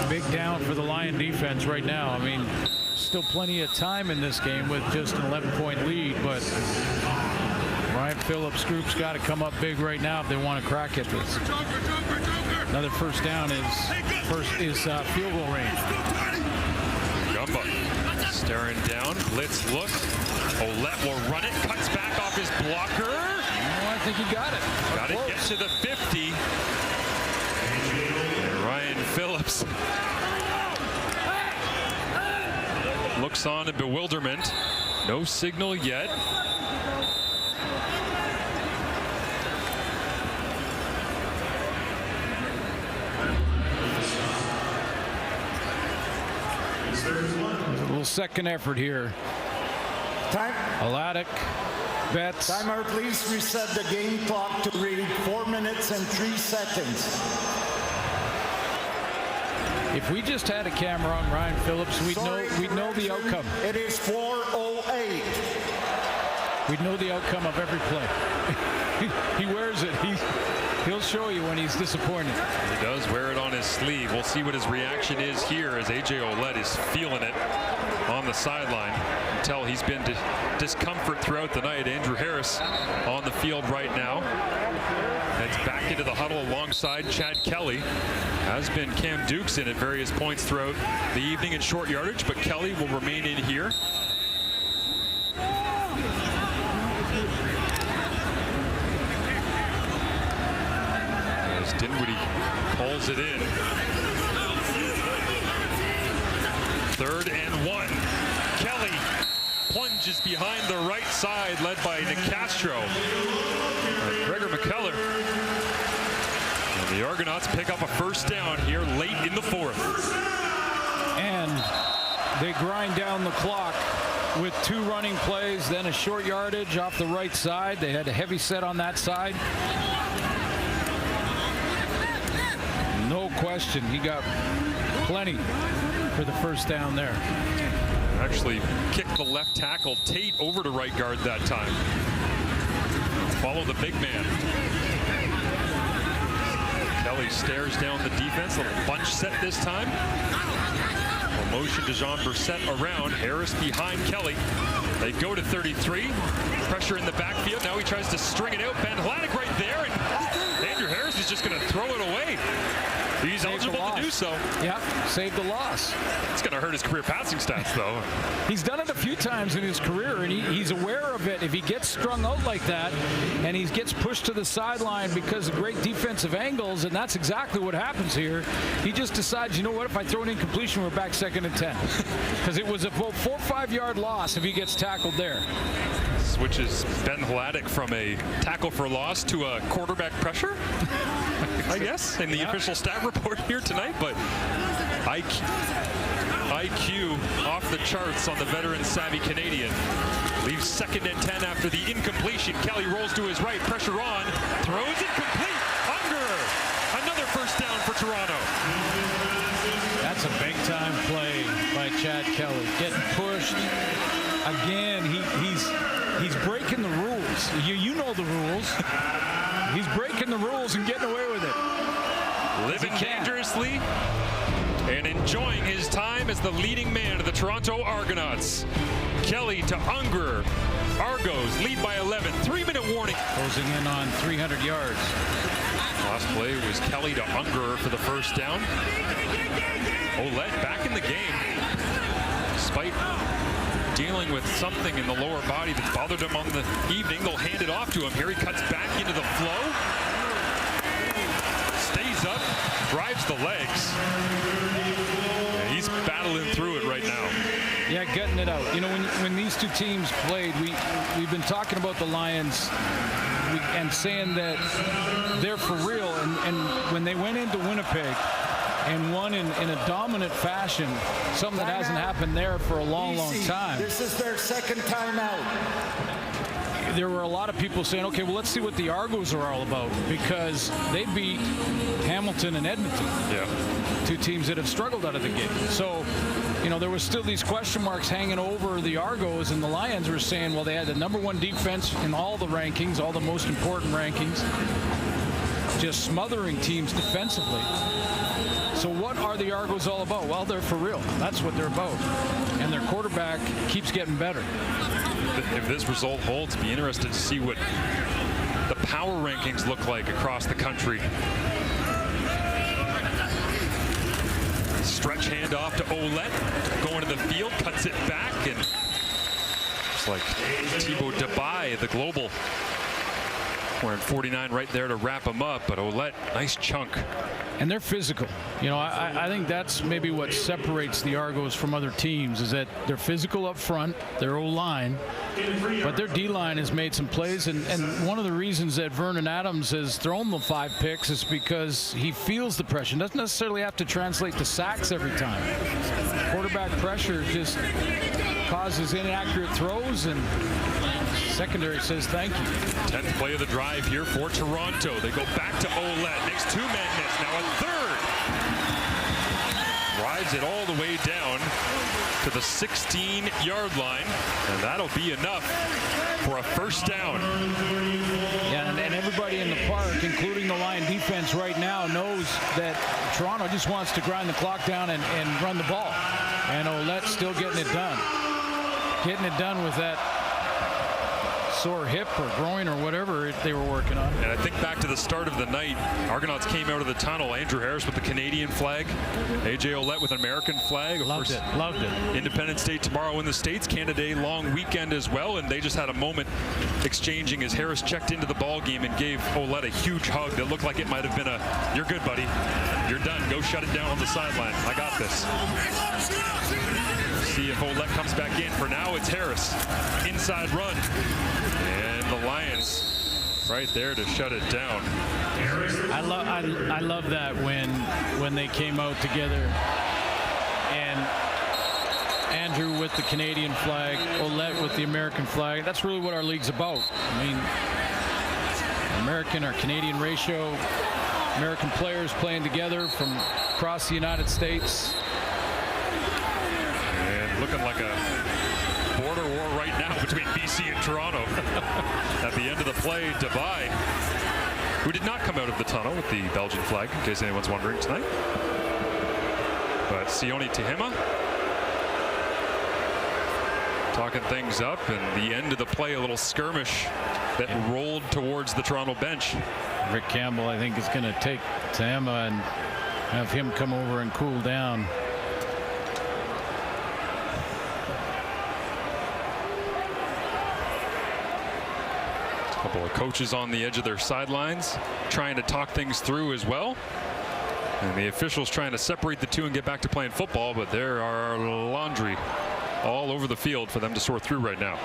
Speaker 2: Big down for the Lion defense right now. I mean, still plenty of time in this game with just an 11-point lead, but Ryan Phillips' group's got to come up big right now if they want to crack at this. Another first down is field goal range.
Speaker 1: Gumba staring down, blitz look. Ouellette will run it, cuts back off his blocker.
Speaker 2: Oh, I think he got it.
Speaker 1: Got it, get to the 50. And Ryan Phillips looks on in bewilderment. No signal yet.
Speaker 2: little second effort here.
Speaker 3: Time.
Speaker 2: Alatic, Betts.
Speaker 3: Timer, please reset the game clock to read 4 minutes and 3 seconds.
Speaker 2: If we just had a camera on Ryan Phillips, we'd know the outcome.
Speaker 3: It is 4:08.
Speaker 2: We'd know the outcome of every play. He wears it. He'll show you when he's disappointed.
Speaker 1: He does wear it on his sleeve. We'll see what his reaction is here as A.J. Ouellette is feeling it on the sideline. You can tell he's been discomfort throughout the night. Andrew Harris on the field right now. Heads back into the huddle alongside Chad Kelly. Has been Cam Dukes in at various points throughout the evening in short yardage, but Kelly will remain in here. As Dinwiddie pulls it in. 3rd and 1. Kelly plunges behind the right side, led by Nick Castro. Gregor McKellar. And the Argonauts pick up a first down here late in the 4th.
Speaker 2: And they grind down the clock with 2 running plays, then a short yardage off the right side. They had a heavy set on that side. No question, he got plenty for the first down there.
Speaker 1: Actually kicked the left tackle Tate over to right guard that time. Follow the big man. Kelly stares down the defense. Little bunch set this time. A motion to Jean Brissett around. Harris behind Kelly. They go to 33. Pressure in the backfield. Now he tries to string it out. Ben Hladic right there. And Andrew Harris is just going to throw it away. He's eligible to do so.
Speaker 2: Yeah, save the loss.
Speaker 1: It's going to hurt his career passing stats, though.
Speaker 2: He's done it a few times in his career, and he's aware of it. If he gets strung out like that, and he gets pushed to the sideline because of great defensive angles, and that's exactly what happens here, he just decides, you know what, if I throw an incompletion, we're back 2nd and 10. Because it was a 4 or 5 yard loss if he gets tackled there.
Speaker 1: Switches Ben Hladic from a tackle for loss to a quarterback pressure, I guess, in the official stat report here tonight. But IQ off the charts on the veteran savvy Canadian. Leaves 2nd and 10 after the incompletion. Kelly rolls to his right, pressure on, throws it complete. Unger, another first down for Toronto.
Speaker 2: That's a big time play by Chad Kelly. Getting pushed. Again, he's breaking the rules. You know the rules. He's breaking the rules and getting away with it.
Speaker 1: Living dangerously and enjoying his time as the leading man of the Toronto Argonauts. Kelly to Unger. Argos lead by 11. 3-minute warning.
Speaker 2: Closing in on 300 yards.
Speaker 1: Last play was Kelly to Unger for the first down. Ouellette back in the game. Despite dealing with something in the lower body that bothered him on the evening, they'll hand it off to him. Here he cuts back into the flow. Stays up, drives the legs. Yeah, he's battling through it right now.
Speaker 2: Yeah, gutting it out. You know, when these two teams played, we've been talking about the Lions and saying that they're for real. And when they went into Winnipeg and won in a dominant fashion, something that hasn't happened there for a long time.
Speaker 3: This is their 2nd time out.
Speaker 2: There were a lot of people saying, okay, well, let's see what the Argos are all about, because they beat Hamilton and Edmonton.
Speaker 1: Yeah.
Speaker 2: 2 teams that have struggled out of the gate. So, you know, there was still these question marks hanging over the Argos, and the Lions were saying, well, they had the #1 defense in all the rankings, all the most important rankings, just smothering teams defensively. So what are the Argos all about? Well, they're for real. That's what they're about. And their quarterback keeps getting better.
Speaker 1: If this result holds, be interested to see what the power rankings look like across the country. Stretch handoff to Ouellette, going to the field, cuts it back, and just like Thibaut Debye, the global, wearing 49 right there to wrap him up. But Ouellette, nice chunk.
Speaker 2: And they're physical. You know, I think that's maybe what separates the Argos from other teams, is that they're physical up front, their O-line, but their D-line has made some plays. And one of the reasons that Vernon Adams has thrown the 5 picks is because he feels the pressure. Doesn't necessarily have to translate to sacks every time. quarterback pressure just causes inaccurate throws, and secondary says thank you.
Speaker 1: 10th play of the drive here for Toronto. They go back to Ouellette. Makes two-man miss. Now a third. Drives it all the way down to the 16-yard line, and that'll be enough for a first down.
Speaker 2: Yeah, and everybody in the park, including the Lion defense right now, knows that Toronto just wants to grind the clock down and run the ball. And Ouellette's still getting it done. Getting it done with that sore hip or groin or whatever they were working on.
Speaker 1: And I think back to the start of the night, Argonauts came out of the tunnel. Andrew Harris with the Canadian flag, A.J. Ouellette with an American flag.
Speaker 2: Loved it.
Speaker 1: Independence Day tomorrow in the States, Canada Day long weekend as well, and they just had a moment exchanging as Harris checked into the ball game and gave Ouellette a huge hug that looked like it might have been a, "You're good, buddy. You're done. Go shut it down on the sideline. I got this." See if Ouellette comes back in. For now, it's Harris. Inside run. And the Lions right there to shut it down.
Speaker 2: I love that when they came out together, and Andrew with the Canadian flag, Ouellette with the American flag. That's really what our league's about. I mean, American or Canadian ratio, American players playing together from across the United States.
Speaker 1: And looking like a border war right now between BC and Toronto. At the end of the play, Dubai, who did not come out of the tunnel with the Belgian flag, in case anyone's wondering tonight. But Sione Tehima talking things up, and the end of the play, a little skirmish that rolled towards the Toronto bench.
Speaker 2: Rick Campbell, I think, is going to take Tehima and have him come over and cool down.
Speaker 1: Couple of coaches on the edge of their sidelines trying to talk things through as well, and the officials trying to separate the two and get back to playing football, but there are laundry all over the field for them to sort through right now.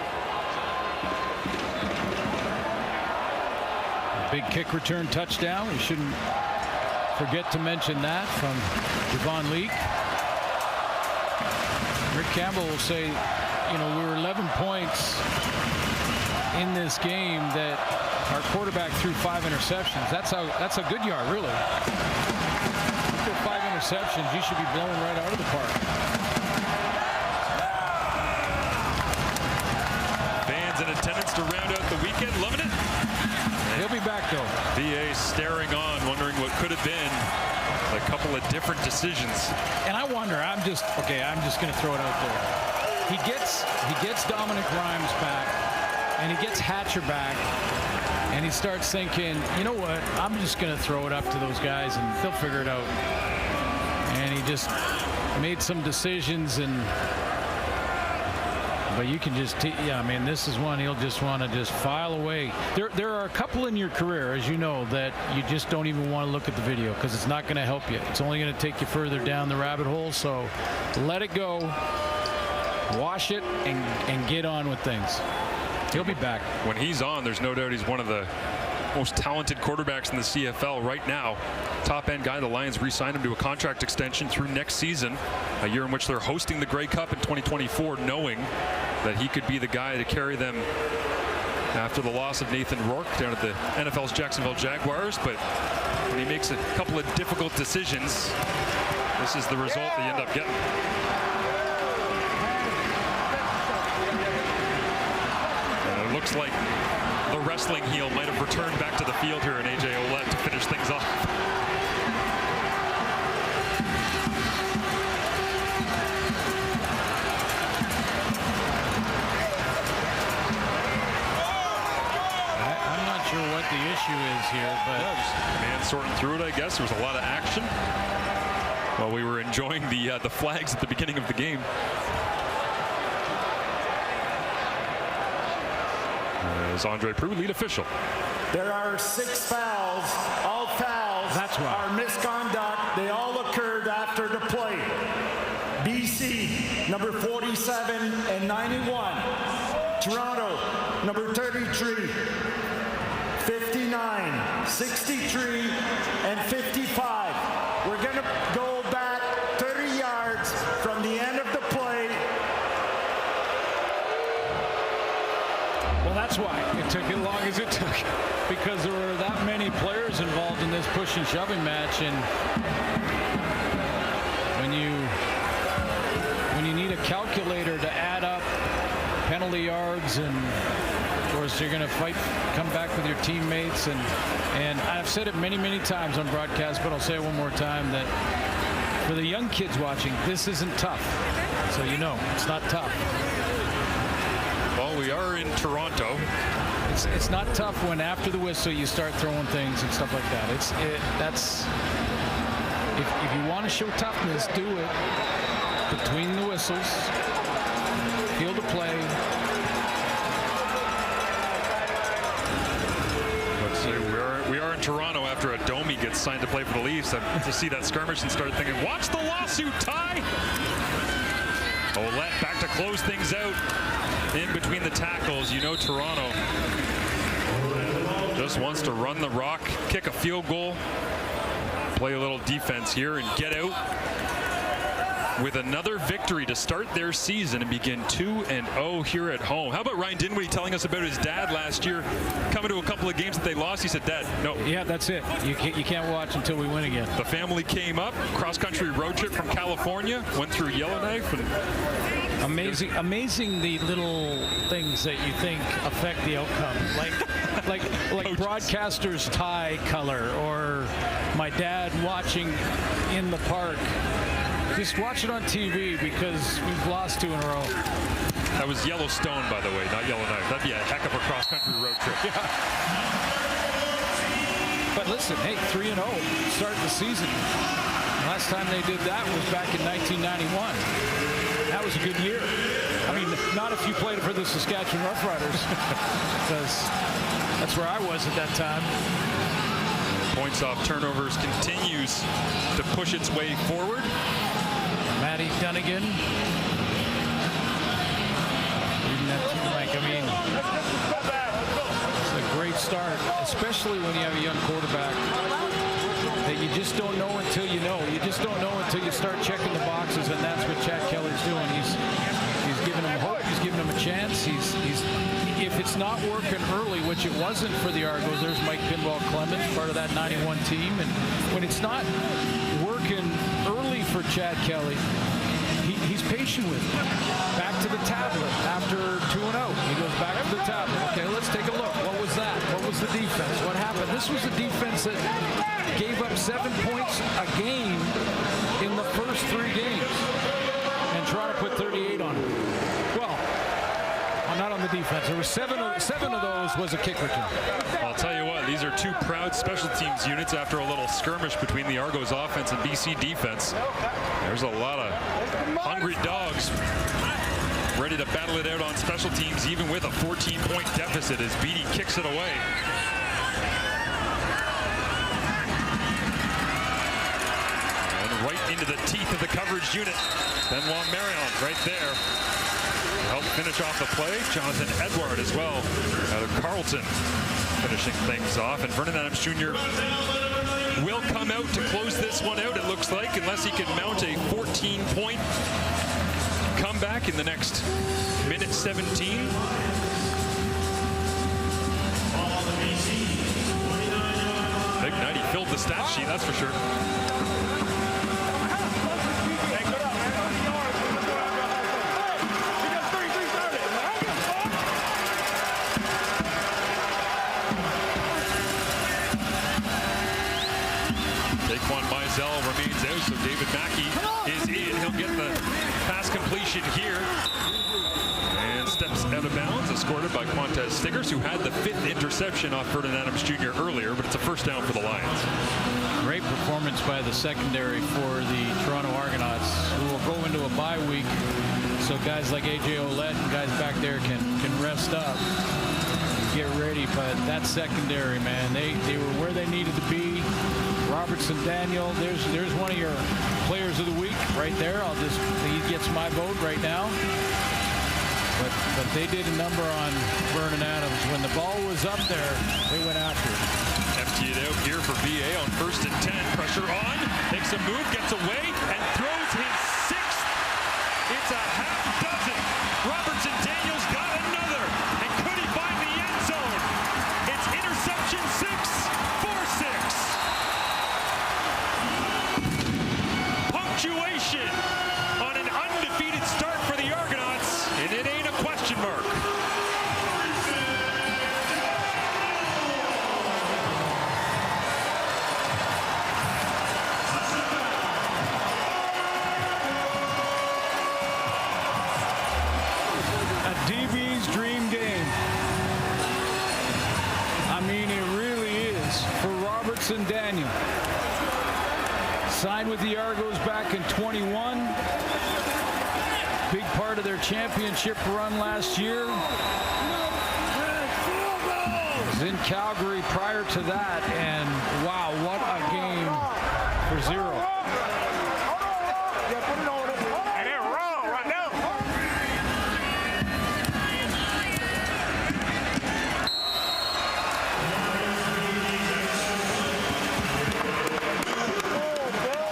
Speaker 2: A big kick return touchdown. We shouldn't forget to mention that from Javon Leake. Rick Campbell will say, you know, we were 11 points in this game that our quarterback threw 5 interceptions. That's a good yard, really. After 5 interceptions, you should be blowing right out of the park.
Speaker 1: Fans in attendance to round out the weekend, loving it.
Speaker 2: He'll be back though.
Speaker 1: VA staring on, wondering what could have been a couple of different decisions.
Speaker 2: And I wonder, I'm just going to throw it out there. He gets Dominic Rhymes back, and he gets Hatcher back, and he starts thinking, you know what, I'm just going to throw it up to those guys and they'll figure it out. And he just made some decisions, but you can just, yeah, I mean, this is one he'll just want to just file away. There are a couple in your career, as you know, that you just don't even want to look at the video because it's not going to help you. It's only going to take you further down the rabbit hole. So let it go, wash it, and get on with things. He'll be back.
Speaker 1: When he's on, there's no doubt he's one of the most talented quarterbacks in the CFL right now. Top-end guy. The Lions re-signed him to a contract extension through next season, a year in which they're hosting the Grey Cup in 2024, knowing that he could be the guy to carry them after the loss of Nathan Rourke down at the NFL's Jacksonville Jaguars. But when he makes a couple of difficult decisions, this is the result they end up getting. Looks like the wrestling heel might have returned back to the field here in A.J. Ouellette to finish things off.
Speaker 2: I'm not sure what the issue is here, but
Speaker 1: man sorting through it, I guess. There was a lot of action while we were enjoying the flags at the beginning of the game. As Andre Proulx, lead official.
Speaker 3: There are 6 fouls. All fouls are misconduct. They all occurred after the play. BC, number 47 and 91. Toronto, number 33, 59, 63, and 55. We're going to go back 30 yards from the end
Speaker 2: because there were that many players involved in this push and shoving match, and when you need a calculator to add up penalty yards, and of course you're going to come back with your teammates, and I've said it many times on broadcast, but I'll say it one more time, that for the young kids watching, this isn't tough. So you know it's not tough.
Speaker 1: Well, we are in Toronto.
Speaker 2: It's not tough when after the whistle you start throwing things and stuff like that. If you want to show toughness, do it between the whistles, field of play.
Speaker 1: Let's see, we are in Toronto after a Domi gets signed to play for the Leafs. To see that skirmish and start thinking, watch the lawsuit, Ty. Ouellette back to close things out in between the tackles. You know Toronto just wants to run the rock, kick a field goal, play a little defense here, and get out with another victory to start their season and begin 2-0 here at home. How about Ryan Dinwiddie telling us about his dad last year, coming to a couple of games that they lost? He said, Dad, no.
Speaker 2: Yeah, that's it. You can't watch until we win again.
Speaker 1: The family came up, cross-country road trip from California, went through Yellowknife. And
Speaker 2: amazing the little things that you think affect the outcome. Like broadcaster's tie color, or my dad watching in the park. Just watch it on TV because we've lost 2 in a row.
Speaker 1: That was Yellowstone, by the way, not Yellowknife. That'd be a heck of a cross-country road trip.
Speaker 2: Yeah. But listen, hey, 3-0, start the season. Last time they did that was back in 1991. That was a good year. I mean, not if you played for the Saskatchewan Roughriders, because that's where I was at that time.
Speaker 1: Points off turnovers continues to push its way forward.
Speaker 2: Matty Dunnigan. I mean, it's a great start, especially when you have a young quarterback that you just don't know until you know. You just don't know until you start checking the boxes, and that's what Chad Kelly's doing. He's giving him hope. He's giving him a chance. If it's not working early, which it wasn't for the Argos, there's Mike Pinball Clemens, part of that 91 team. And when it's not working early for Chad Kelly, he's patient with it. Back to the tablet after 2-0. He goes back to the tablet. Okay, let's take a look. What was that? What was the defense? What happened? This was a defense that gave up 7 points a game in the first 3 games. And Toronto put 38 on him. Well, not on the defense. There were seven of those was a kick return.
Speaker 1: I'll tell you what, these are 2 proud special teams units after a little skirmish between the Argos offense and BC defense. There's a lot of hungry dogs ready to battle it out on special teams, even with a 14-point deficit as Beattie kicks it away. And right into the teeth of the coverage unit. Benoit Marion right there. Help finish off the play. Jonathan Edward as well out of Carleton finishing things off. And Vernon Adams Jr. will come out to close this one out, it looks like, unless he can mount a 14-point comeback in the next minute 17. Big night. He filled the stat sheet, that's for sure. Daquan Mizell remains out, so David Mackey is in. He'll get the pass completion here. And steps out of bounds, escorted by Quantez Stiggers, who had the 5th interception off Vernon Adams Jr. earlier, but it's a first down for the Lions.
Speaker 2: Great performance by the secondary for the Toronto Argonauts, who will go into a bye week, so guys like A.J. Ouellette and guys back there can rest up, get ready. But that secondary, man, they were where they needed to be. Robertson Daniel, there's one of your players of the week right there. He gets my vote right now. But they did a number on Vernon Adams. When the ball was up there, they went after it.
Speaker 1: Empty it out here for VA on 1st and 10. Pressure on, makes a move, gets away, and throws his 6th. It's a half dozen. Robertson Daniels got another. And could he find the end zone? It's interception
Speaker 2: Robertson Daniel signed with the Argos back in 21. Big part of their championship run last year. Was in Calgary prior to that, and wow, what a game for Zero.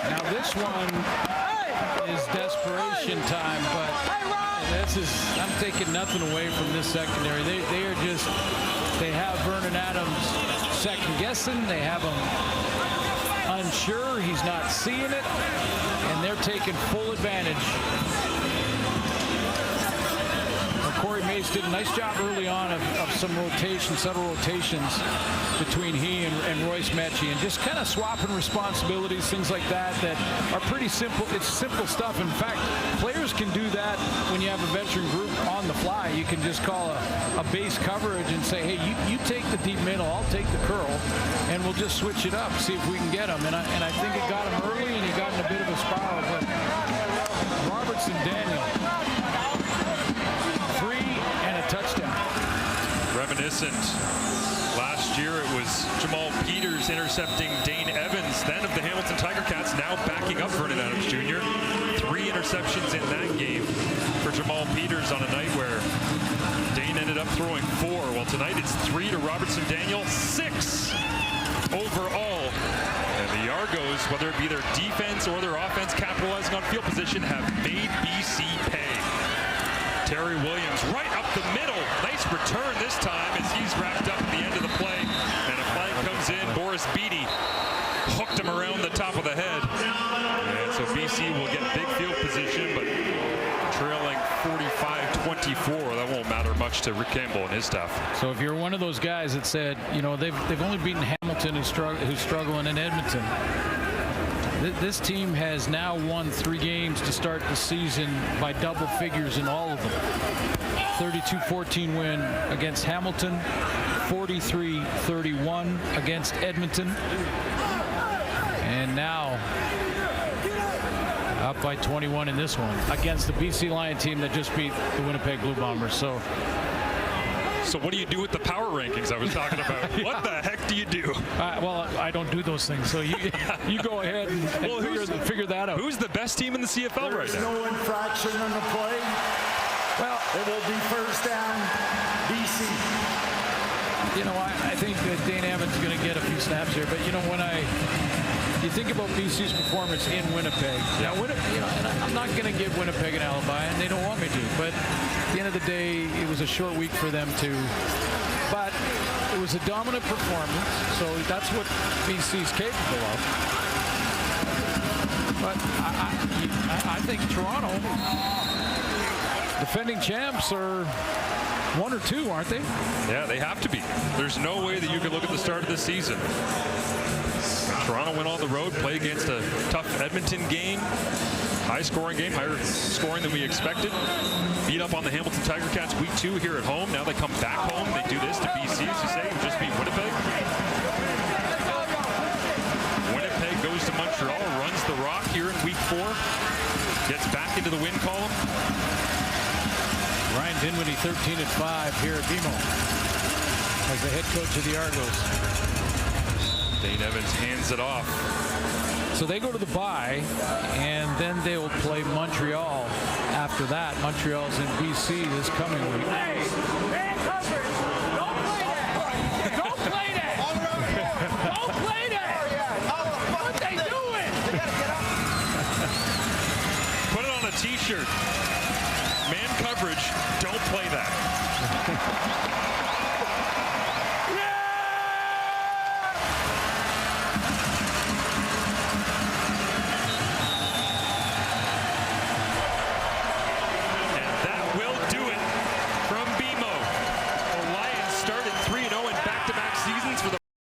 Speaker 2: Now this one is desperation time, but I'm taking nothing away from this secondary. They are just, they have Vernon Adams second guessing. They have him unsure. He's not seeing it, and they're taking full advantage. Corey Mace did a nice job early on of some rotation, subtle rotations between he and Royce Mechie, and just kind of swapping responsibilities, things like that are pretty simple. It's simple stuff. In fact, players can do that when you have a veteran group on the fly. You can just call a base coverage and say, hey, you take the deep middle, I'll take the curl, and we'll just switch it up, see if we can get him. And I think it got him early, and he got in a bit of a spiral. But Robertson Daniel, 3 and a touchdown.
Speaker 1: Reminiscent. Last year it was Jamal Peters intercepting Dane Evans, then of the Hamilton Tiger Cats, now backing up Vernon Adams Jr. 3 interceptions in that game for Jamal Peters on a night where Dane ended up throwing 4. Well, tonight it's 3 to Robertson Daniel, 6 overall. And the Argos, whether it be their defense or their offense capitalizing on field position, have made BC pay. Terry Williams right up the middle. Nice return this time as he's wrapped up at the end of the play. And a flag comes in. Boris Beatty hooked him around the top of the head. And so BC will get big field position, but trailing 45-24. That won't matter much to Rick Campbell and his staff.
Speaker 2: So if you're one of those guys that said, you know, they've only beaten Hamilton, who's struggling, in Edmonton. This team has now won 3 games to start the season by double figures in all of them. 32-14 win against Hamilton, 43-31 against Edmonton, and now up by 21 in this one against the BC Lion team that just beat the Winnipeg Blue Bombers.
Speaker 1: So what do you do with the power rankings I was talking about? Yeah. What the heck do you do?
Speaker 2: Well, I don't do those things, so you go ahead and figure that out.
Speaker 1: Who's the best team in the CFL right now?
Speaker 3: No infraction on the play. Well, it will be first down, BC.
Speaker 2: You know, I think that Dane Evans is going to get a few snaps here, but you know, when you think about BC's performance in Winnipeg. Now, and I'm not going to give Winnipeg an alibi, and they don't want me to. But at the end of the day, it was a short week for them too. But it was a dominant performance, so that's what BC's capable of. But I think Toronto, defending champs, are 1 or 2, aren't they?
Speaker 1: Yeah, they have to be. There's no way that you could look at the start of the season. Toronto went on the road, play against a tough Edmonton game, high-scoring game, higher scoring than we expected. Beat up on the Hamilton Tiger Cats week 2 here at home. Now they come back home. They do this to BC, as you say, and just beat Winnipeg. Winnipeg goes to Montreal, runs the rock here in week 4, gets back into the win column.
Speaker 2: Ryan Dinwiddie 13-5 here at BMO as the head coach of the Argos.
Speaker 1: Dane Evans hands it off.
Speaker 2: So they go to the bye, and then they will play Montreal after that. Montreal's in BC this coming week.